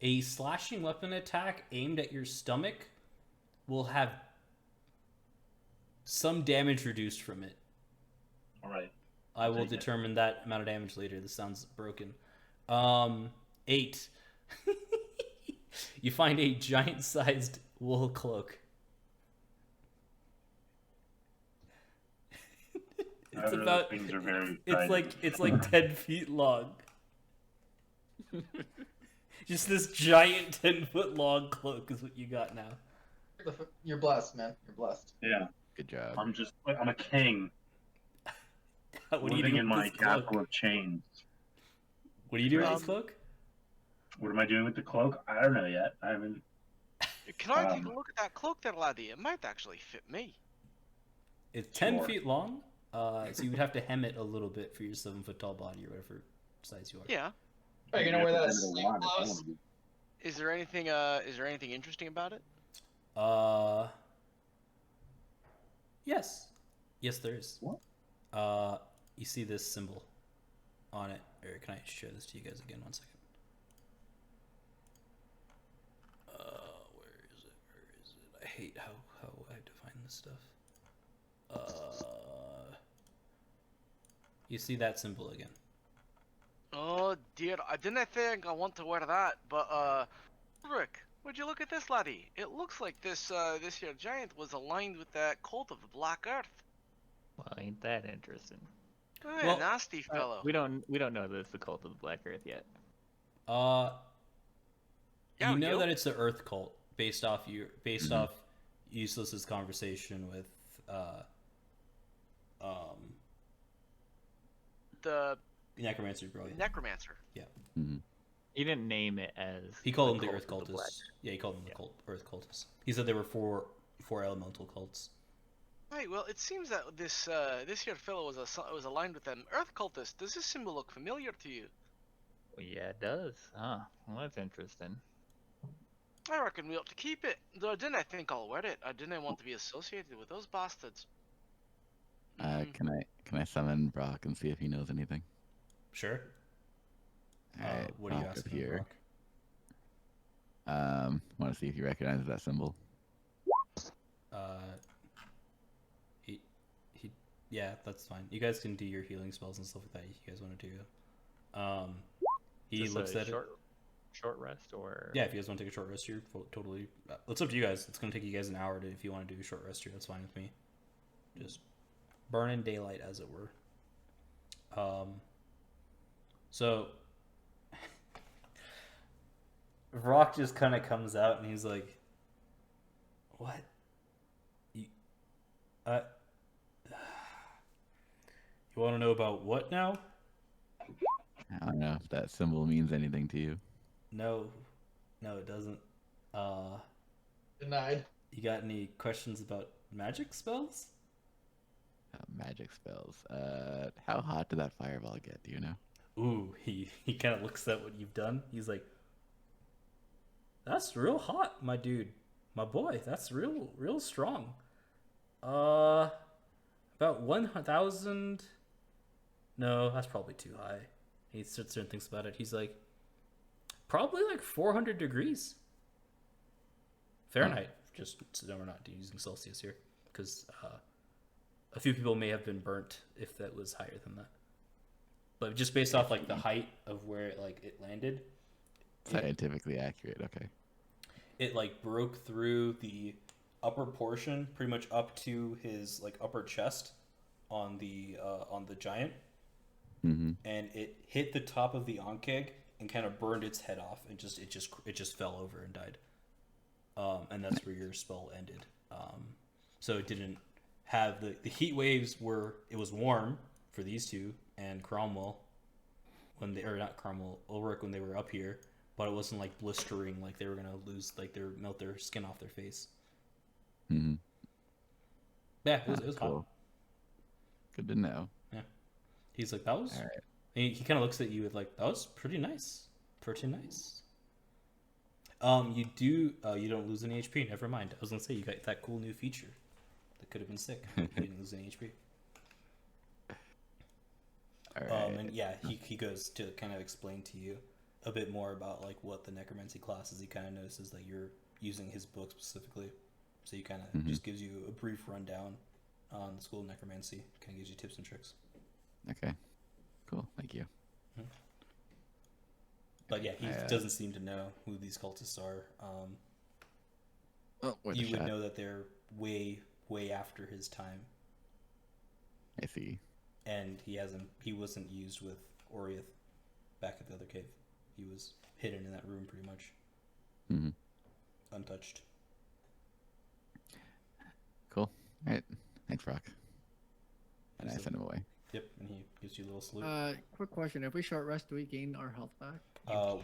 a slashing weapon attack aimed at your stomach will have some damage reduced from it. All right. I will take it. determine that amount of damage later. This sounds broken. 8. You find a giant-sized wool cloak. It's Those about. things are very It's like 10 feet long. Just this giant 10-foot long cloak is what you got now. You're blessed, man. You're blessed. Yeah, Good job. I'm a king What do you living do in with my this cloak? castle of chains. What do you do with this cloak? What am I doing with the cloak? I don't know yet. I haven't. Can I take a look at that cloak there, laddie? It might actually fit me. It's 10 Sure. feet long, so you would have to hem it a little bit for your 7-foot tall body or whatever size you are. Yeah. Are you gonna wear that as sleep gloves? Is there anything interesting about it? Yes. Yes, there is. What? You see this symbol on it. Or can I show this to you guys again? 1 second. Where is it? Where is it? I hate how I have to find this stuff. You see that symbol again. Oh dear, I didn't think I want to wear that, but Rick, would you look at this, laddie? It looks like this here giant was aligned with that cult of the Black Earth. Well, ain't that interesting? Oh, yeah, Well, nasty fellow. We don't know that it's the cult of the Black Earth yet. Yeah, You we know do. that it's the Earth cult based off Useless's conversation with The Necromancer Brilliant. necromancer. He didn't name it as. He called them the cult Earth of the Black cultists. Yeah, he called them the Earth cultists. He said there were four elemental cults. Right. Well, it seems that this here fellow was aligned with an Earth cultist. Does this symbol look familiar to you? Well, yeah, it does. Huh. Well, that's interesting. I reckon we ought to keep it. Though I didn't think I'll wear it. I didn't want to be associated with those bastards. Can I summon Brock and see if he knows anything? Sure. Alright, What are you Brock up asking, here. Brock? Want to see if he recognizes that symbol. He Yeah, that's fine. You guys can do your healing spells and stuff like that if you guys want to do. He Just looks a at short rest, or Yeah, if you guys want to take a short rest here, totally. It's up to you guys. It's gonna take you guys an hour if you want to do a short rest here. That's fine with me. Just burn in daylight, as it were. So Rock just kind of comes out and he's like, "What? You want to know about what now?" I don't know if that symbol means anything to you. No, it doesn't. Denied. You got any questions about magic spells? Magic spells. How hot did that fireball get? Do you know? Ooh, he kind of looks at what you've done. He's like, "That's real hot, my dude, my boy. That's real strong. About 1,000. No, that's probably too high." He sits there and thinks about it. He's like, "Probably like 400 degrees Fahrenheit." Just so we're not using Celsius here, because a few people may have been burnt if that was higher than that. But just based off like the height of where it landed, Scientifically accurate. Okay. it like broke through the upper portion, pretty much up to his like upper chest on the giant, Mm-hmm. and it hit the top of the Ankeg and kind of burned its head off, and it just fell over and died. And that's where your spell ended. So it didn't have the heat waves it was warm for these two and Cromwell Ulrich when they were up here, but it wasn't like blistering, like they were gonna lose, like melt their skin off their face. Mm-hmm. Yeah, it was cool. hot. Good to know. Yeah, he's like, that was. All right. He kind of looks at you with like, that was pretty nice, pretty nice. You don't lose any HP. Never mind. I was gonna say you got that cool new feature that could have been sick. You didn't lose any HP. All right. And yeah, he goes to kind of explain to you a bit more about like what the necromancy class is. He kind of notices that you're using his book specifically, so he kind of just gives you a brief rundown on the school of necromancy. Kind of gives you tips and tricks. Okay. Cool. Thank you. But yeah, he doesn't seem to know who these cultists are. You would know that they're way after his time. I see. And he wasn't used with Oriath back at the other cave. He was hidden in that room pretty much. Mm-hmm. Untouched. Cool. All right. Thanks, Rock. And I send him away. Yep, and he gives you a little salute. Quick question: if we short rest, do we gain our health back?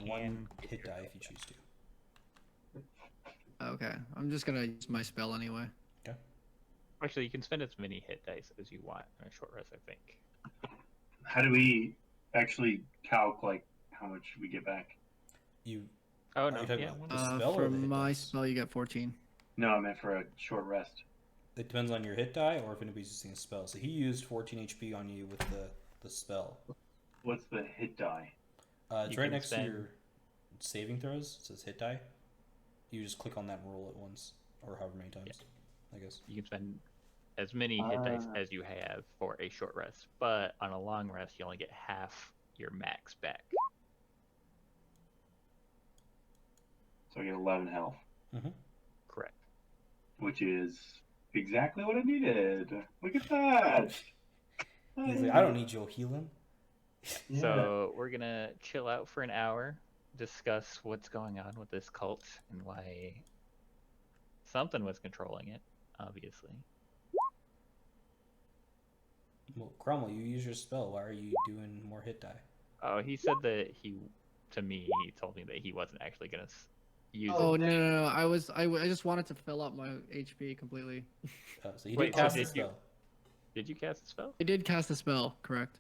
One hit die if you choose to. Okay, I'm just gonna use my spell anyway. Okay. Actually, you can spend as many hit dice as you want on a short rest, I think. How do we actually calc how much we get back? Oh no, talking yeah. about the spell or For the hit my dice? spell, you get 14. No, I meant for a short rest. It depends on your hit die or if anybody's using a spell. So he used 14 HP on you with the spell. What's the hit die? It's You right can next to spend- your saving throws. It says hit die. You just click on that and roll it once, or however many times, I guess. You can spend as many hit dice as you have for a short rest, but on a long rest, you only get half your max back. So I get 11 health, Correct. which is exactly what I needed. Look at that. He's like, I don't need your healing. Yeah. So we're gonna chill out for an hour, discuss what's going on with this cult and why something was controlling it, obviously. Well, Cromwell, you use your spell. Why are you doing more hit die? Oh, he said that he told me that he wasn't actually gonna use Oh it. no! I just wanted to fill up my HP completely. So he Wait, did so cast the did you- spell. Did you cast the spell? I did cast a spell, correct?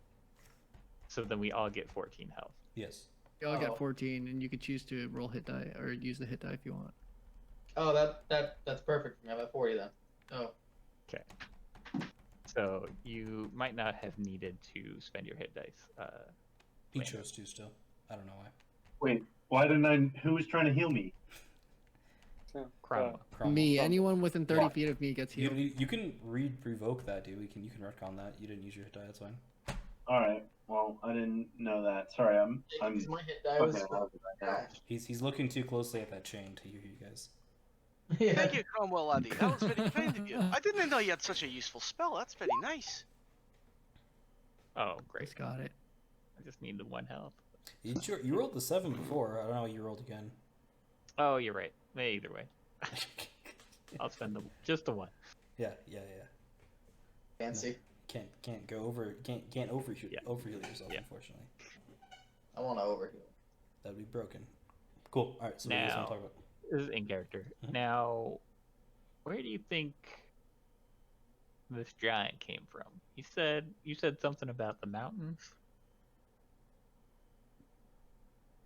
So then we all get 14 health. Yes. You all Oh. get 14, and you could choose to roll hit die or use the hit die if you want. Oh, that's perfect for me. I'm at 40 then. Oh. Okay. So you might not have needed to spend your hit dice. He Wait. chose to still. I don't know why. Wait, why didn't I? Who was trying to heal me? Yeah. Cromwell. Me, Cromwell. anyone within 30 Yeah. feet of me gets healed. You can revoke that, dude. You can retcon that. You didn't use your die. That's fine. All right. Well, I didn't know that. Sorry, I'm. Because my hit die was Okay, I'll do that now. trash. He's looking too closely at that chain to hear you guys. Yeah. Thank you, Cromwell laddie. That was very kind of you. I didn't know you had such a useful spell. That's very nice. Oh, great. Just got it. I just need the 1 health. You rolled the 7 before. I don't know what you rolled again. Oh, you're right. Either way. I'll spend just the 1. Yeah. Fancy. Can't go over. Can't overheal yourself. Yeah. Unfortunately, I want to overheal. that'd be broken. Cool. All right. So what do you guys want to talk about? This is in character. Mhm. Now, where do you think this giant came from? You said something about the mountains.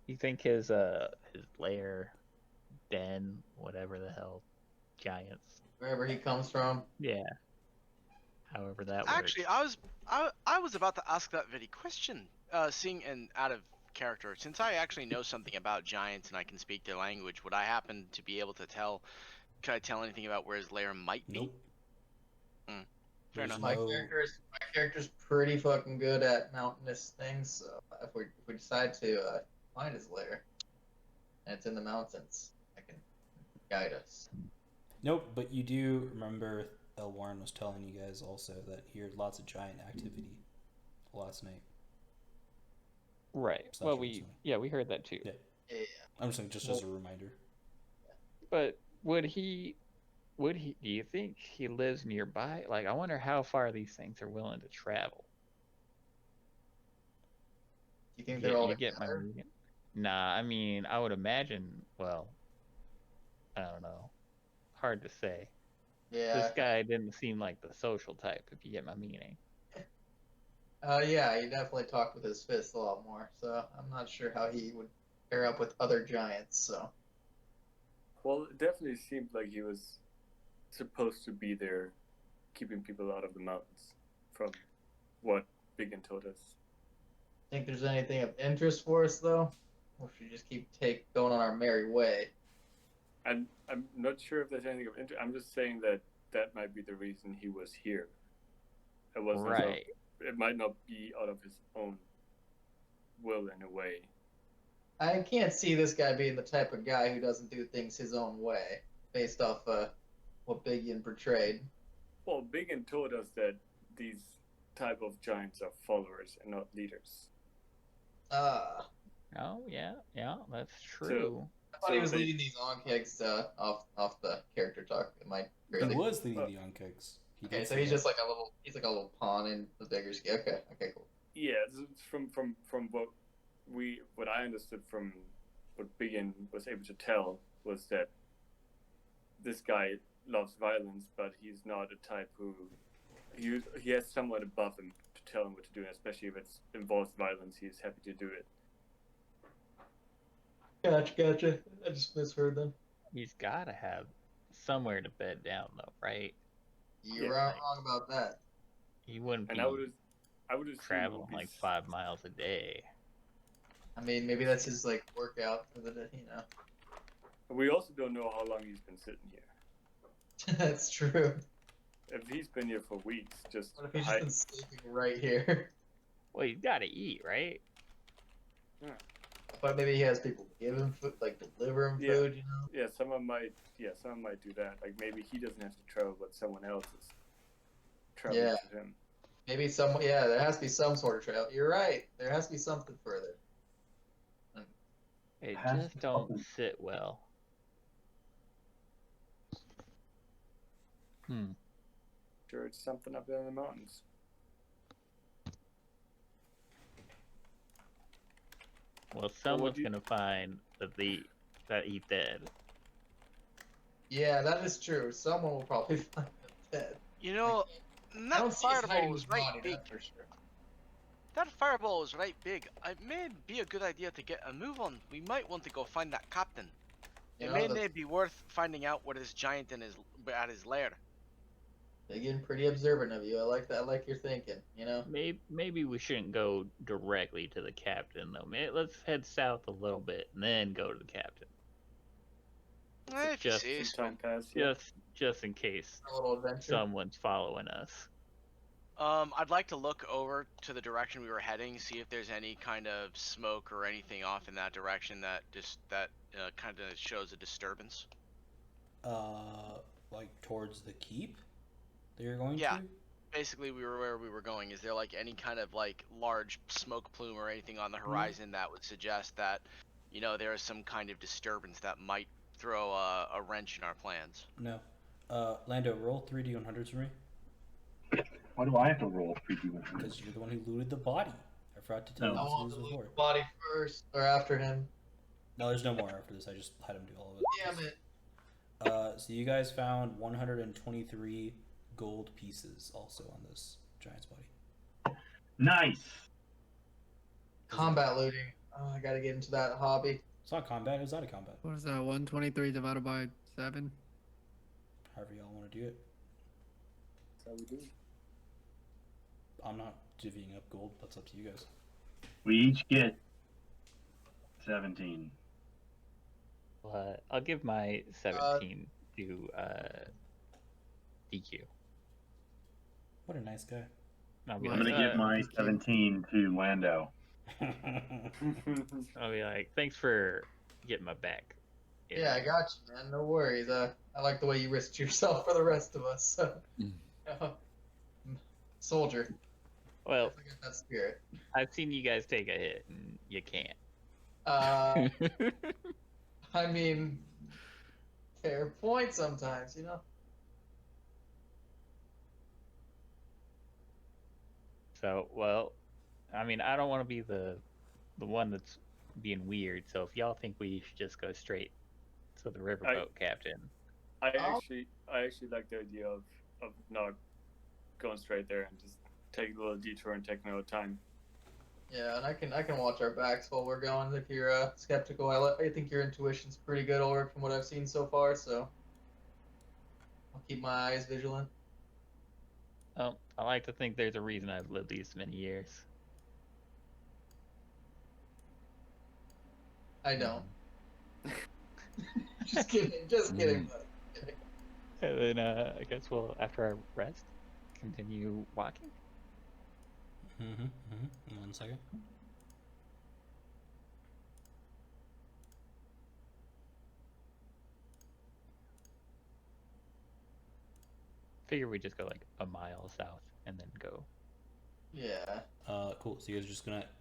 You think his lair, den, whatever the hell, giants. Wherever he comes from. Yeah. However that works. Actually, I was about to ask that very question. Seeing and out of character, since I actually know something about giants and I can speak their language, would I happen to be able to tell? Could I tell anything about where his lair might be? Nope. Fair There's enough. My no- character's pretty fucking good at mountainous things. So if we decide to find his lair, and it's in the mountains, I can guide us. Nope. But you do remember Elwarin was telling you guys also that he heard lots of giant activity last night. Right. So Well, that's we heard that too. Yeah. Yeah. I'm just saying, just as a reminder. But would he? Do you think he lives nearby? Like, I wonder how far these things are willing to travel. You think You they're all get my together? meaning? Nah, I mean, I would imagine. Well, I don't know. Hard to say. Yeah. This guy didn't seem like the social type, if you get my meaning. Yeah, he definitely talked with his fists a lot more, so I'm not sure how he would pair up with other giants, so. Well, it definitely seemed like he was supposed to be there, keeping people out of the mountains, from what BigYin told us. Think there's anything of interest for us, though? Or should we just keep going on our merry way? I'm not sure if there's anything of interest. I'm just saying that that might be the reason he was here. It wasn't so- Right. it might not be out of his own will in a way. I can't see this guy being the type of guy who doesn't do things his own way, based off what BigYin portrayed. Well, BigYin told us that these type of giants are followers and not leaders. Oh yeah, that's true. I thought he was So they- leading these onkegs off the character talk. Am I He crazy? was leading the young kicks. He Okay, did so say he's that. just like a little pawn in the bigger scale. Okay, cool. Yeah, it's from what I understood from what BigYin was able to tell was that this guy loves violence, but he's not a type who he has someone above him to tell him what to do, and especially if it involves violence, he's happy to do it. Gotcha. I just misheard them. He's got to have somewhere to bed down, though, right? You're Yeah. wrong about that. He wouldn't And be I would assume it would traveling be like 5 miles a day. I mean, maybe that's his like workout for the day, you know. We also don't know how long he's been sitting here. That's true. If he's been here for weeks, just What if he's just hide- been sleeping right here? Well, he's got to eat, right? But maybe he has people give him food, like deliver him Yeah. food, you know. yeah, someone might do that. Like maybe he doesn't have to travel, but someone else is traveling Yeah. with him. Maybe there has to be some sort of trail. You're right. There has to be something further. It Has just to don't fucking- sit well. Sure, it's something up there in the mountains. Well, someone's do you- gonna find that he's dead. Yeah, that is true. Someone will probably find him dead. You know, I that don't see us fireball hiding was his right body, big. that's for sure. That fireball was right big. It may be a good idea to get a move on. We might want to go find that captain. You It know, may that's be worth finding out what this giant at his lair. again pretty observant of you. I like that. I like your thinking. You know. Maybe we shouldn't go directly to the captain though. Let's head south a little bit and then go to the captain. If you just- see, Some time passed. Yeah. just in case A little adventure. someone's following us. I'd like to look over to the direction we were heading, see if there's any kind of smoke or anything off in that direction that kind of shows a disturbance. Like towards the keep that you're going Yeah. to? Basically, we were where we were going. Is there like any kind of like large smoke plume or anything on the horizon that would suggest that, there is some kind of disturbance that might throw a wrench in our plans? No. Lando, roll 3D 100s for me. Why do I have to roll 3D100? Because you're the one who looted the body. I forgot to tell No. I you want this to before. loot the body first, or after him. No, there's no more after this. I just had him do all of it. Damn it. So you guys found 123 gold pieces also on this giant's body. Nice. Combat looting. Oh, I gotta get into that hobby. It's not combat. It's not a combat. What is that? 123 divided by 7. However y'all want to do it. That's how we do. I'm not divvying up gold. That's up to you guys. We each get 17. I'll give my 17 to DQ. What a nice guy. And I'll be I'm like, gonna give my 17 to Lando. I'll be like, thanks for getting my back. Yeah, I got you, man. No worries. I like the way you risked yourself for the rest of us. So, soldier. Well, I forget that spirit. I've seen you guys take a hit, and you can't. I mean, fair point sometimes, So, well, I mean, I don't want to be the one that's being weird. So if y'all think we should just go straight to the Riverboat Captain, I actually like the idea of not going straight there and just take a little detour and take no time. Yeah, and I can watch our backs while we're going. If you're skeptical, I think your intuition's pretty good, Ulrich, from what I've seen so far. So I'll keep my eyes vigilant. oh, I like to think there's a reason I've lived these many years. I don't. Just kidding, buddy. And then I guess we'll, after our rest, continue walking. 1 second. Figure we just go like a mile south and then go. Yeah. Cool. So you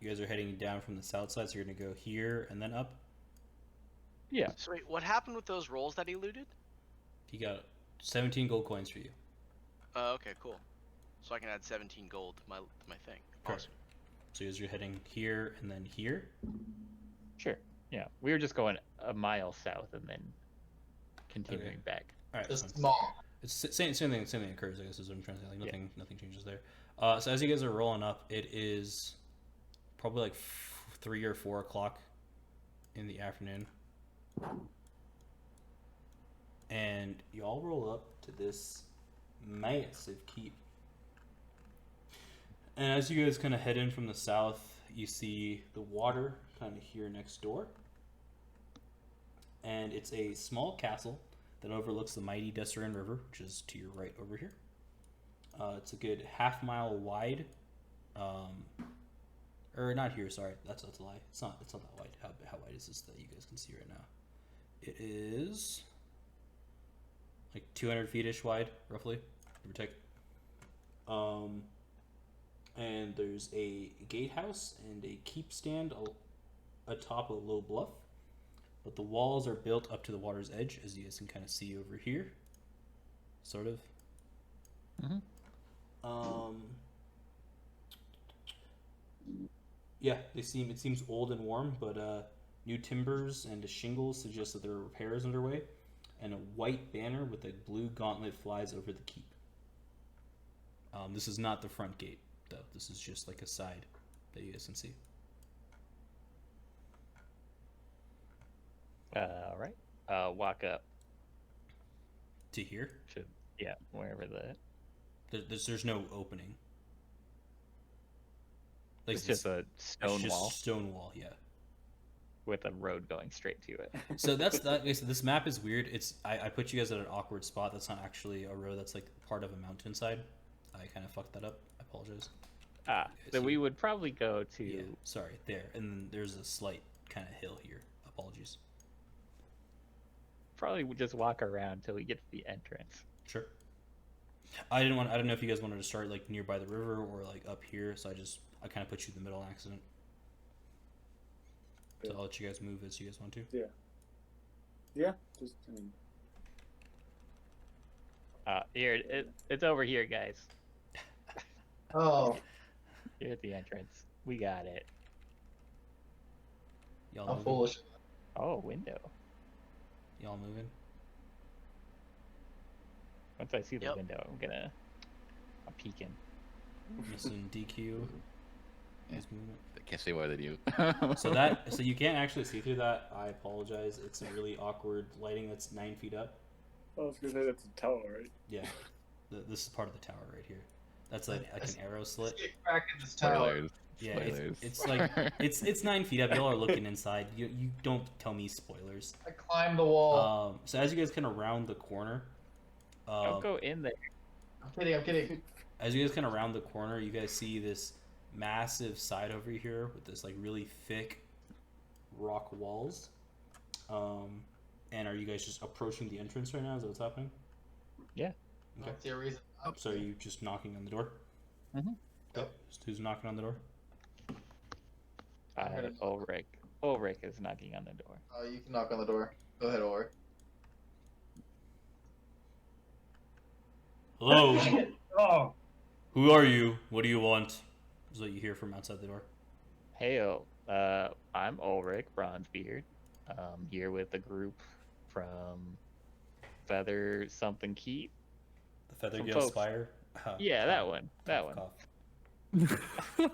guys are heading down from the south side, so you're gonna go here and then up. Yeah. So wait, what happened with those rolls that he looted? He got 17 gold coins for you. Okay, cool. So I can add 17 gold to my thing. Correct. Awesome. So you guys are heading here and then here. Sure. Yeah. We were just going a mile south and then continuing back. All right. Just fine. small. It's same thing occurs. I guess is what I'm trying to say. Like nothing changes there. So as you guys are rolling up, it is probably like 3 or 4 o'clock in the afternoon, and you all roll up to this massive keep. And as you guys kind of head in from the south, you see the water kind of here next door, and it's a small castle that overlooks the mighty Desserin River, which is to your right over here. It's a good half-mile wide, or not here. Sorry, that's a lie. It's not that wide. How wide is this that you guys can see right now? It is like 200 feet-ish wide, roughly, give or take. And there's a gatehouse and a keep stand atop a low bluff. But the walls are built up to the water's edge, as you guys can kind of see over here. Sort of. Yeah, it seems old and warm, but new timbers and shingles suggest that there are repairs underway, and a white banner with a blue gauntlet flies over the keep. This is not the front gate, though. This is just like a side that you guys can see. All right. Walk up To here, to wherever there's no opening. Like it's just a stone it's just wall. Stone wall, yeah. with a road going straight to it. So that's that. So this map is weird. I put you guys at an awkward spot. That's not actually a road. That's like part of a mountainside. I kind of fucked that up. I apologize. So we would probably go to. Yeah, sorry, there, and then there's a slight kind of hill here. Apologies. Probably would just walk around till we get to the entrance. Sure. I don't know if you guys wanted to start like nearby the river or like up here. So I kind of put you in the middle on accident. So I'll let you guys move as you guys want to. Yeah. Yeah. Just I mean. Here, it's over here, guys. Oh, Here at the entrance. We got it. Y'all how moving? foolish. Oh, window. Y'all moving? Once I see the Yep. window, I'm peeking. Missing DQ. His movement. I can't say more than you. So you can't actually see through that. I apologize. It's a really awkward lighting that's 9 feet up. I was gonna say that's a tower, right? Yeah, this is part of the tower right here. That's like an arrow slit. Let's get crack in this tower. Spoilers. Yeah, Spoilers. it's like it's 9 feet up. Y'all are looking inside. You don't tell me spoilers. I climbed the wall. So as you guys kind of round the corner, Don't go in there. I'm kidding. as you guys kind of round the corner, you guys see this massive side over here with this like really thick rock walls. And are you guys just approaching the entrance right now? Is that what's happening? Yeah. I don't see a reason. So are you just knocking on the door? Mhm. Yep. Who's knocking on the door? Ulrich is knocking on the door. Oh, you can knock on the door. Go ahead, Ulrich. Hello. Oh, Who are you? What do you want? Is what you hear from outside the door. Heyo, I'm Ulrich Bronzebeard. Here with a group from Feather something Keep. The Feathergale folks. Spire. Yeah, that one. That one. Cough.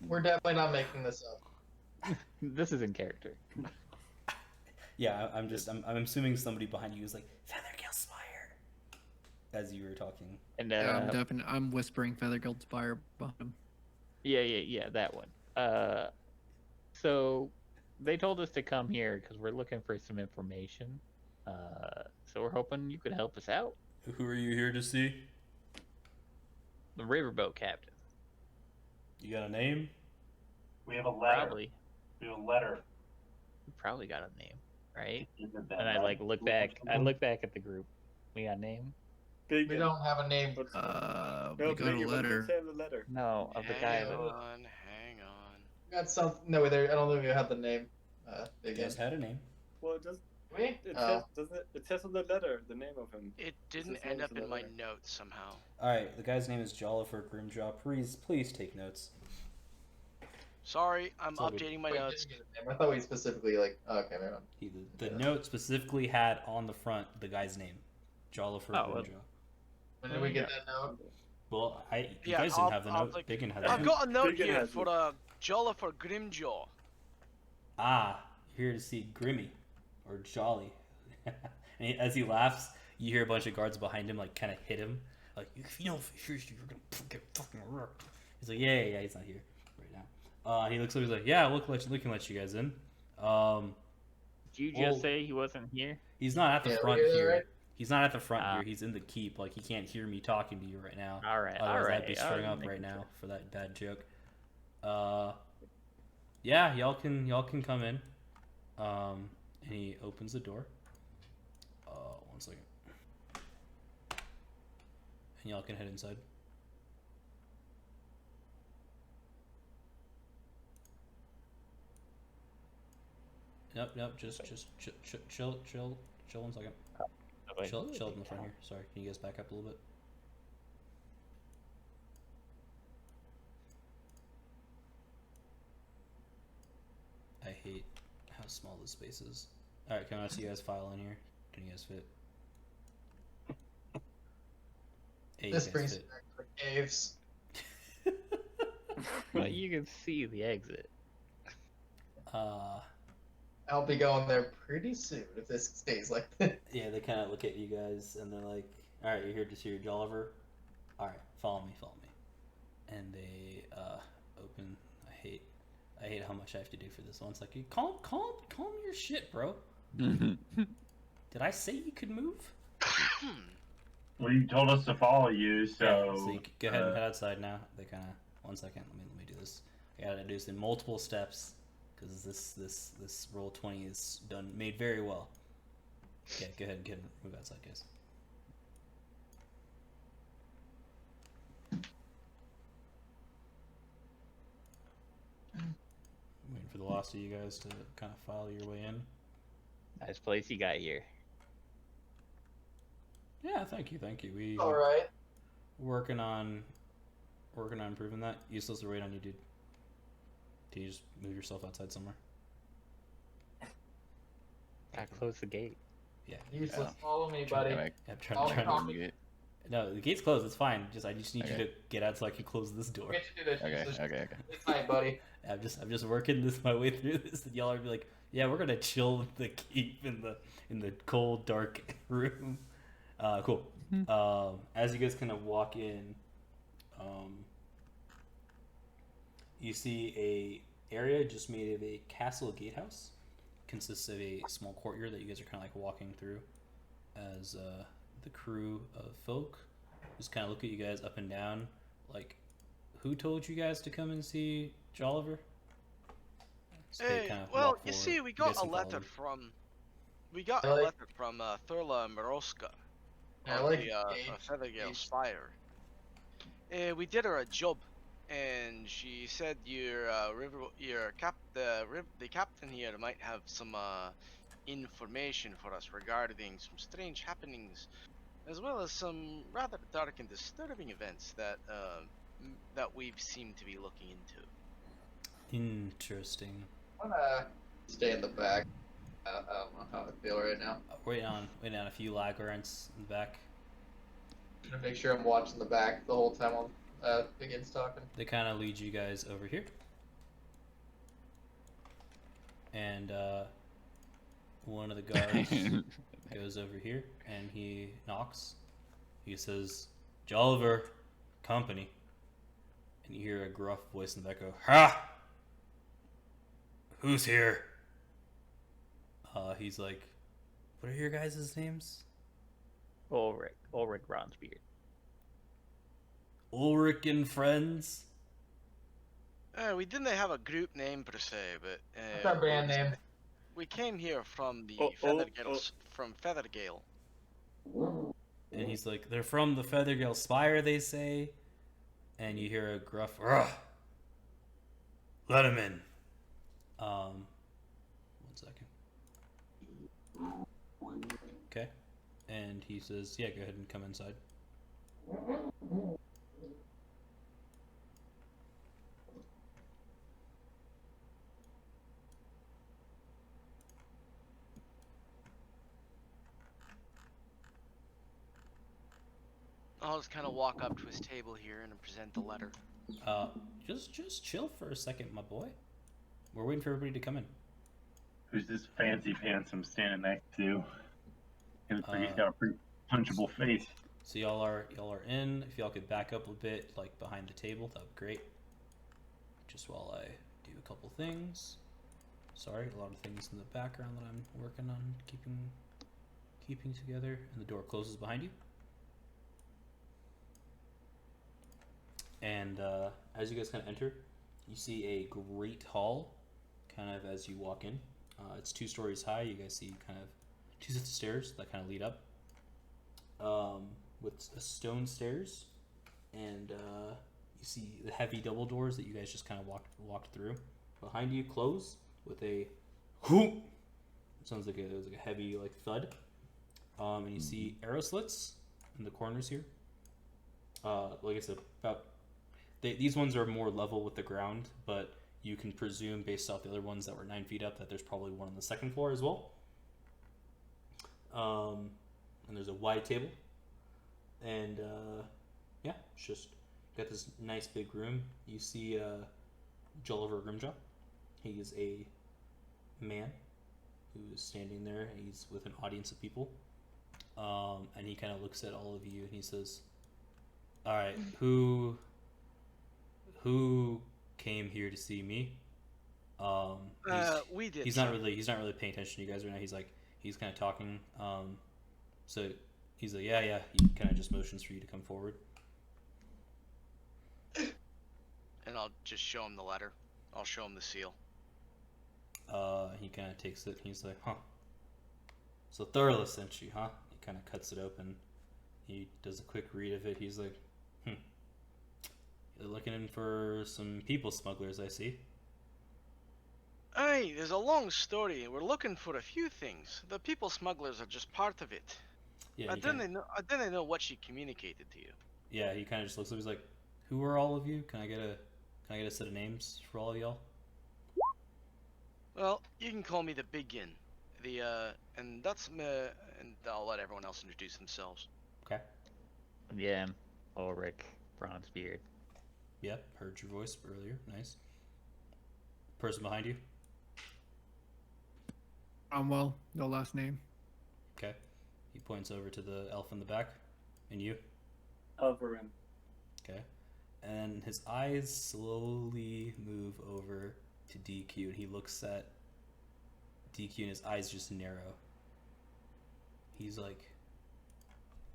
We're definitely not making this up. This is in character. Yeah, I'm assuming somebody behind you is like Feathergale Spire as you were talking. And Yeah, I'm whispering Feathergale Spire behind him. yeah, that one. So they told us to come here because we're looking for some information. So we're hoping you could help us out. Who are you here to see? The Riverboat Captain. You got a name? we have a letter. Probably. We have a letter. We probably got a name, right? Is it that And I like look back. I look back at the group. We got a name? Big. We don't have a name. But, We no, got a Big, but letter. let's have the letter. No, of the guy Hang that. on. We got something. No, there. I don't think we have the name. You Big guys had a name. Well, it does. We? It says, doesn't it? It says on the letter the name of him. It didn't his name end is up in the in my letter. notes somehow. All right, the guy's name is Jollifer Grimjaw. Please take notes. Sorry, I'm It's all good. updating my Wait, notes. didn't get a name. I thought we specifically like. Okay, maybe not. The note specifically had on the front the guy's name, Jollifer Oh, well. Grimjaw. When did we get that note? Well, you Yeah, guys I'll- didn't have the I'll note. take- Biggin had the I've note. got a note Biggin here has for it. Jollifer Grimjaw. Ah, here to see Grimmy, or Jolly. And as he laughs, you hear a bunch of guards behind him, like, kind of hit him. Like, if you don't fix yours, you're gonna get fucking wrecked. He's like, yeah, he's not here right now. And he looks over, he's like, yeah, we can let you guys in. Did you just Well- say he wasn't here? He's not at the Yeah, front we hear that, here. right? He's not at the front Ah. here. He's in the keep. Like, he can't hear me talking to you right now. All right, all Otherwise, right. I'd be I strung was up making right now sure. for that bad joke. Yeah, y'all can come in. And he opens the door. 1 second. And y'all can head inside. Nope. Just chill 1 second. Like, Chill in the front here. Sorry, can you guys back up a little bit? I hate how small this space is. Alright, can I see you guys file in here? Can you guys fit? Hey, you This guys brings fit. me back to the caves. But you can see the exit. I'll be going there pretty soon if this stays like this. Yeah, they kind of look at you guys and they're like, "All right, you're here to see your Jolliver. All right, follow me." And they open. I hate I hate how much I have to do for this one. It's like, calm your shit, bro. Did I say you could move? Well, you told us to follow you, so. Yeah, so you go ahead and head outside now. They kind of. 1 second. Let me do this. I gotta do this in multiple steps because this roll 20 is made very well. Okay, go ahead and move outside, guys. Waiting for the last of you guys to kind of follow your way in. Nice place you got here. Yeah, thank you. We All right. working on improving that. Useless to wait on you, dude. Can you just move yourself outside somewhere? Gotta close the gate. Yeah. Useless. Follow me, buddy. I'm trying I'll to. come. No, the gate's closed. It's fine. I just need you to get out so I can close this door. Get you to do this. Okay. It's fine, buddy. I'm just working my way through this, and y'all are be like, yeah, we're gonna chill with the keep in the cold, dark room. Cool. As you guys kind of walk in, you see a area just made of a castle gatehouse. Consists of a small courtyard that you guys are kind of like walking through, as the crew of folk just kind of look at you guys up and down, like, who told you guys to come and see Jolliver? So they Hey, kind of well, walk you forward. see, we You got guys a can follow letter them. from Thurla Miroska I of like the Gage. Feathergale Gage. Spire. We did her a job, and she said the captain here might have some information for us regarding some strange happenings, as well as some rather dark and disturbing events that we've seemed to be looking into. Interesting. I'm gonna stay in the back. I don't know how I feel right now. Wait on a few Lagorants in the back. I'm gonna make sure I'm watching the back the whole time while BigYin's talking. They kind of lead you guys over here. And one of the guards goes over here and he knocks. He says, Jolliver, company. And you hear a gruff voice in the back go, Ha! Who's here? He's like, what are your guys' names? Ulrich Bronzebeard. Ulrich and friends? We didn't have a group name per se, but What's our band name? we came here from the Oh. from Feathergale. And he's like, they're from the Feathergale Spire, they say. And you hear a gruff, Ugh! Let him in. 1 second. Okay. And he says, yeah, go ahead and come inside. I'll just kind of walk up to his table here and present the letter. Just chill for a second, my boy. We're waiting for everybody to come in. Who's this fancy pants I'm standing next to? He looks like he's got a pretty punchable face. So y'all are in. If y'all could back up a bit, like behind the table, that would be great. Just while I do a couple things. Sorry, a lot of things in the background that I'm working on keeping together. And the door closes behind you. And as you guys kind of enter, you see a great hall, kind of as you walk in. It's 2 stories high. You guys see kind of 2 sets of stairs that kind of lead up, with stone stairs, and you see the heavy double doors that you guys just kind of walked through. Behind you, close with a whoop. It sounds like it was like a heavy like thud. And you see arrow slits in the corners here. Like I said, these ones are more level with the ground, but you can presume based off the other ones that were 9 feet up that there's probably one on the 2nd floor as well. And there's a wide table, and yeah, it's just got this nice big room. You see Jolliver Grimjaw. He is a man who is standing there, and he's with an audience of people. And he kind of looks at all of you and he says, all right, who came here to see me? We did. He's not really paying attention to you guys right now. He's kind of talking. So he's like, yeah. He kind of just motions for you to come forward. And I'll just show him the letter. I'll show him the seal. He kind of takes it. And he's like, huh. So Thurla sent you, huh? He kind of cuts it open. He does a quick read of it. He's like, You're looking in for some people smugglers, I see. Hey, there's a long story. We're looking for a few things. The people smugglers are just part of it. Yeah. I didn't know what she communicated to you. Yeah. He kind of just looks up. He's like, who are all of you? Can I get a set of names for all of y'all? Well, you can call me the BigYin. And that's me. And I'll let everyone else introduce themselves. Okay. Yeah, Ulrich Bronzebeard. Yep. Heard your voice earlier. Nice. Person behind you. Cromwell, no last name. Okay. He points over to the elf in the back. And you? Elwarin. Okay. And his eyes slowly move over to DQ, and he looks at DQ, and his eyes just narrow. He's like,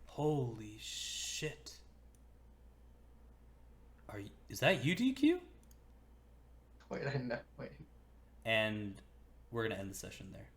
holy shit. Is that you, DQ? Wait, I know. Wait. And we're going to end the session there.